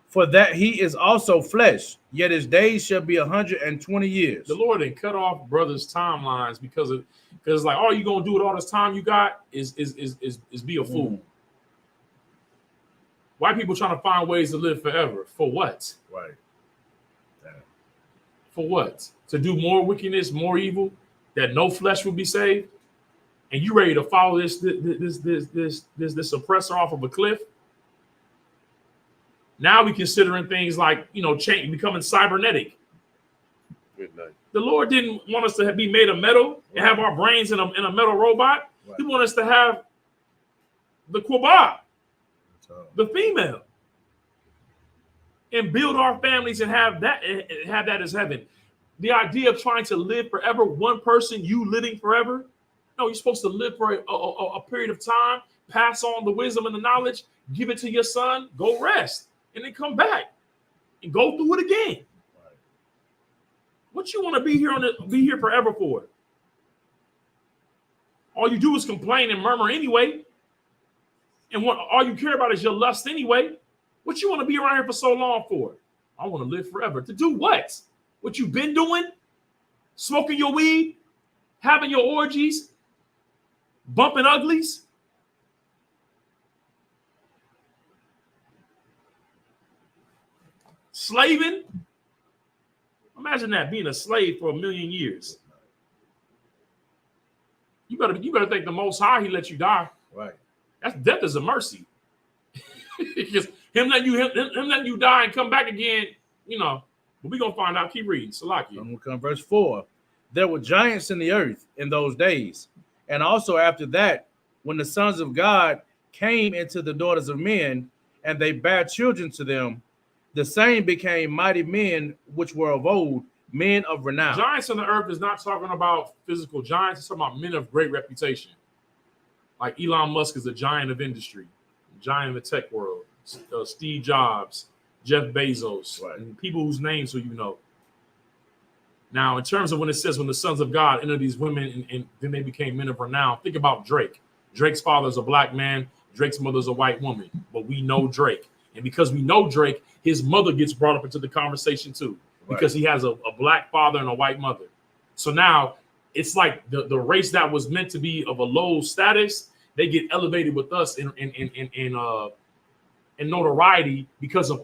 For that he is also flesh, yet his days shall be 120 years. The Lord didn't cut off brothers' timelines because like all you gonna do with all this time you got is be a fool. White people trying to find ways to live forever. For what? Right. For what? To do more wickedness, more evil, that no flesh will be saved, and you ready to follow this oppressor off of a cliff? Now we considering things like change, becoming cybernetic. Midnight. The Lord didn't want us to be made of metal and have our brains in a metal robot. Right. He wanted us to have the Quabah, the female, and build our families and have that as heaven. The idea of trying to live forever, one person, you living forever. No, you're supposed to live for a period of time, pass on the wisdom and the knowledge, give it to your son, go rest, and then come back and go through it again. Right. What you want to be here forever for? All you do is complain and murmur anyway. And all you care about is your lust anyway. What you want to be around here for so long for? I want to live forever. To do what? What you've been doing? Smoking your weed? Having your orgies? Bumping uglies? Slaving? Imagine that, being a slave for 1,000,000 years. You better thank the Most High he let you die. Right. Death is a mercy. Because him letting you die and come back again, but we're gonna find out. Keep reading. Salaki. I'm gonna come verse 4. There were giants in the earth in those days, and also after that, when the sons of God came into the daughters of men, and they bare children to them, the same became mighty men which were of old, men of renown. Giants on the earth is not talking about physical giants, it's talking about men of great reputation. Like Elon Musk is a giant of industry, giant of the tech world. Steve Jobs, Jeff Bezos, right. And people whose names you know. Now, in terms of when it says when the sons of God entered these women and then they became men of renown, think about Drake. Drake's father is a black man. Drake's mother is a white woman. But we know Drake. And because we know Drake, his mother gets brought up into the conversation too. Because he has a black father and a white mother. So now it's like the race that was meant to be of a low status they get elevated with us in notoriety because of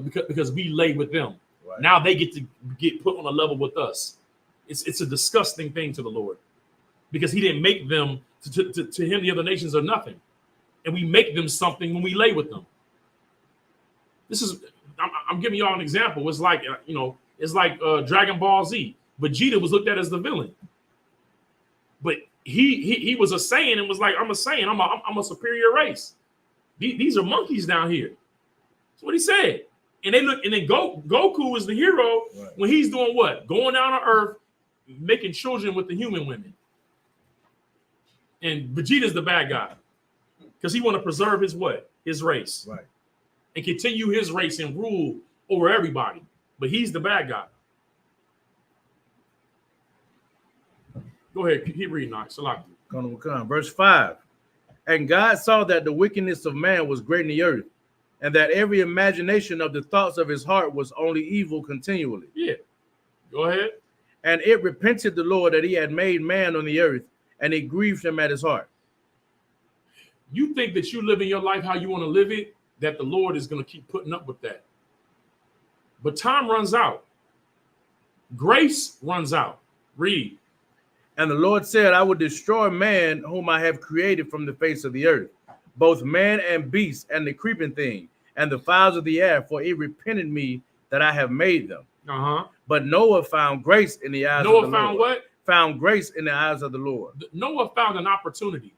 because we lay with them. Right. Now they get to get put on a level with us. It's a disgusting thing to the Lord, because he didn't make them to him. The other nations are nothing, and we make them something when we lay with them. I'm giving y'all an example. It's like it's like Dragon Ball Z. Vegeta was looked at as the villain, but he was a Saiyan and was like, I'm a Saiyan. I'm a superior race. These are monkeys down here. That's what he said. And then Goku is the hero when he's doing what? Going down to Earth, making children with the human women. And Vegeta's the bad guy because he want to preserve his what? His race. Right. And continue his race and rule over everybody. But he's the bad guy. Go ahead, keep reading, Salaki. Verse 5. And God saw that the wickedness of man was great in the earth, and that every imagination of the thoughts of his heart was only evil continually. Yeah. Go ahead. And it repented the Lord that he had made man on the earth, and it grieved him at his heart. You think that you live in your life how you want to live it, that the Lord is going to keep putting up with that. But time runs out. Grace runs out. Read. And the Lord said, I will destroy man whom I have created from the face of the earth, both man and beast, and the creeping thing, and the fowls of the air, for it repented me that I have made them. But Noah found grace in the eyes of the Lord. Noah found what? Found grace in the eyes of the Lord. Noah found an opportunity.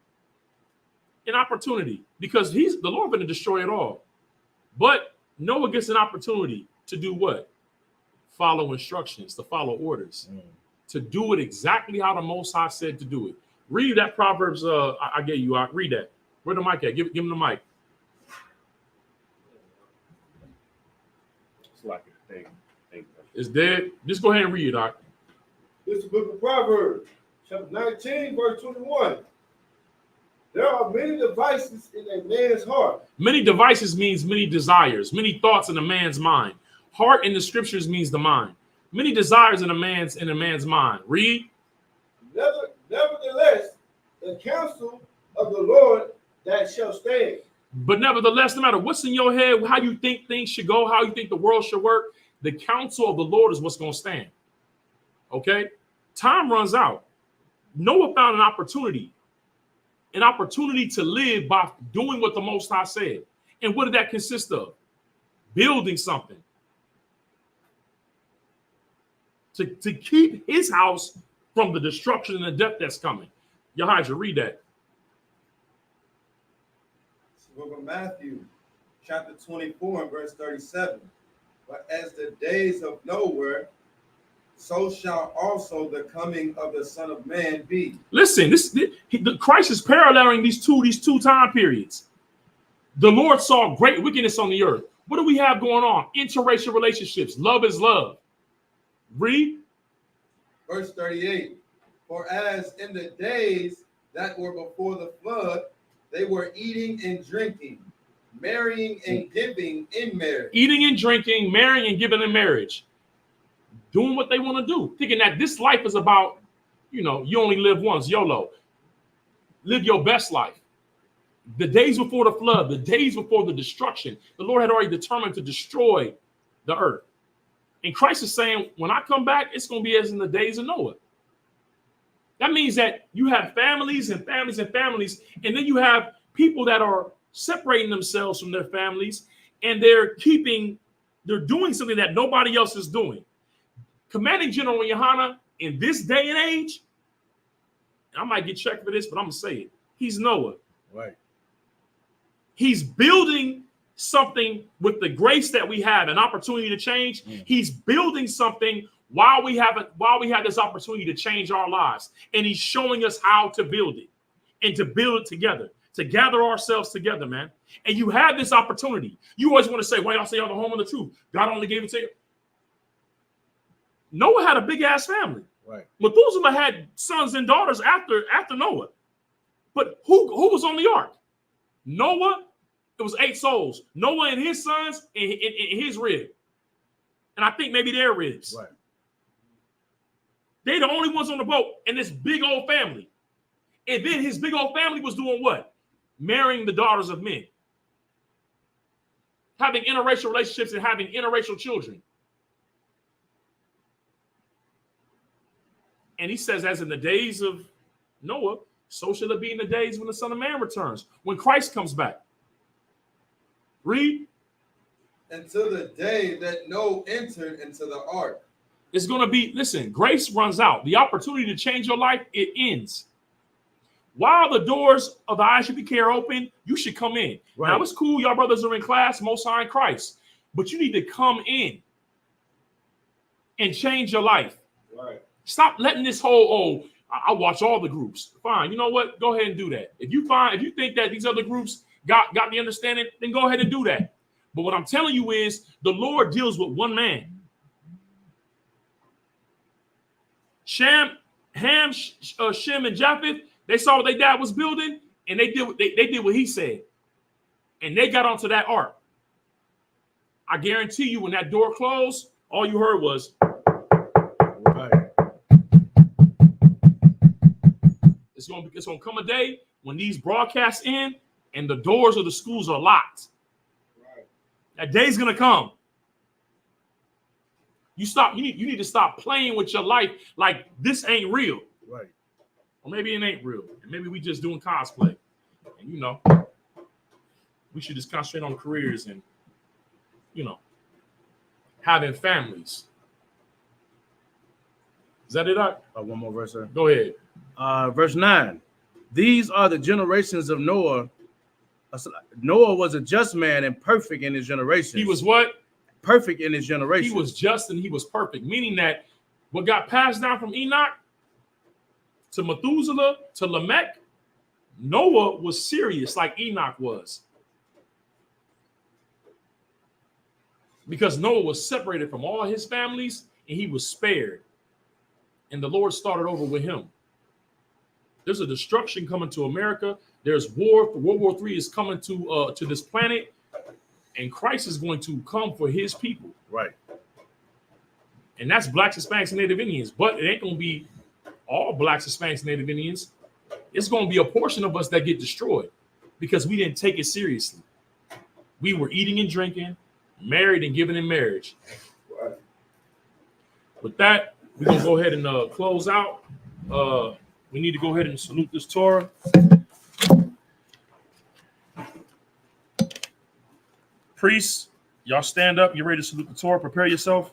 An opportunity. Because the Lord going to destroy it all. But Noah gets an opportunity to do what? Follow instructions, to follow orders. To do it exactly how the Most High said to do it. Read that Proverbs I gave you. Read that. Where the mic at? Give him the mic. It's like a thing. It's dead. Just go ahead and read it, Doc. This is the book of Proverbs, chapter 19, verse 21. There are many devices in a man's heart. Many devices means many desires, many thoughts in a man's mind. Heart in the scriptures means the mind. Many desires in a man's mind. Read. Nevertheless, the counsel of the Lord that shall stand. But nevertheless, no matter what's in your head, how you think things should go, how you think the world should work, the counsel of the Lord is what's going to stand. Okay? Time runs out. Noah found an opportunity to live by doing what the Most High said. And what did that consist of? Building something. To keep his house from the destruction and the death that's coming. Yahijah, read that. It's the book of Matthew, chapter 24, and verse 37. But as the days of Noah, so shall also the coming of the Son of Man be. Listen, Christ is paralleling these two time periods. The Lord saw great wickedness on the earth. What do we have going on? Interracial relationships. Love is love. Read. Verse 38. For as in the days that were before the flood, they were eating and drinking, marrying and giving in marriage. Eating and drinking, marrying and giving in marriage. Doing what they want to do. Thinking that this life is about, you only live once, YOLO. Live your best life. The days before the flood, the days before the destruction, the Lord had already determined to destroy the earth. And Christ is saying, when I come back, it's going to be as in the days of Noah. That means that you have families and families and families, and then you have people that are separating themselves from their families, and they're doing something that nobody else is doing. Commanding General Yohana, in this day and age, I might get checked for this, but I'm going to say it. He's Noah. Right. He's building something with the grace that we have, an opportunity to change. He's building something while we have this opportunity to change our lives. And he's showing us how to build it and to build it together, to gather ourselves together, man. And you have this opportunity. You always want to say, well, y'all say you're the home of the truth. God only gave it to you. Noah had a big ass family. Right. Methuselah had sons and daughters after Noah. But who was on the ark? Noah. It was 8 souls. Noah and his sons and his rib. And I think maybe their ribs. Right. They the only ones on the boat in this big old family. And then his big old family was doing what? marrying the daughters of men, having interracial relationships and having interracial children. And he says, as in the days of Noah, so shall it be in the days when the Son of Man returns, when Christ comes back. Read. Until the day that Noah entered into the ark. It's going to be, listen, grace runs out. The opportunity to change your life, it ends. While the doors of the ISUPK are open, you should come in. Right. Now, it's cool. Y'all brothers are in class, Most High in Christ. But you need to come in and change your life. Right. Stop letting this whole, I watch all the groups. Fine. You know what? Go ahead and do that. If you think that these other groups got the understanding, then go ahead and do that. But what I'm telling you is the Lord deals with one man. Shem, and Japheth, they saw what their dad was building, and they did what he said. And they got onto that ark. I guarantee you, when that door closed, all you heard was, Right. it's gonna come a day when these broadcasts end and the doors of the schools are locked. Right. That day's gonna come. You need to stop playing with your life like this ain't real. Right. Or maybe it ain't real. And maybe we just doing cosplay. And we should just concentrate on careers and having families. Is that it, Doc? One more verse, sir. Go ahead. Verse 9. These are the generations of Noah. Noah was a just man and perfect in his generation. He was what? Perfect in his generation. He was just and he was perfect, meaning that what got passed down from Enoch to Methuselah to Lamech, Noah was serious like Enoch was. Because Noah was separated from all his families and he was spared. And the Lord started over with him. There's a destruction coming to America. There's war. World War III is coming to this planet. And Christ is going to come for his people. Right. And that's blacks, Hispanics, and Native Indians. But it ain't going to be all blacks, Hispanics, and Native Indians. It's going to be a portion of us that get destroyed because we didn't take it seriously. We were eating and drinking, married and given in marriage. Right. With that, we're going to go ahead and close out. We need to go ahead and salute this Torah. Priests, y'all stand up. You're ready to salute the Torah. Prepare yourself.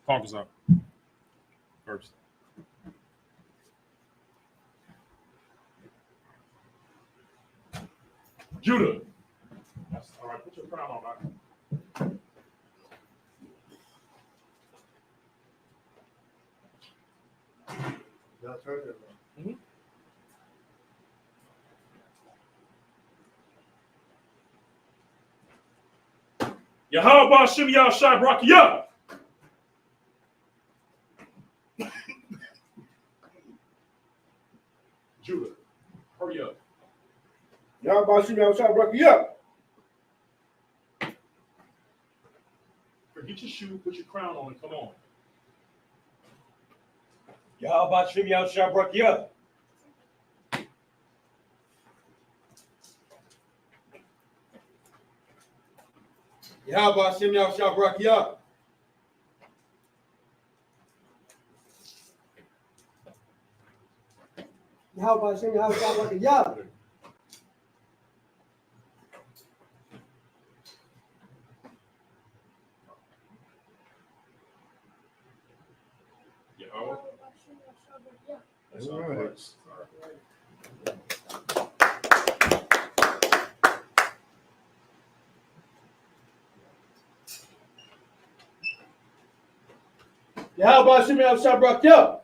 Conquers up first. Judah. That's all right. Put your crown on, Doc. Mm-hmm. Yahweh Shem Yahshai Brakiyah. Judah, hurry up. Y'all about to shoot shot, bro. Yeah. Forget your shoe, put your crown on, and come on. Yahweh Shem Yahshua Brakiyah. Yahweh Shem Yahshua Brakiyah. Yahweh Hashem, Yahweh Shabbat, Yah. Yahweh. That's All our right. first. Yahweh Shem Yahshua Brakiyah.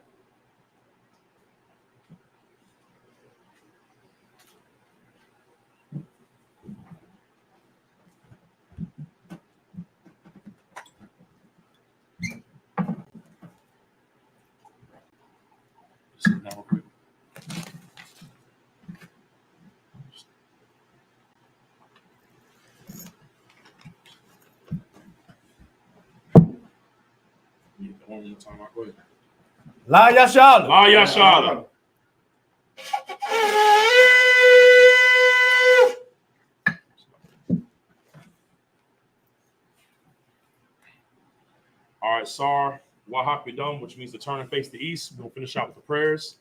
Sit down real quick. one more time. Go ahead. La Yashala. La Yashala. All right, Sar Wahapidum, which means to turn and face the east. We'll finish out with the prayers.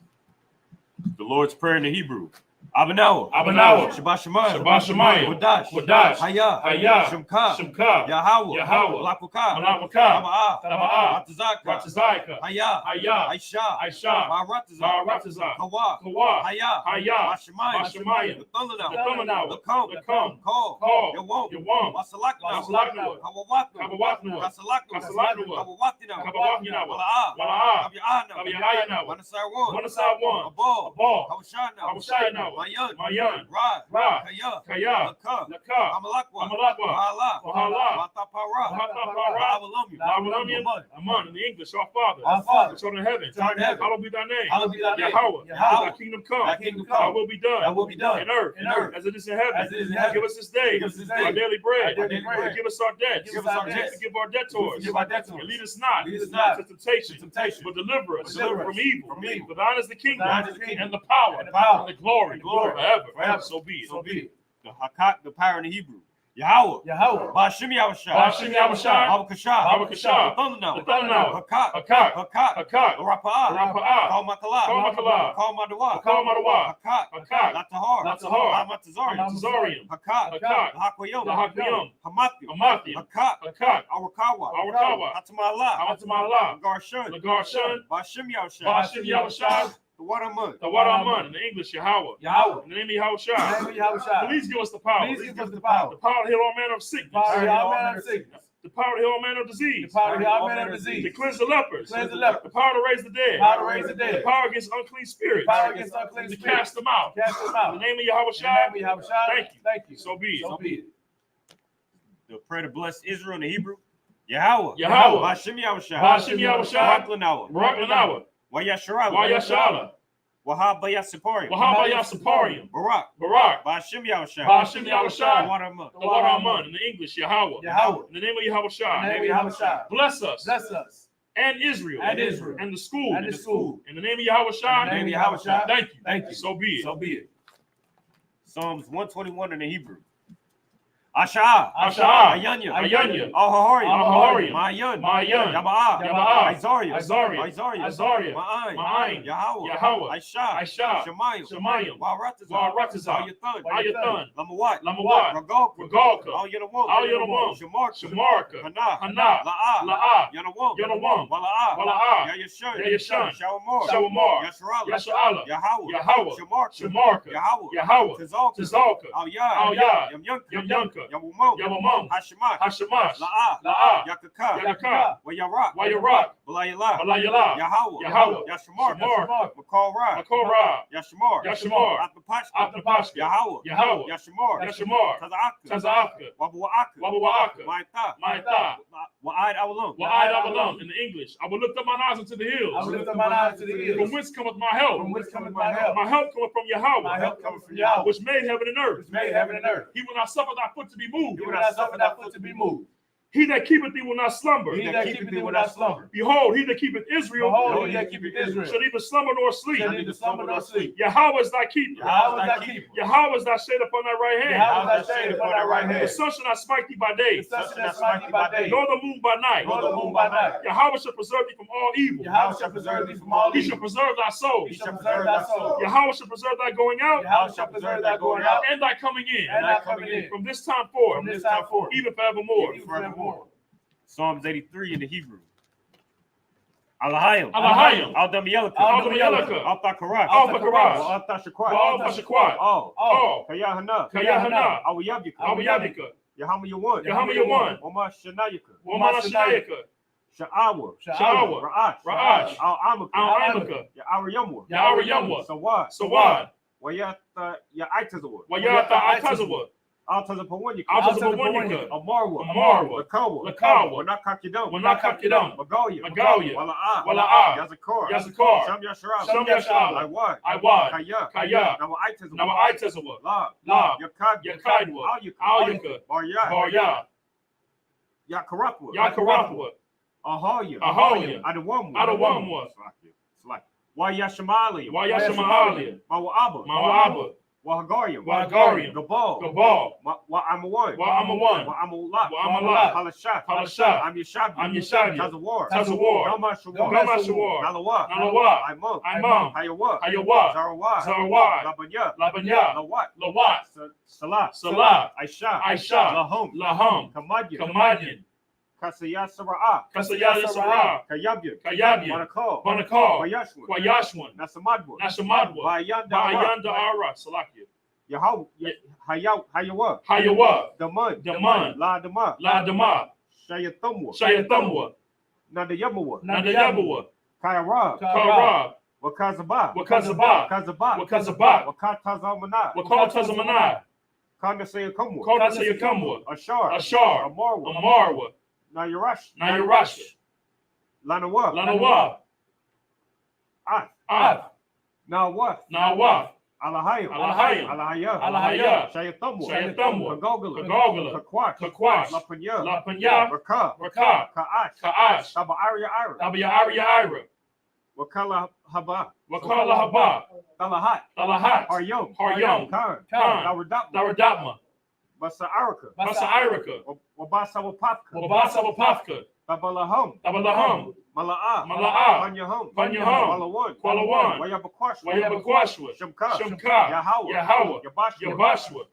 The Lord's Prayer in the Hebrew. Abanawa. Abanawa. Shabbat Shemayim. Shabbat Shemayim. Wadash. Wadash. Haya. Haya. Shemka. Shemka. Yahweh. Yahweh. Malapukah. Malapukah. Taba'ah. Taba'ah. Ratazaka. Ratazaka. Haya. Haya. Aisha. Aisha. Ma'aratazah. Ma'aratazah. Kawa. Kawa. Haya. Haya. Bashemayim. Bashemayim. Thundernawa. The Lakum. Lakum. Call. Call. Yawam. Yawam. Masalaknawa. Masalaknawa. Kawawatnawa. Kawawatnawa. Kasalaknawa. Kasalaknawa. Kawawatinawa. Kawawatinawa. Wala'ah. Wala'ah. Kabiyanawa. Kabiyanawa. Wanasarwan. Wanasarwan. Abal. Abal. Kawashanawa. Kawashanawa. Mayan. Mayan. Ra. Ra. Kaya. Kaya. Laka. Laka. Amalakwa. Amalakwa. Wahala. Wahala. Watapara. Watapara. Awalumya. Babylonian. Aman. In the English, our Father. Our Father. Which art in heaven. Which art in heaven. Hallowed be thy name. Hallowed be thy name. Yahweh. Yahweh. Thy kingdom come. Thy kingdom come. Thy will be done. Thy will be done. In earth. In earth. As it is in heaven. As it is in heaven. Give us this day. Give us this day. Our daily bread. Our daily bread. Forgive us our debts. Give us our debts. Forgive our debtors. Forgive our debtors. And lead us not. Lead us not into temptation. into temptation. But deliver us Deliver us from evil. from evil. For thine is the kingdom. Thine is the kingdom. And the power. And the power. And the glory. And the glory. Forever. Forever. So be it. So be it. The Hakak, the power in the Hebrew. Yahweh. Yahweh. Bashim Yahushua. Bashim Yahushua. Abakashah. Abakashah. Thundernawa. The Thundernawa. Hakak. Hakak. Hakak. Hakak. Rapa'ah. Rapa'ah. Kal Makalah. Kal Makalah. Kal Madawa. Kal Madawa. Hakak. Hakak. Latahar. Latahar. Lamatazarium. Tazarium. Hakak. Hakak. Lahakayom. Lahakayom. Hamathium. Hamathium. Hakak. Hakak. Awakawa. Awakawa. Hatamalah. Hatamalah. Garshun. Lagarshun. Bashim Yahushua. Bashim Yahushua. The Wadamun. The Wadamun. In the English, Yahweh. Yahweh. In the name of Yahushua. Name of Yahushua. Please give us the power. Please give us the power. The power to heal all manner of sickness. Power to heal all manner of sickness. The power to heal all manner of disease. The power to heal all manner of To disease. cleanse the lepers. Cleanse the lepers. The power to raise the dead. The power to raise the dead. The power against unclean spirits. Power against unclean To spirits. cast them out. Cast them In out. the name of In the Yahushua. name of Yahushua. Thank you. Thank you. So be it. So be it. The prayer to bless Israel in the Hebrew. Yahweh. Yahweh. Bashim Yahushua. Bashim Yahushua. Raklanawa. Barakanawa. Wayasharala. Wayashala. Wahabayasiparium. Wahabayasaparium. Barak. Barak. Bashim Yahushua. Bashim Yahushua. Wadamun. The Wadamun. In the English, Yahweh. Yahweh. In the name of In the Yahushua. name of Yahushua. Bless us. Bless us. And Israel. And Israel. And the school. And the school. In the name of Yahushua. In the name of Yahushua. Thank you. Thank you. So be it. So be it. Psalms 121 in the Hebrew. Asha. Asha. Ayanya. Ayanya. Al-Haharium. Al-Haharium. Ma'ayan. Ma'ayan. Yaba'ah. Yaba'ah. Isarium. Isarium. Isarium. Isarium. Ma'ayin. Ma'ayin. Yahweh. Yahweh. Aisha. Aisha. Shemayim. Shemayim. Wa'aratazah. Wa'aratazah. Ayathan. Ayathan. Lamawat. Lamawat. Ragalka. Ragalka. Al-Yanawam. Al-Yanawam. Shamarka. Shamarka. Hana. Hana. La'ah. La'ah. Yanawam. Yanawam. Wala'ah. Wala'ah. Yayashun. Yayashun. Shawamar. Shawamar. Yasharala. Yasharala. Yahweh. Yahweh. Shamarka. Shamarka. Yahweh. Yahweh. Tizalka. Tizalka. Al-Yad. Al-Yad. Yamyunka. Yamyunka. Yamumam. Yamamam. Hashemash. Hashemash. La'ah. La'ah. Yakaka. Yakaka. Wayarak. Wayarak. Balayala. Balayala. Yahweh. Yahweh. Yashamar. Shamar. Makal Ra. Makorah. Yashamar. Yashamar. Atapashka. Atapashka. Yahweh. Yahweh. Yashamar. Yashamar. Taza'aka. Taza'aka. Wabu'aka. Wabu'aka. Ma'ita. Ma'ita. Wa'ad Awalum. Wa'ad Avalon. In the English, I will lift up mine eyes unto the hills. I will lift up my eyes to the From hills. whence cometh my help? From whence cometh my help? My help cometh from Yahweh. My help cometh from Yahweh, Which made heaven and earth. which made heaven and earth. He will not suffer thy foot to be moved. You will not suffer thy foot to be moved. He that keepeth thee will not slumber. He that keepeth thee will not slumber. Behold, he that keepeth Israel Behold, he that keepeth Israel shall neither slumber nor sleep. shall neither slumber nor sleep. Yahweh is thy keeper. Yahweh is thy keeper. Yahweh is thy shade upon thy right hand. Yahweh is thy shade upon thy right The hand. sun shall not smite thee by day, The sun shall not smite thee by day, nor the moon by night. nor the moon by night. Yahweh shall preserve thee from all evil. Yahweh shall preserve thee from all He shall evil. preserve thy soul. He shall preserve thy soul. Yahweh shall preserve thy going out Yahweh shall preserve thy going out and thy coming in and thy coming in. from this time forth, From this time forth, even forevermore. even forevermore. Psalms 83 in the Hebrew. Alahayim. Alahayim. Al-Damiyelaka. Al-Damiyelaka. Al-Takarat. Al-Takarat. Al-Tashakwat. Al-Fashakwat. Oh. Oh. Kayahana. Kayahana. Awiyabika. Awiyabika. Yahama Yawan. Yahama Yawan. Oma Shanayaka. Womana Shanayaka. Sha'awa. Sha'awa. Ra'ash. Ra'ash. Al-Amaka. Al-Amaka. Ya'ara Yamwa. Ya'ara Yamwa. Sawad. Sawad. Wayata Ya'aitazawa. Wayata Atazawa. Al-Tazapawanyaka. Al-Tazapawanyaka. Amarwa. Amarwa. Lakawa. Lakawa. Wanakakidam. Wanakakidam. Magalia. Magalia. Wala'ah. Wala'ah. Yazakar. Yazakar. Sham Yasharab. Sham Yasharab. Iwad. Iwad. Kaya. Kaya. Nawa'aitazawa. Nawa'aitazawa. La. La. Yakad. Yakadwa. Alyaka. Alyaka. Barya. Barya. Yakarapwa. Yakarapwa. Ahoya. Ahoya. Adawamu. Adawamu. Slack. Wayashamalia. Wayashamalia. Mawaba. Mawaba. Wahagaria. Wahagaria. Gabal. Gabal. Wa'amawan. Wa'amawan. Wa'amulak. Wa'amulak. Halashat. Halashat. I'm Yashabi. I'm Yashabi. Tazawar. Tazawar. Gamashawar. Gamashawar. Nalawa. Nalawa. Imam. Imam. Hayawa. Hayawa. Zarawai. Zarawai. Labanya. Labanya. Lawat. Lawat. Salah. Salah. Aisha. Aisha. Lahum. Laham. Kamadyan. Kamadyan. Kasaya Sarah. Kasayaya Sarah. Kayabyan. Kayabyan. Manakal. Manakal. Wayashwan. Kwayashwan. Nasamadwa. Nashamadwa. Bayanda. Bayanda Ara. Salakia. Yahau. Hayawa. Hayawa. Daman. Daman. La Dama. La Dama. Shayatumwa. Shayathumwa. Nadayamawa. Nadayabawa. Kayarab. Karab. Wakazaba. Wakazaba. Wakazaba. Wakazaba. Wakatazamana. Wakatazamanai. Kandasayakumwa. Kodasayakamwa. Ashar. Ashar. Amarwa. Amarwa. Nayarash. Nayarash. Lanawa. Lanawa. Ad. Nawa. Nawa. Alahayim. Alahayim. Alahaya. Alahaya. Shayatumwa. Shayathumwa. Kagogala. Kagogala. Kakwash. Kakwash. Lapanya. Lapanya. Raka. Rakah. Kaash. Kaash. Taba Arya Ira. Abiya Arya Ira. Wakala Haba. Wakala Haba. Talahat. Talahat. Haryom. Haryom. Khan. Khan. Daradapma. Daradapma. Basa Arika. Basa Irika. Wabasa Wapapka. Wabasa Wapafka. Tabalahum. Tabalaham. Mala'a. Mala'a. Panyahum. Panyahum. Walawan. Kwalawan. Wayabakwashwa. Wayabakwashwa. Shemka. Shemka. Yahawa. Yahawa. Yabashwa. Yabashwa.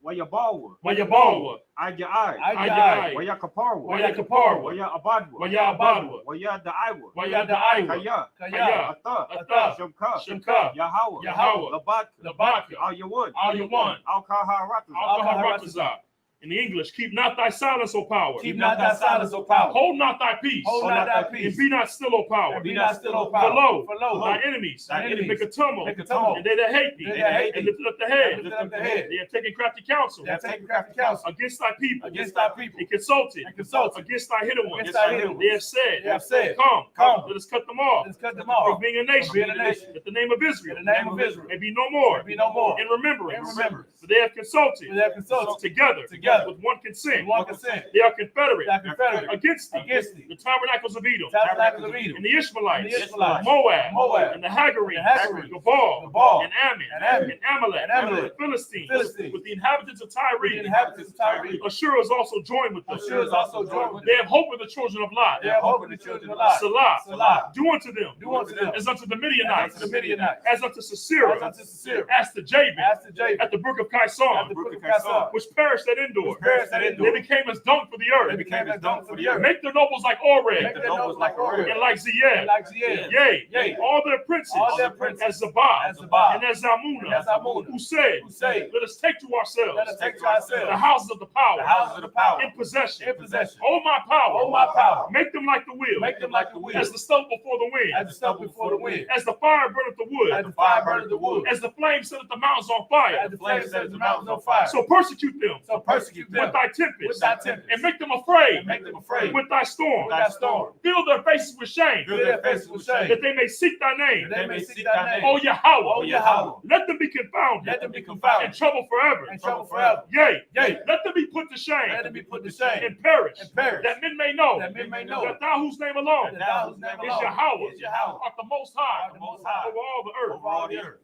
Wayabawa. Wayabawa. Ajai. Ajai. Wayakaparwa. Wayacaparwa. Wayabadwa. Wayabadwa. Wayadaiwa. Wayadaiwa. Kaya. Kaya. Ata. Ata. Shemka. Shemka. Yahawa. Yahawa. Labaka. Labaka. Al-Yawan. Al-Yawan. Al-Kaharatu. Al-Kaharatazah. In the English, keep not thy silence, O power. Keep not thy silence, O power. Hold not thy peace. Hold not thy And peace. be not still, O power. And be not still, O For power. lo, For lo, thy enemies, thy enemies make a tumult, make a tumult. and they that hate thee, They that hate and thee. lift up the head. And lift up the head. They have taken crafty counsel They have taken crafty counsel against thy people, against thy people, and consulted and consulted against thy hidden ones. against thy hidden ones. They have said, They have said, Come, Come, let us cut them off. let us cut them From off being a nation, from being a nation. that the name of Israel, In the name of Israel may be no more, may be no more in remembrance. in remembrance. For they have consulted, For they have consulted together, together with one consent. with one consent. They are confederate, They are confederate against thee, against thee. the tabernacles of Edom, Tabernacles of Edom, and the Ishmaelites, and the Ishmaelites, Moab, Moab, and the Hagarenes, and the Hagarenes, Gabal, Gabal, and Ammon, and Ammon, and Amalek, and Amalek, the Philistines, Philistines, with the inhabitants of Tyre. with the inhabitants of Tyre. Ashur is also joined with them. Ashur is also joined with They them. have hope in the children of Lot. They have hope in the children of Lot. Salah, Salah. do unto them, Do unto them as unto the as Midianites, unto the Midianites, as unto Sisera, as unto Sisera, as to Jabin, as to Jacob, at the brook of at Kison, the brook of Kison, which perished at Endor. which perished at Endor. They became as dung for the They earth. became as dung for the earth. Make their nobles like Oreb, Make their nobles like Oreb, and like Ziel. and like Ziel. Yea, Yea. all their princes, All their princes, as Zabah, as Zabah, and as Zalmunna, and as Zalmunna, who said, who say, let us take to ourselves let us take to the ourselves houses of the power, the houses of the power in possession. in possession. Oh my power, Oh my power, make them like the wheel, make them like the wheel, as the stove before the wind, as the stuff before the wind, as the fire burneth the wood, as the fire burneth the wood, as the flame setteth the mountains on fire. as the flame sets the mountains on fire. So persecute them So persecute them with thy tempest, with thy tempest, and make them afraid and make them afraid with thy storm. with thy storm. Fill their faces with shame, Fill their faces with shame, that they may seek thy name. that they may seek thy name. O Yahweh, O Yahweh, let them be confounded let them be and confounded trouble forever. and trouble forever. Yea, Yea, let them be put to let shame them be put to shame and perish, and perish, that men may know that men may know that thou whose name alone that thou whose name is alone Yahweh, is Yahweh, art the most high, art the Most High over all the earth. over all the earth.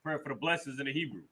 Prayer for the blessings in the Hebrew.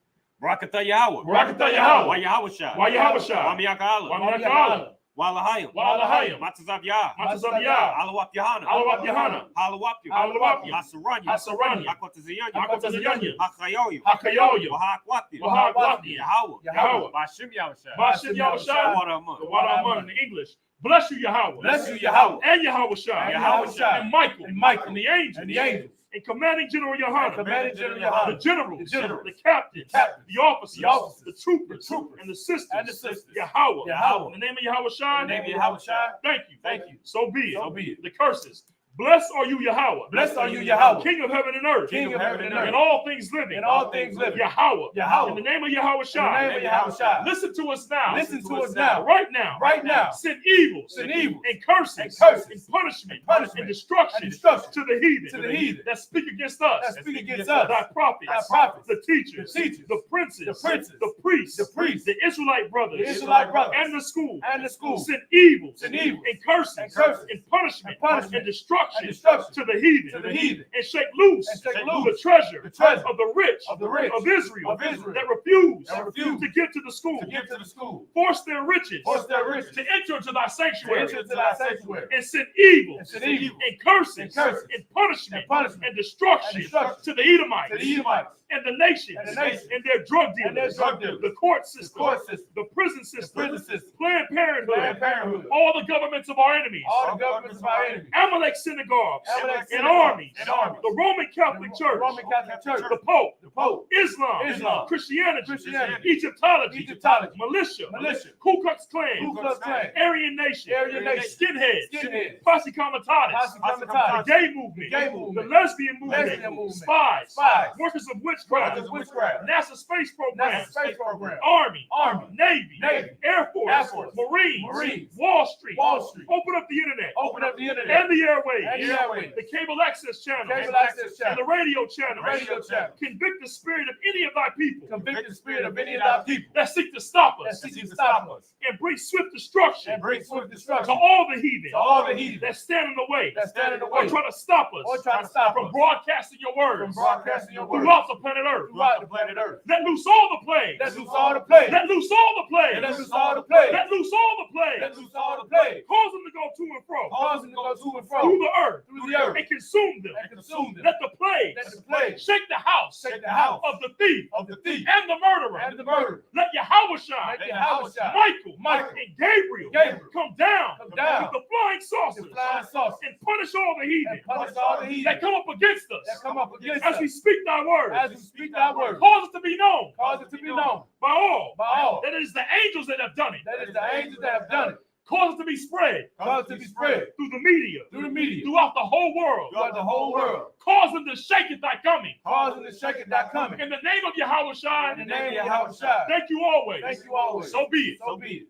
Barakatah Yahweh. Barakatah Yahweh. Wa Yahweh Shah. Wa Yahweh Shah. Wa Miyaka'ala. Wa Miyaka'ala. Wa Lahayim. Wa Lahayim. Matazav Yah. Matazav Yah. Alawap Yahana. Alawap Yahana. Halawapyu. Halawapyu. Hasaranya. Hasaranya. Hakotaziyanya. Hakotaziyanya. Hakayoyu. Hakayoyu. Wahakwathi. Wahakwathi. Yahweh. Yahweh. Bashim Yahushua. Bashim Yahushua. Waraman. The water I'm in English. Bless you, Yahweh. Bless you, Yahweh, And Yahweh Shah. and Yahweh Shah, And Michael. and Michael, And the angels. and the angels, And commanding General and Yohana. commanding General The Yohana, generals. the generals, The captains. the captains, The officers. the officers, The troopers. the troopers, And the sisters. and the sisters. Yahweh. Yahweh. In the name of Yahweh Shah. in the name of Yahweh Shah. Thank you. Thank you. So be it. So be it. The curses Blessed are you, Yahweh. Blessed are you, Yahweh. King of heaven and earth. King of heaven and earth. And all things living. And all things living. Yahweh. Yahweh. In the name of Yahweh In the name of Yahweh Shai. Listen to us now. Listen to us now. Right now. Right now. Send evils. Send evils. And curses. And curses. And punishment. And punishment. And destruction. And destruction. To the heathen. To the heathen. That speak against us. That speak against us. Thy prophets. Thy prophets. The teachers. The teachers. The princes. The princes. The priests. The priests. The Israelite brothers. The Israelite brothers. And the school. And the school. Send evils. Send evils. And curses. And curses. And punishment. And punishment. And destruction. And destruction. To the heathen. To the heathen. And shake loose. And shake the loose. treasure. The treasure. Of the rich. Of the rich. Of Israel. Of Israel. That refuse. That refuse. To give to the school. To give to the school. Force their riches. Force their riches. To enter into thy To sanctuary. enter into thy sanctuary. And send evil. And send evil. And curses. And curses. And punishment. And punishment. And destruction. And destruction. To the Edomites. To the Edomites. And the nations. And the nations. And their drug dealers. And their drug dealers. The court system. The court system. The prison system. The prison system. Planned Parenthood. Planned Parenthood. All the governments of our enemies. All the governments of our enemies. Amalek synagogues. Amalek And synagogues. armies. And armies. The Roman Catholic The Church. Roman Catholic Church. The Pope. The Pope. Islam. Islam. Christianity. Christianity. Egyptology. Egyptology. Militia. Militia. Ku Klux Klan. Ku Klux Klan. Aryan Nation. Aryan Nation. Skinheads. Skinheads. Posse Comitatus. Posse The Comitatus. gay movement. The gay movement. The lesbian movement. Lesbian movement. Spies. Spies. Workers of witchcraft. Workers of witchcraft. NASA space program. NASA space program. Army. Army. Navy. Navy. Air Force. Air Force. Marines. Marines. Wall Street. Wall Street. Open up the internet. Open up the internet. And the airwaves. And the airwaves. The cable access channel. Cable access channel. And the radio channel. The radio channel. Convict the spirit of any of thy people. Convict the spirit of any of thy people that seek to stop that us. seek to stop us. And bring swift destruction. And bring swift To destruction all the heathen. to all the heathen that stand in the way. that stand in the Or way. try to stop us. Or try to stop from us broadcasting your from words. broadcasting your word Throughout the planet Earth. throughout the planet Earth. Let loose all the plagues. Let loose all the plagues. Let loose all the plagues. Let loose all the plagues. Let loose all the plagues. Let loose all the plagues. Cause them to go to and fro. Cause them to go to and Through fro the earth. through the earth And consume them. and consume them. Let the plagues. Let the plagues Shake the house. shake the house Of the thief. of the thief And the murderer. and the murderer. Let Yahweh shine. Let Yahweh shine. Michael. And Gabriel. Gabriel. Come down. Come down. With the flying saucers. The flying saucers. And punish all the heathen. And punish all the heathen That come up against us. that come up against As us we speak thy word. as we speak thy word. Cause it to be known. Cause it to be known By all. by all That it is the angels that have done it. that is the angels that have done it. Cause it to be spread. Cause it to be spread Through the media. through the media Throughout the whole world. throughout the whole world. Cause them to shake at thy coming. Cause them to shake it that coming. In the name of Yahweh Shai. In the name of Yahweh Shai. Thank you always. Thank you always. So be it. So be it.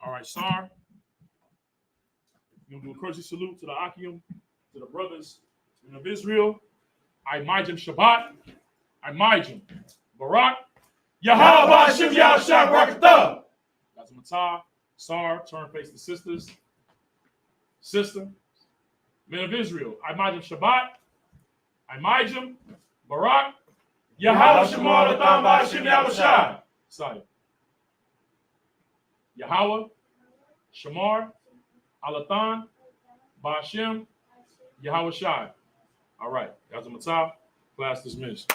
All right, Sar. We're going to do a courtesy salute to the Akim, to the brothers of Israel. I Majim Shabbat. I Majim Barak. Yahweh Hashem Yahushua Barakatah. That's Matah. Sar, turn face to sisters. Sister. Men of Israel. I Majim Shabbat. I Majim Barak. Yahweh Shemar Latam Hashem Yahushua. Sorry. Yahweh, Shamar, Alatan, Ba'ashem, Yahweh Shai. All right, that's a Matah. Class dismissed.